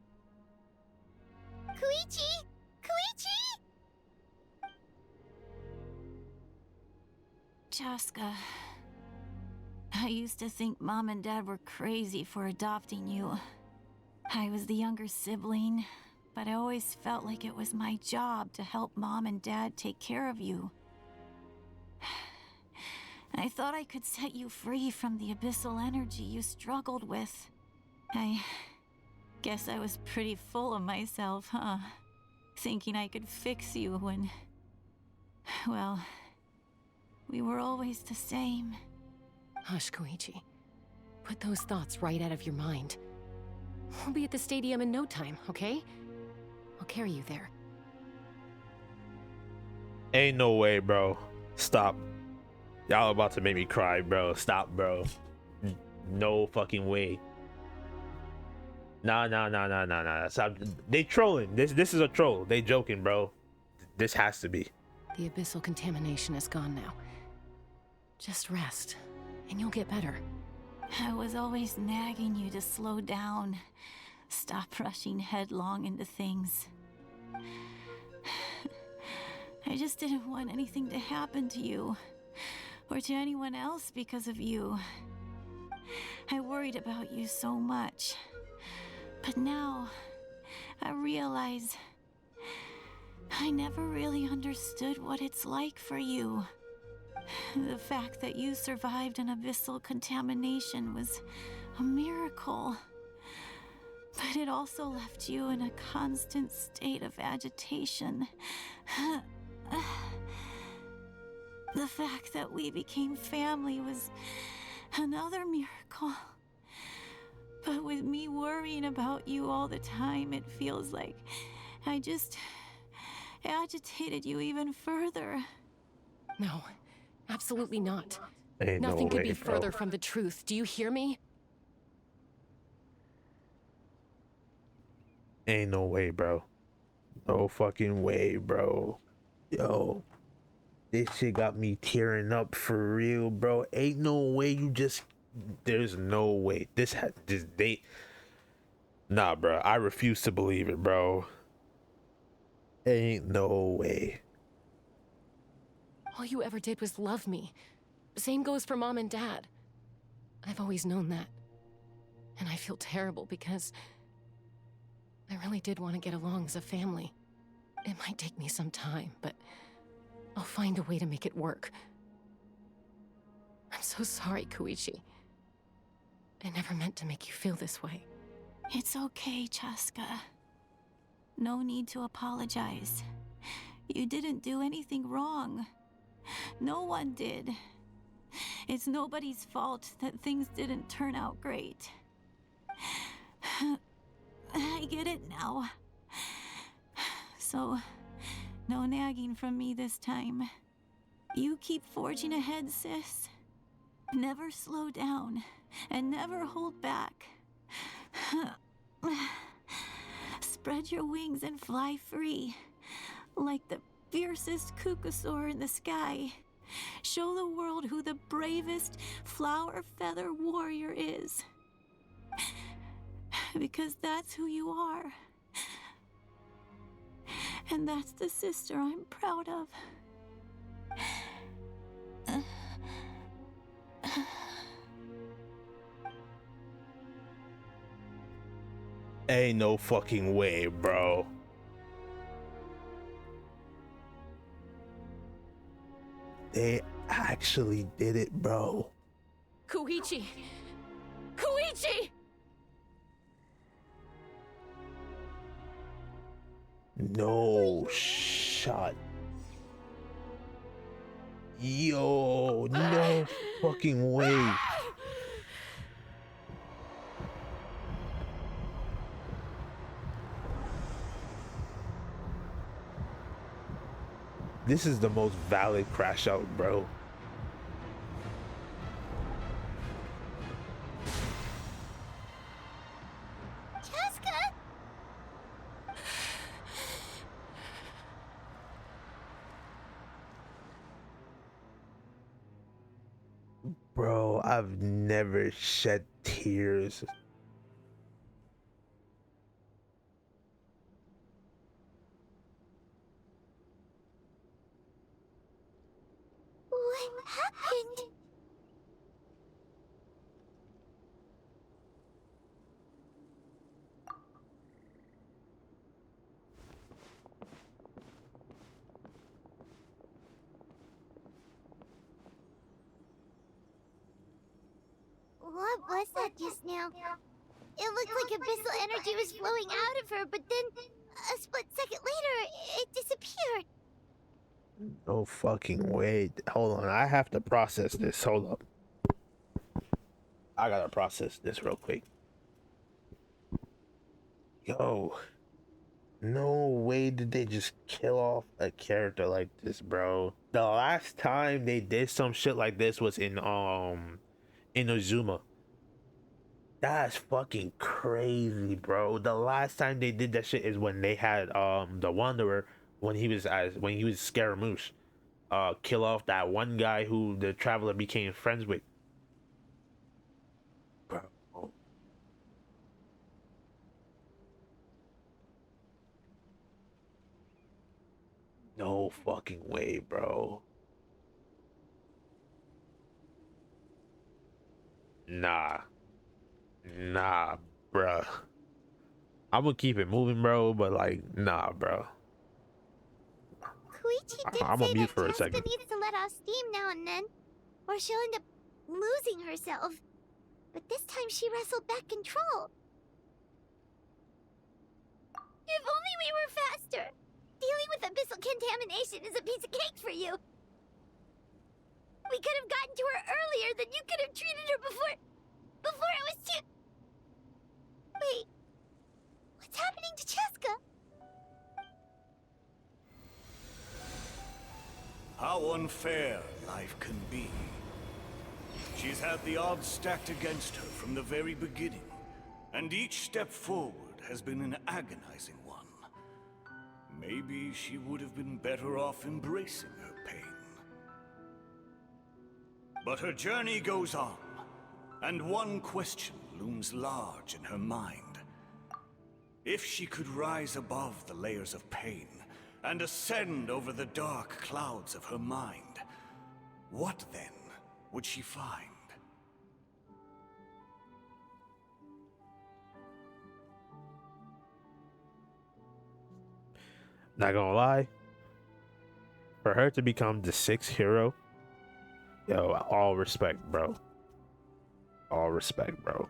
Koichi! Chaska, I used to think Mom and Dad were crazy for adopting you. I was the younger sibling, but I always felt like it was my job to help Mom and Dad take care of you. I thought I could set you free from the abyssal energy you struggled with. I guess I was pretty full of myself, huh? Thinking I could fix you when... well, we were always the same. Hush, Koichi. Put those thoughts right out of your mind. We'll be at the stadium in no time, okay? I'll carry you there. Ain't no way, bro. Stop. Y'all about to make me cry, bro. Stop, bro. No fucking way. Nah. Stop. They trolling. This is a troll. They joking, bro. This has to be. The abyssal contamination is gone now. Just rest, and you'll get better. I was always nagging you to slow down. Stop rushing headlong into things. I just didn't want anything to happen to you, or to anyone else because of you. I worried about you so much. But now, I realize I never really understood what it's like for you. The fact that you survived an abyssal contamination was a miracle. But it also left you in a constant state of agitation. The fact that we became family was another miracle. But with me worrying about you all the time, it feels like I just agitated you even further. No, absolutely not. Ain't Nothing no could way, be bro. further from the truth. Do you hear me? Ain't no way, bro. No fucking way, bro. Yo. This shit got me tearing up for real, bro. Ain't no way you just... There's no way. Nah, bro. I refuse to believe it, bro. Ain't no way. All you ever did was love me. Same goes for Mom and Dad. I've always known that. And I feel terrible because I really did want to get along as a family. It might take me some time, but I'll find a way to make it work. I'm so sorry, Koichi. I never meant to make you feel this way. It's okay, Chaska. No need to apologize. You didn't do anything wrong. No one did. It's nobody's fault that things didn't turn out great. I get it now. So, no nagging from me this time. You keep forging ahead, sis. Never slow down, and never hold back. Spread your wings and fly free, like the fiercest kukasaur in the sky. Show the world who the bravest flower feather warrior is. Because that's who you are. And that's the sister I'm proud of. Ain't no fucking way, bro. They actually did it, bro. Koichi! Koichi! No shot. Yo, no fucking way. This is the most valid crash out, bro. Jessica! Bro, I've never shed tears. What happened? What was that just now? It looked like abyssal energy was flowing out of her, but then a split second later, it disappeared. No fucking way. Hold on, I have to process this. Hold up. I gotta process this real quick. Yo, no way did they just kill off a character like this, bro. The last time they did some shit like this was in Inazuma. That's fucking crazy, bro. The last time they did that shit is when they had the Wanderer when he was Scaramouche. Kill off that one guy who the Traveler became friends with. Bro. No fucking way, bro. Nah, bruh. I'm gonna keep it moving, bro, but like, nah, bro. Koichi did I'm say on mute that for a Jessica second. needs to let off steam now and then, or she'll end up losing herself. But this time she wrestled back control. If only we were faster! Dealing with abyssal contamination is a piece of cake for you. We could have gotten to her earlier, then you could have treated her before it was too... Wait, what's happening to Cheska? How unfair life can be. She's had the odds stacked against her from the very beginning, and each step forward has been an agonizing one. Maybe she would have been better off embracing her pain. But her journey goes on, and one question looms large in her mind. If she could rise above the layers of pain and ascend over the dark clouds of her mind, what then would she find? Not gonna lie, for her to become the 6th hero, yo, all respect, bro. All respect, bro.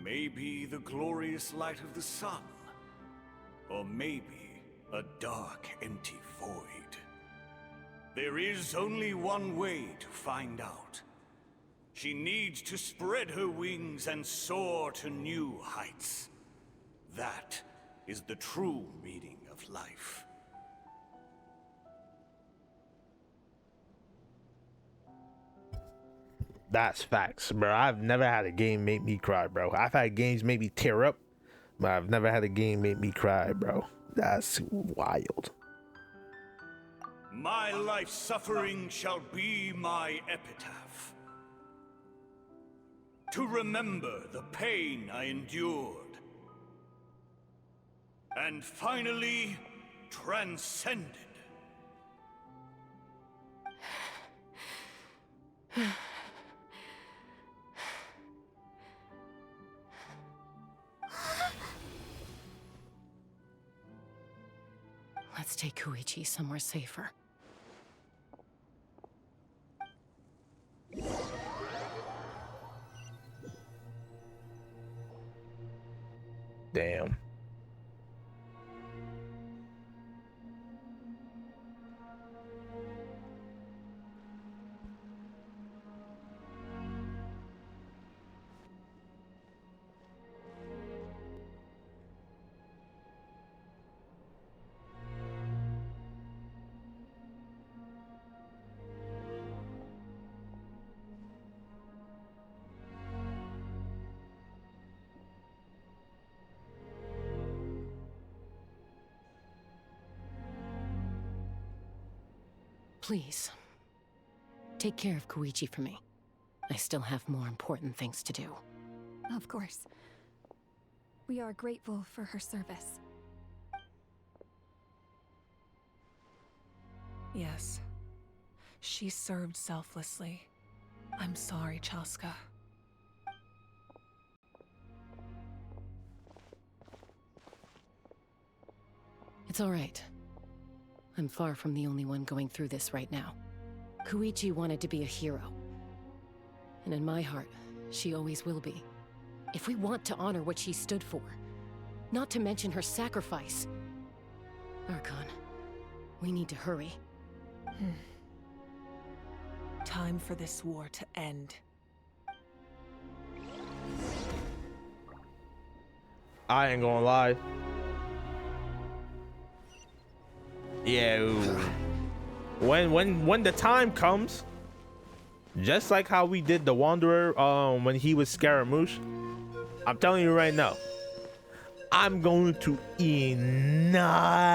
Maybe the glorious light of the sun, or maybe a dark, empty void. There is only one way to find out. She needs to spread her wings and soar to new heights. That is the true meaning of life. That's facts, bro. I've never had a game make me cry, bro. I've had games make me tear up, but I've never had a game make me cry, bro. That's wild. My life suffering shall be my epitaph. To remember the pain I endured. And finally, transcended. Let's take Koichi somewhere safer. Damn. Please, take care of Koichi for me. I still have more important things to do. Of course. We are grateful for her service. Yes. She served selflessly. I'm sorry, Chaska. It's all right. I'm far from the only one going through this right now. Koichi wanted to be a hero. And in my heart, she always will be. If we want to honor what she stood for, not to mention her sacrifice. Archon, we need to hurry. Time for this war to end. I ain't gonna lie. Yeah, when the time comes, just like how we did the Wanderer when he was Scaramouche, I'm telling you right now, I'm going to annihilate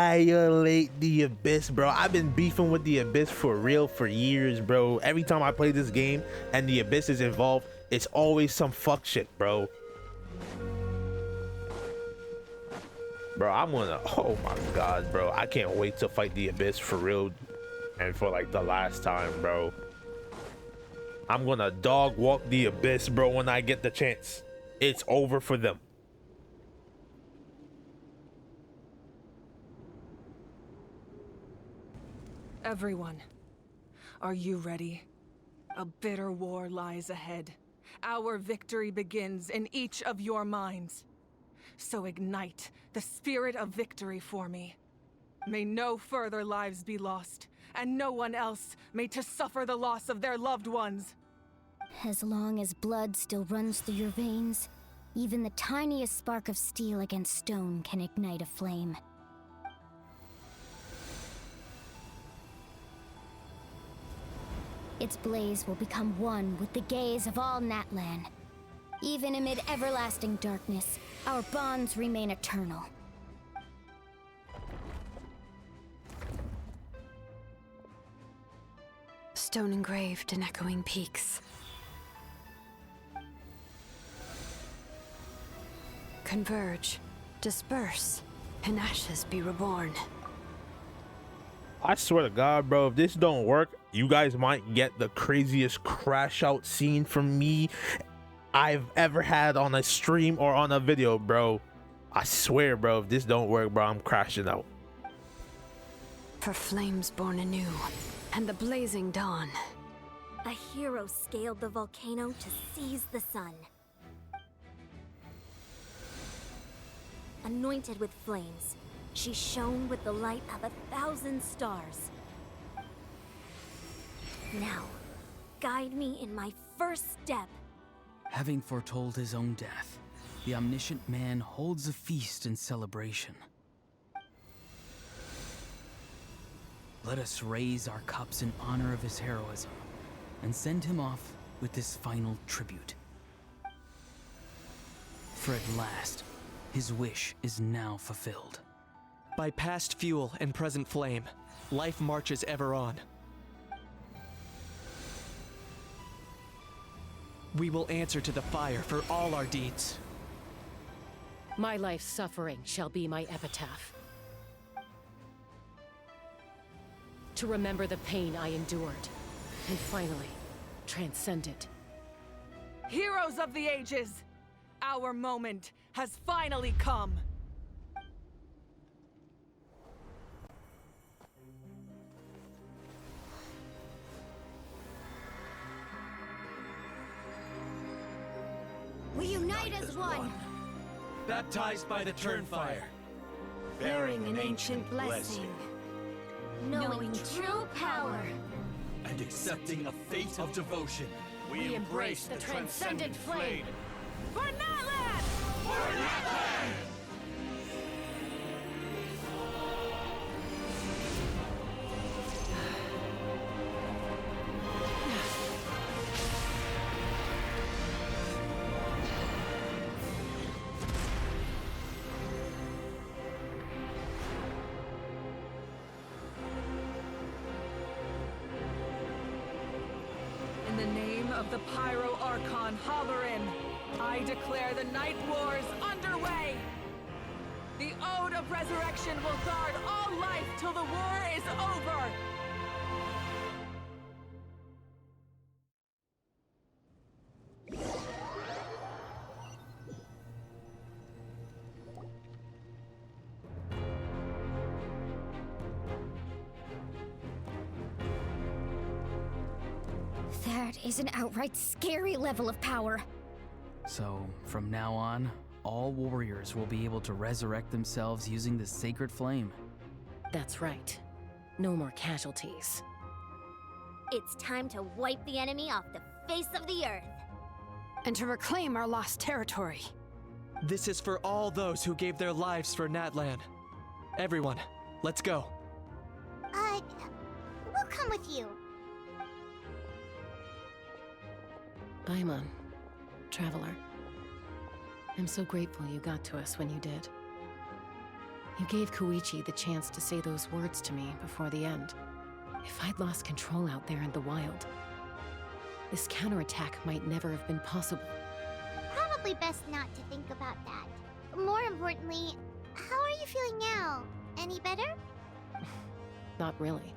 the Abyss, bro. I've been beefing with the Abyss for real for years, bro. Every time I play this game and the Abyss is involved, it's always some fuck shit, bro. Bro, I'm gonna, oh my god, bro. I can't wait to fight the Abyss for real and for like the last time, bro. I'm gonna dog walk the Abyss, bro, when I get the chance. It's over for them. Everyone, are you ready? A bitter war lies ahead. Our victory begins in each of your minds. So ignite the spirit of victory for me. May no further lives be lost, and no one else may to suffer the loss of their loved ones. As long as blood still runs through your veins, even the tiniest spark of steel against stone can ignite a flame. Its blaze will become one with the gaze of all Natlan. Even amid everlasting darkness, our bonds remain eternal. Stone engraved in echoing peaks. Converge, disperse, and ashes be reborn. I swear to God, bro, if this don't work, you guys might get the craziest crash out scene from me I've ever had on a stream or on a video, bro. I swear, bro, if this don't work, bro, I'm crashing out. For flames born anew, and the blazing dawn. A hero scaled the volcano to seize the sun. Anointed with flames, she shone with the light of 1,000 stars. Now, guide me in my first step. Having foretold his own death, the omniscient man holds a feast in celebration. Let us raise our cups in honor of his heroism and send him off with this final tribute. For at last, his wish is now fulfilled. By past fuel and present flame, life marches ever on. We will answer to the fire for all our deeds. My life's suffering shall be my epitaph. To remember the pain I endured, and finally, transcend it. Heroes of the ages! Our moment has finally come! We unite as one! Baptized by the Turnfire, Bearing an ancient blessing. Knowing true power. and accepting a fate of devotion. We embrace the transcendent flame. For Natlan! For Natlan! In the name of the Pyro Archon Halloran, I declare the Night Wars underway! The Ode of Resurrection will guard all life till the war is over! That is an outright scary level of power. So, from now on, all warriors will be able to resurrect themselves using the sacred flame. That's right. No more casualties. It's time to wipe the enemy off the face of the earth. And to reclaim our lost territory. This is for all those who gave their lives for Natlan. Everyone, let's go. We'll come with you. Paimon, traveler. I'm so grateful you got to us when you did. You gave Koichi the chance to say those words to me before the end. If I'd lost control out there in the wild, this counterattack might never have been possible. Probably best not to think about that. More importantly, how are you feeling now? Any better? Not really.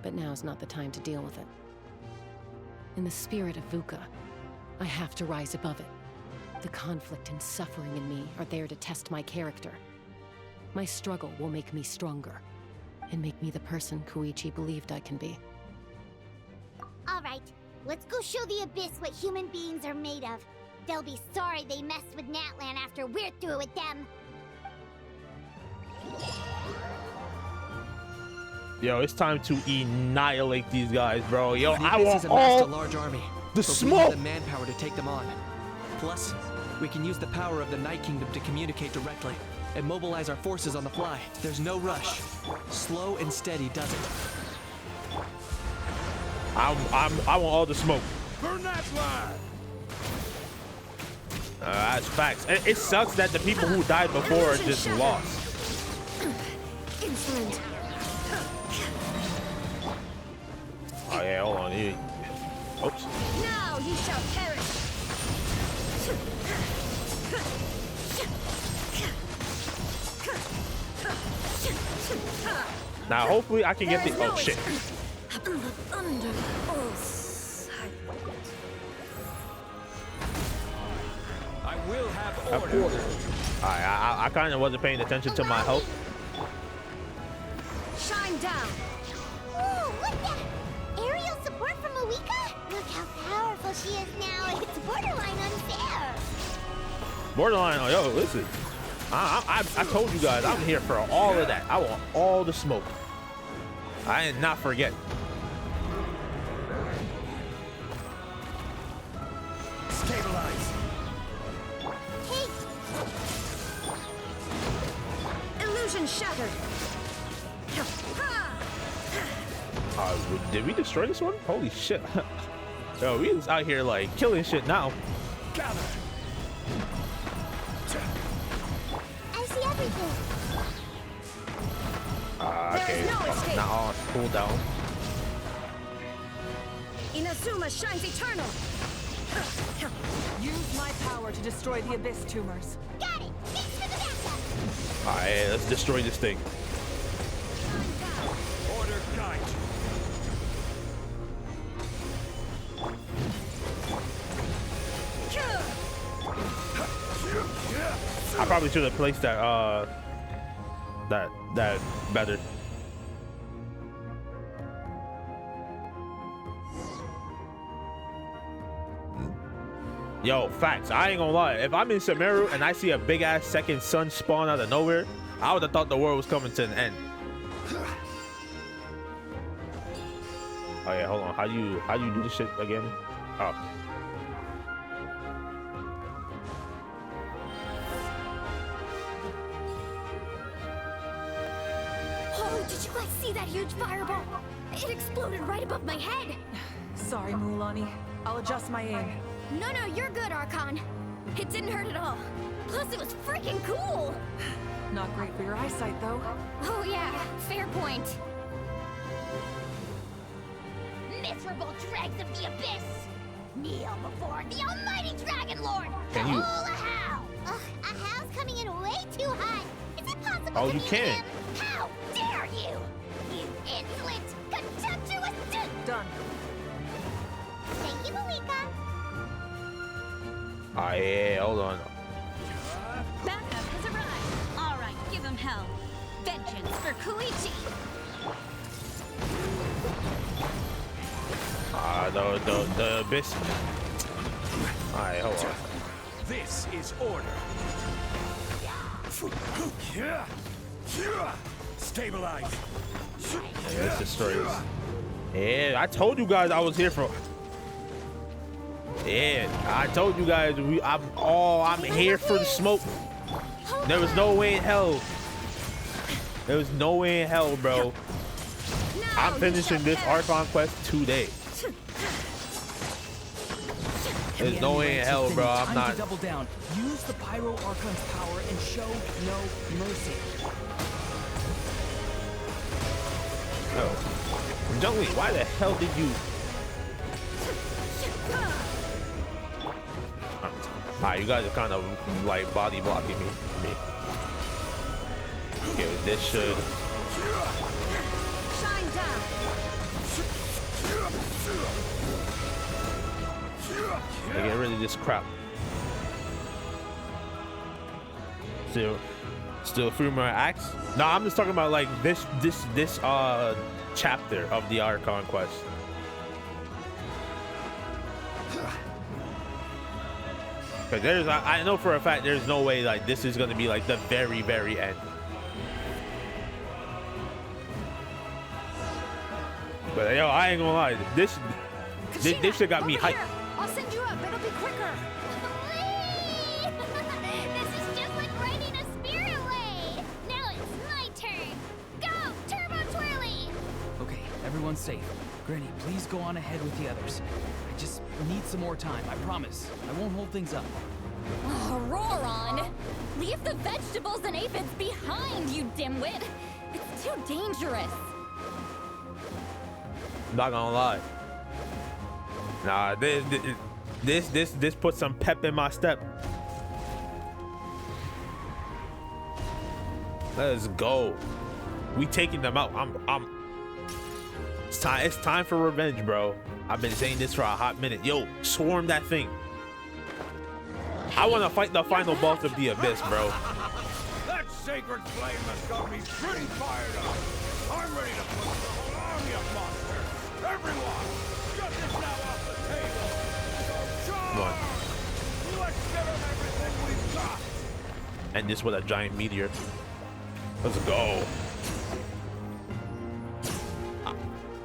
But now's not the time to deal with it. In the spirit of VUCA, I have to rise above it. The conflict and suffering in me are there to test my character. My struggle will make me stronger, and make me the person Koichi believed I can be. Alright, let's go show the Abyss what human beings are made of. They'll be sorry they messed with Natlan after we're through with them. Yo, it's time to annihilate these guys, bro. Yo, The I Abyss want has amassed all a large army. the but we have smoke. the manpower to take them on. Plus, we can use the power of the Night Kingdom to communicate directly and mobilize our forces on the fly. There's no rush. Slow and steady does it. I want all the smoke. Burn that line! That's facts. It sucks that the people who died before are just lost. Insolent. Oh yeah, hold on. Oops. Now you shall perish. Now hopefully I can get the. Oh shit. The thunder all silent. I will have order. Alright, I kind of wasn't paying attention to my health. Shine down. Ooh, what the? Aerial support from Awika? Look how powerful she is now. It's borderline unfair. Borderline. Oh, yo, listen. I told you guys I'm here for all of that. I want all the smoke. I did not forget. Illusion shattered. Did we destroy this one? Holy shit. Yo, we just out here like killing shit now. Gather. I see everything. Okay, not all cool down. Inazuma shines eternal. Use my power to destroy the Abyss tumors. Got it. Thanks for the backup. Alright, let's destroy this thing. Order guide. I probably should have placed that that better. Yo, facts. I ain't gonna lie. If I'm in Sumeru and I see a big ass second sun spawn out of nowhere, I would have thought the world was coming to an end. Oh yeah, hold on. How do you do this shit again? Oh. Oh, did you guys see that huge fireball? It exploded right above my head. Sorry, Mulan. I'll adjust my aim. No, you're good, Archon. It didn't hurt at all. Plus, it was freaking cool. Not great for your eyesight, though. Oh yeah, fair point. Miserable dregs of the abyss, kneel before the almighty Dragon Lord. Can you? A how? A how's coming in way too hot. Is it possible? Oh, to you meet can. him? How dare you? You insolent, contemptuous. Done. Thank you, Malika. Oh yeah, hold on. Backup has arrived. All right, give him hell. Vengeance for Koichi. The abyss. Alright, hold on. This is order. Stabilize. Yeah, let's destroy this. Yeah, I told you guys I was here for. Yeah, I told you guys I'm here for the smoke. There was no way in hell. There was no way in hell, bro. I'm finishing this Archon quest today. There's no way in hell, bro. I'm not. Double down. Use the Pyro Archon's power and show no mercy. Oh, Jungly, why the hell did you? Alright, you guys are kind of like body blocking me. Okay, this should. Shine down. Get rid of this crap. Still a few more acts. No, I'm just talking about like this chapter of the Archon quest. Because I know for a fact there's no way like this is gonna be like the very end. But yo, I ain't gonna lie, this shit got me hyped. I'll send you up. It'll be quicker. This is just like riding a spirit away. Now it's my turn. Go, Turbo Twirly. Okay, everyone's safe. Granny, please go on ahead with the others. I just need some more time, I promise. I won't hold things up. Oh, Roron! Leave the vegetables and aphids behind, you dimwit! It's too dangerous! Not gonna lie. Nah, this puts some pep in my step. Let's go. We taking them out. It's time for revenge, bro. I've been saying this for a hot minute. Yo, swarm that thing. I want to fight the final boss of the abyss, bro. That sacred flame has got me pretty fired up. I'm ready to put the whole army of monsters. Everyone, get this now off the table. Come on. Let's give them everything we've got. And this with a giant meteor. Let's go.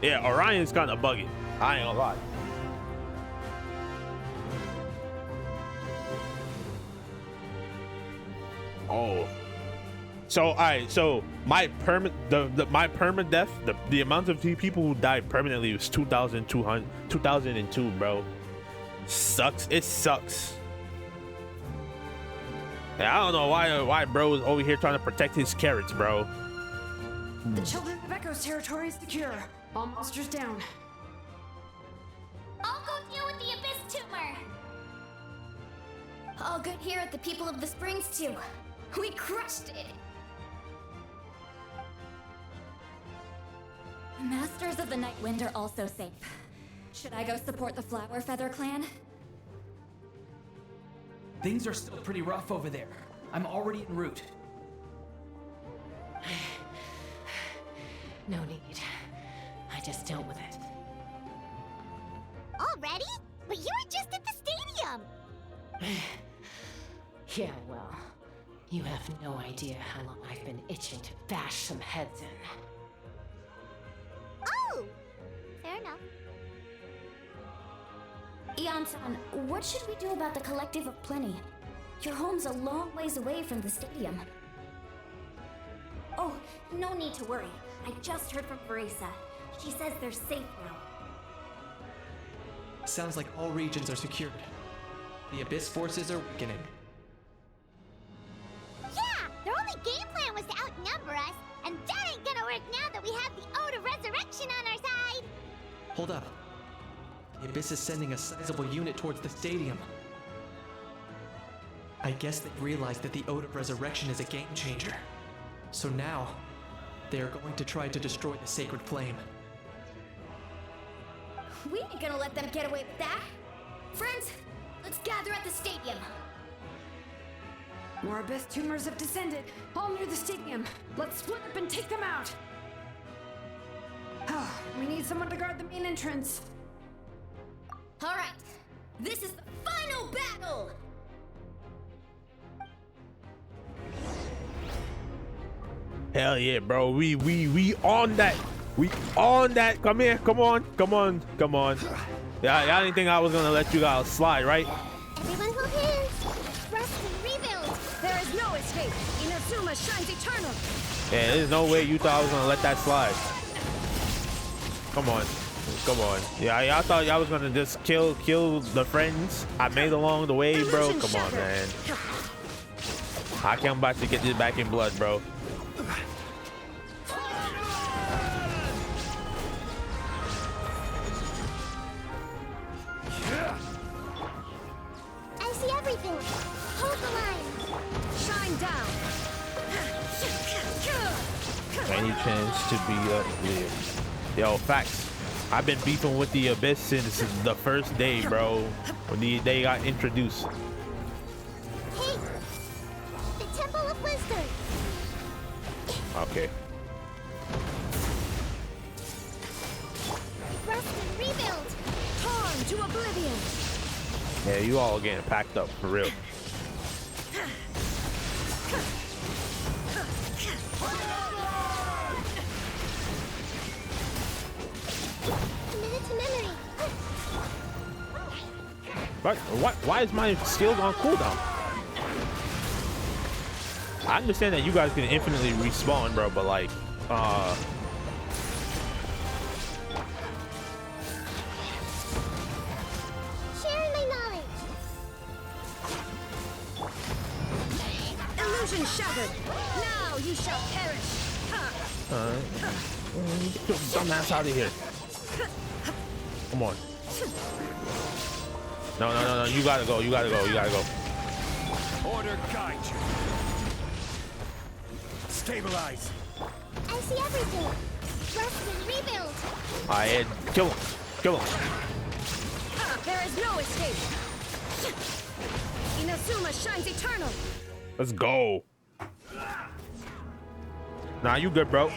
Yeah, Orion's kind of buggy. I ain't gonna lie. Oh. So all right, so my permadeath, the amount of people who died permanently was 2002, bro. Sucks. It sucks. Yeah, I don't know why bro is over here trying to protect his carrots, bro. The children of Echo's territory is secure. All monsters down. I'll go deal with the Abyss tumor. All good here at the People of the Springs too. We crushed it. Masters of the Night Wind are also safe. Should I go support the Flower Feather clan? Things are still pretty rough over there. I'm already en route. No need. I just dealt with it. Already? But you were just at the stadium! Yeah, well, you have no idea how long I've been itching to bash some heads in. Oh! Fair enough. Ian-san, what should we do about the Collective of Plenty? Your home's a long ways away from the stadium. Oh, no need to worry. I just heard from Marisa. She says they're safe now. Sounds like all regions are secured. The Abyss forces are weakening. Yeah! Their only game plan was to outnumber us, and that ain't gonna work now that we have the Ode of Resurrection on our side! Hold up. The Abyss is sending a sizable unit towards the stadium. I guess they realized that the Ode of Resurrection is a game changer. So now, they are going to try to destroy the Sacred Flame. We ain't gonna let them get away with that! Friends, let's gather at the stadium! More Abyss tumors have descended, all near the stadium. Let's split up and take them out. We need someone to guard the main entrance. Alright, this is the final battle! Hell yeah, bro. We on that. We on that. Come here. Come on. Come on. Come on. Yeah, y'all didn't think I was gonna let you guys slide, right? Everyone hold hands! Rest and rebuild! There is no escape. Inazuma shines eternal. Yeah, there's no way you thought I was gonna let that slide. Come on. Come on. Yeah, y'all thought y'all was gonna just kill the friends I made along the way, bro. Come on, man. I can't about to get this back in blood, bro. I see everything! Hold the line! Shine down! Any chance to be yeah. Yo, facts. I've been beefing with the Abyss since the first day, bro. When they got introduced. Hey! The Temple of Wisdom! Okay. Rest and rebuild! Torn to oblivion! Yeah, you all getting packed up for real. Why is my shield on cooldown? I understand that you guys can infinitely respawn, bro, but like, Sharing my knowledge! Illusion shattered! Now you shall perish! get your dumb ass out of here. Come on. No, you gotta go, you gotta go. Order guide you. Stabilize. I see everything! Rest and rebuild! Alright, kill him. There is no escape. Inazuma shines eternal. Let's go. Nah, you good, bro.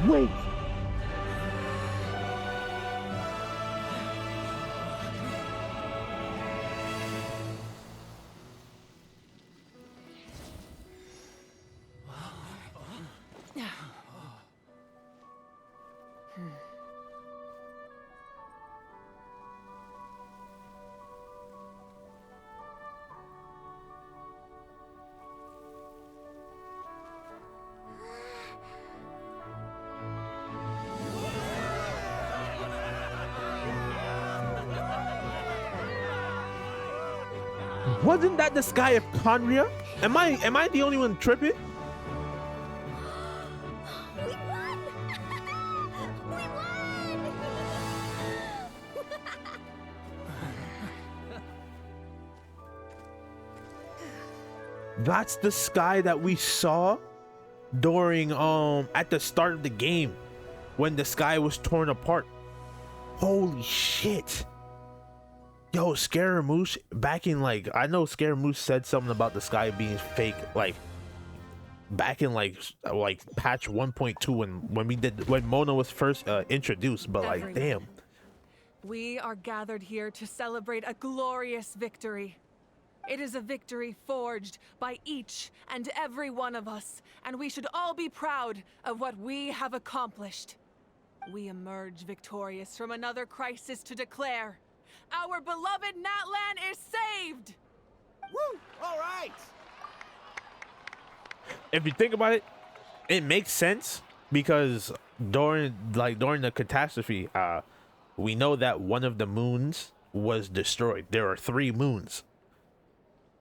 Wait. Wasn't that the sky of Conria? Am I the only one tripping? That's the sky that we saw during at the start of the game when the sky was torn apart. Holy shit. Yo, Scaramouche back in like, I know Scaramouche said something about the sky being fake like back in like patch 1.2 when Mona was first introduced, but like damn. We are gathered here to celebrate a glorious victory. It is a victory forged by each and every one of us, and we should all be proud of what we have accomplished. We emerge victorious from another crisis to declare, our beloved Natlan is saved! Woo! All right! If you think about it, it makes sense because during the catastrophe, we know that one of the moons was destroyed. There are 3 moons.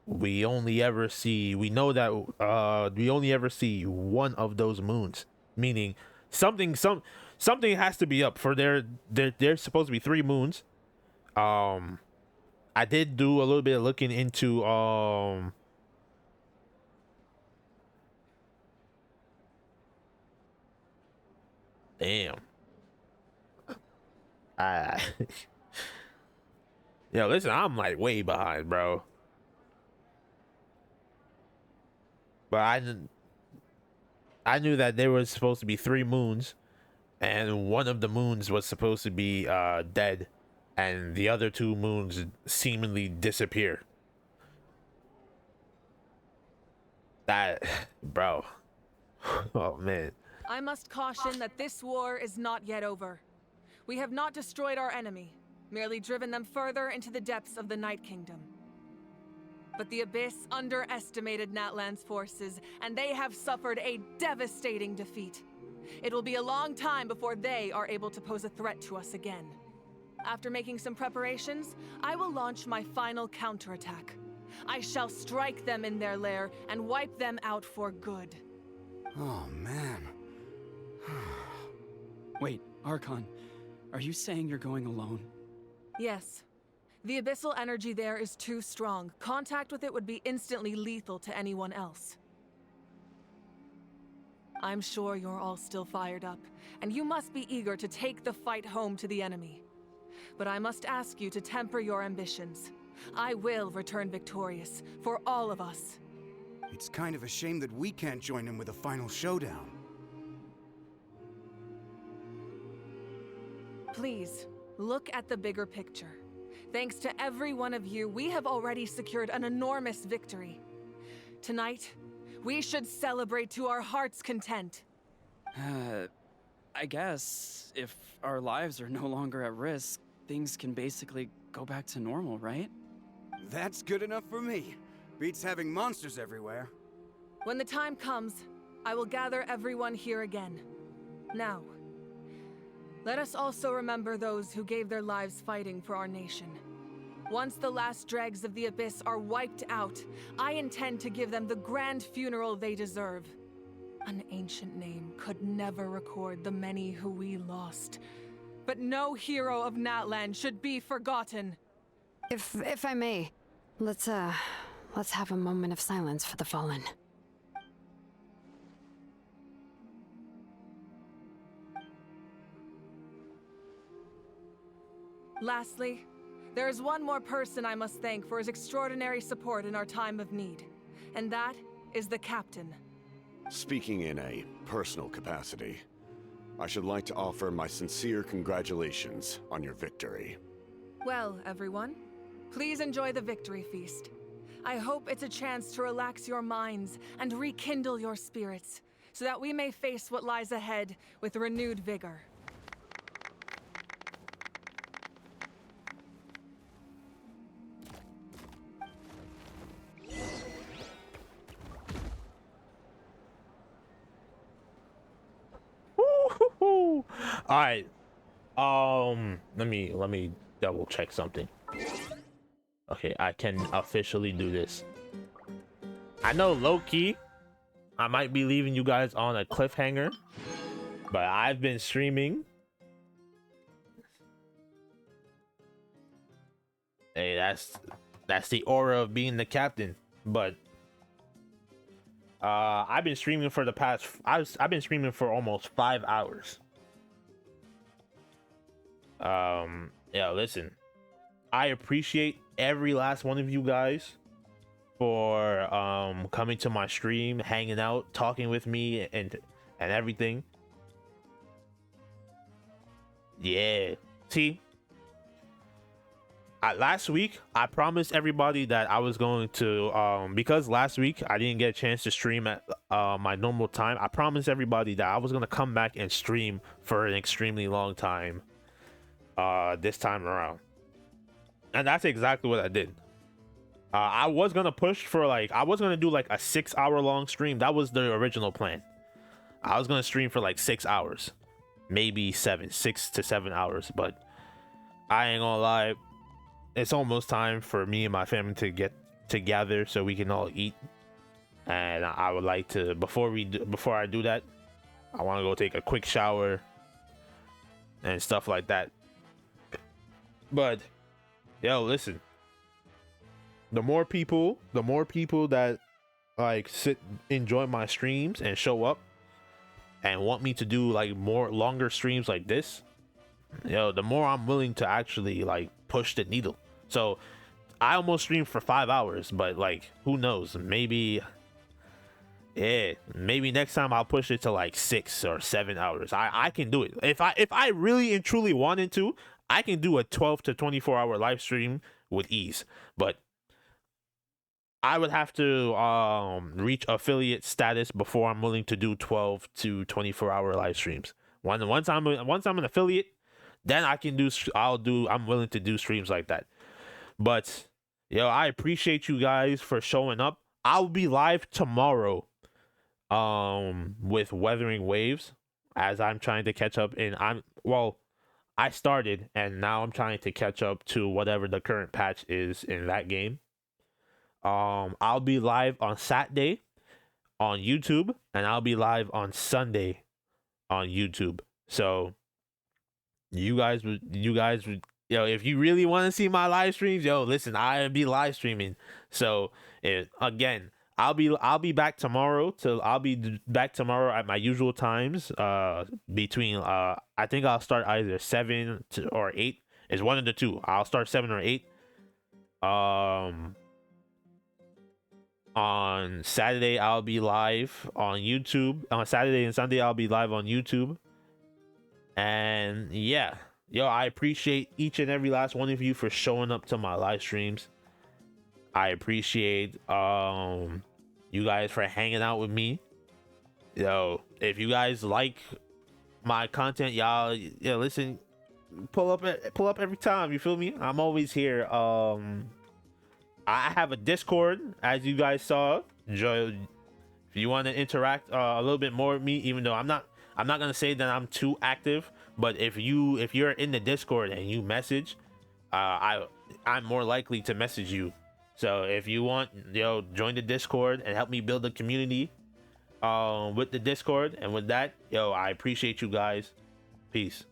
We only ever see one of those moons, meaning something has to be up for there's supposed to be 3 moons. I did do a little bit of looking into damn. Yo, listen, I'm like way behind, bro. But I knew that there was supposed to be 3 moons, and one of the moons was supposed to be dead, and the other 2 moons seemingly disappear. That, bro. Oh man. I must caution that this war is not yet over. We have not destroyed our enemy, merely driven them further into the depths of the Night Kingdom. But the Abyss underestimated Natlan's forces, and they have suffered a devastating defeat. It will be a long time before they are able to pose a threat to us again. After making some preparations, I will launch my final counterattack. I shall strike them in their lair and wipe them out for good. Oh, man. Wait, Archon, are you saying you're going alone? Yes. The abyssal energy there is too strong. Contact with it would be instantly lethal to anyone else. I'm sure you're all still fired up, and you must be eager to take the fight home to the enemy. But I must ask you to temper your ambitions. I will return victorious, for all of us. It's kind of a shame that we can't join him with a final showdown. Please, look at the bigger picture. Thanks to every one of you, we have already secured an enormous victory. Tonight, we should celebrate to our heart's content. I guess if our lives are no longer at risk, things can basically go back to normal, right? That's good enough for me. Beats having monsters everywhere. When the time comes, I will gather everyone here again. Now, let us also remember those who gave their lives fighting for our nation. Once the last dregs of the Abyss are wiped out, I intend to give them the grand funeral they deserve. An ancient name could never record the many who we lost. But no hero of Natlan should be forgotten. If I may, let's have a moment of silence for the fallen. Lastly, there is one more person I must thank for his extraordinary support in our time of need, and that is the Captain. Speaking in a personal capacity, I should like to offer my sincere congratulations on your victory. Well, everyone, please enjoy the victory feast. I hope it's a chance to relax your minds and rekindle your spirits, so that we may face what lies ahead with renewed vigor. All right. Let me double check something. Okay, I can officially do this. I know low-key I might be leaving you guys on a cliffhanger, but I've been streaming. Hey, that's the aura of being the captain. But I've been streaming for the past I've been streaming for almost 5 hours. Yeah, listen, I appreciate every last one of you guys for coming to my stream, hanging out, talking with me and everything. Yeah, see, last week I promised everybody that I was going to because last week I didn't get a chance to stream at my normal time. I promised everybody that I was going to come back and stream for an extremely long time this time around, and that's exactly what I did. I was gonna push for I was gonna do like a 6-hour long stream. That was the original plan. I was gonna stream for like 6 hours, maybe 6 to 7 hours, but I ain't gonna lie, it's almost time for me and my family to get together so we can all eat. And I would like to, before I do that, I want to go take a quick shower and stuff like that. But yo, listen, the more people that enjoy my streams and show up and want me to do like more longer streams like this, yo, the more I'm willing to actually like push the needle. So I almost streamed for 5 hours, but like, who knows, maybe next time I'll push it to like 6 or 7 hours. I can do it. If I really and truly wanted to, I can do a 12 to 24 hour live stream with ease. But I would have to reach affiliate status before I'm willing to do 12 to 24 hour live streams. Once I'm an affiliate, then I'm willing to do streams like that. But yo, I appreciate you guys for showing up. I'll be live tomorrow with Weathering Waves, as I'm trying to catch up I started and now I'm trying to catch up to whatever the current patch is in that game. I'll be live on Saturday on YouTube, and I'll be live on Sunday on YouTube. So you guys would, yo, if you really want to see my live streams, yo, listen, I'll be live streaming. So again, I'll be back tomorrow. I'll be back tomorrow at my usual times. Between I think I'll start either 7 or 8. It's one of the two. I'll start 7 or 8. On Saturday I'll be live on YouTube. On Saturday and Sunday I'll be live on YouTube. And yeah, yo, I appreciate each and every last one of you for showing up to my live streams. I appreciate you guys for hanging out with me. Yo, if you guys like my content, y'all, yeah, listen, pull up every time, you feel me? I'm always here. I have a Discord, as you guys saw. If you want to interact a little bit more with me, even though I'm not gonna say that I'm too active, but if you're in the Discord and you message, I'm more likely to message you. So if you want, yo, join the Discord and help me build a community with the Discord. And with that, yo, I appreciate you guys. Peace.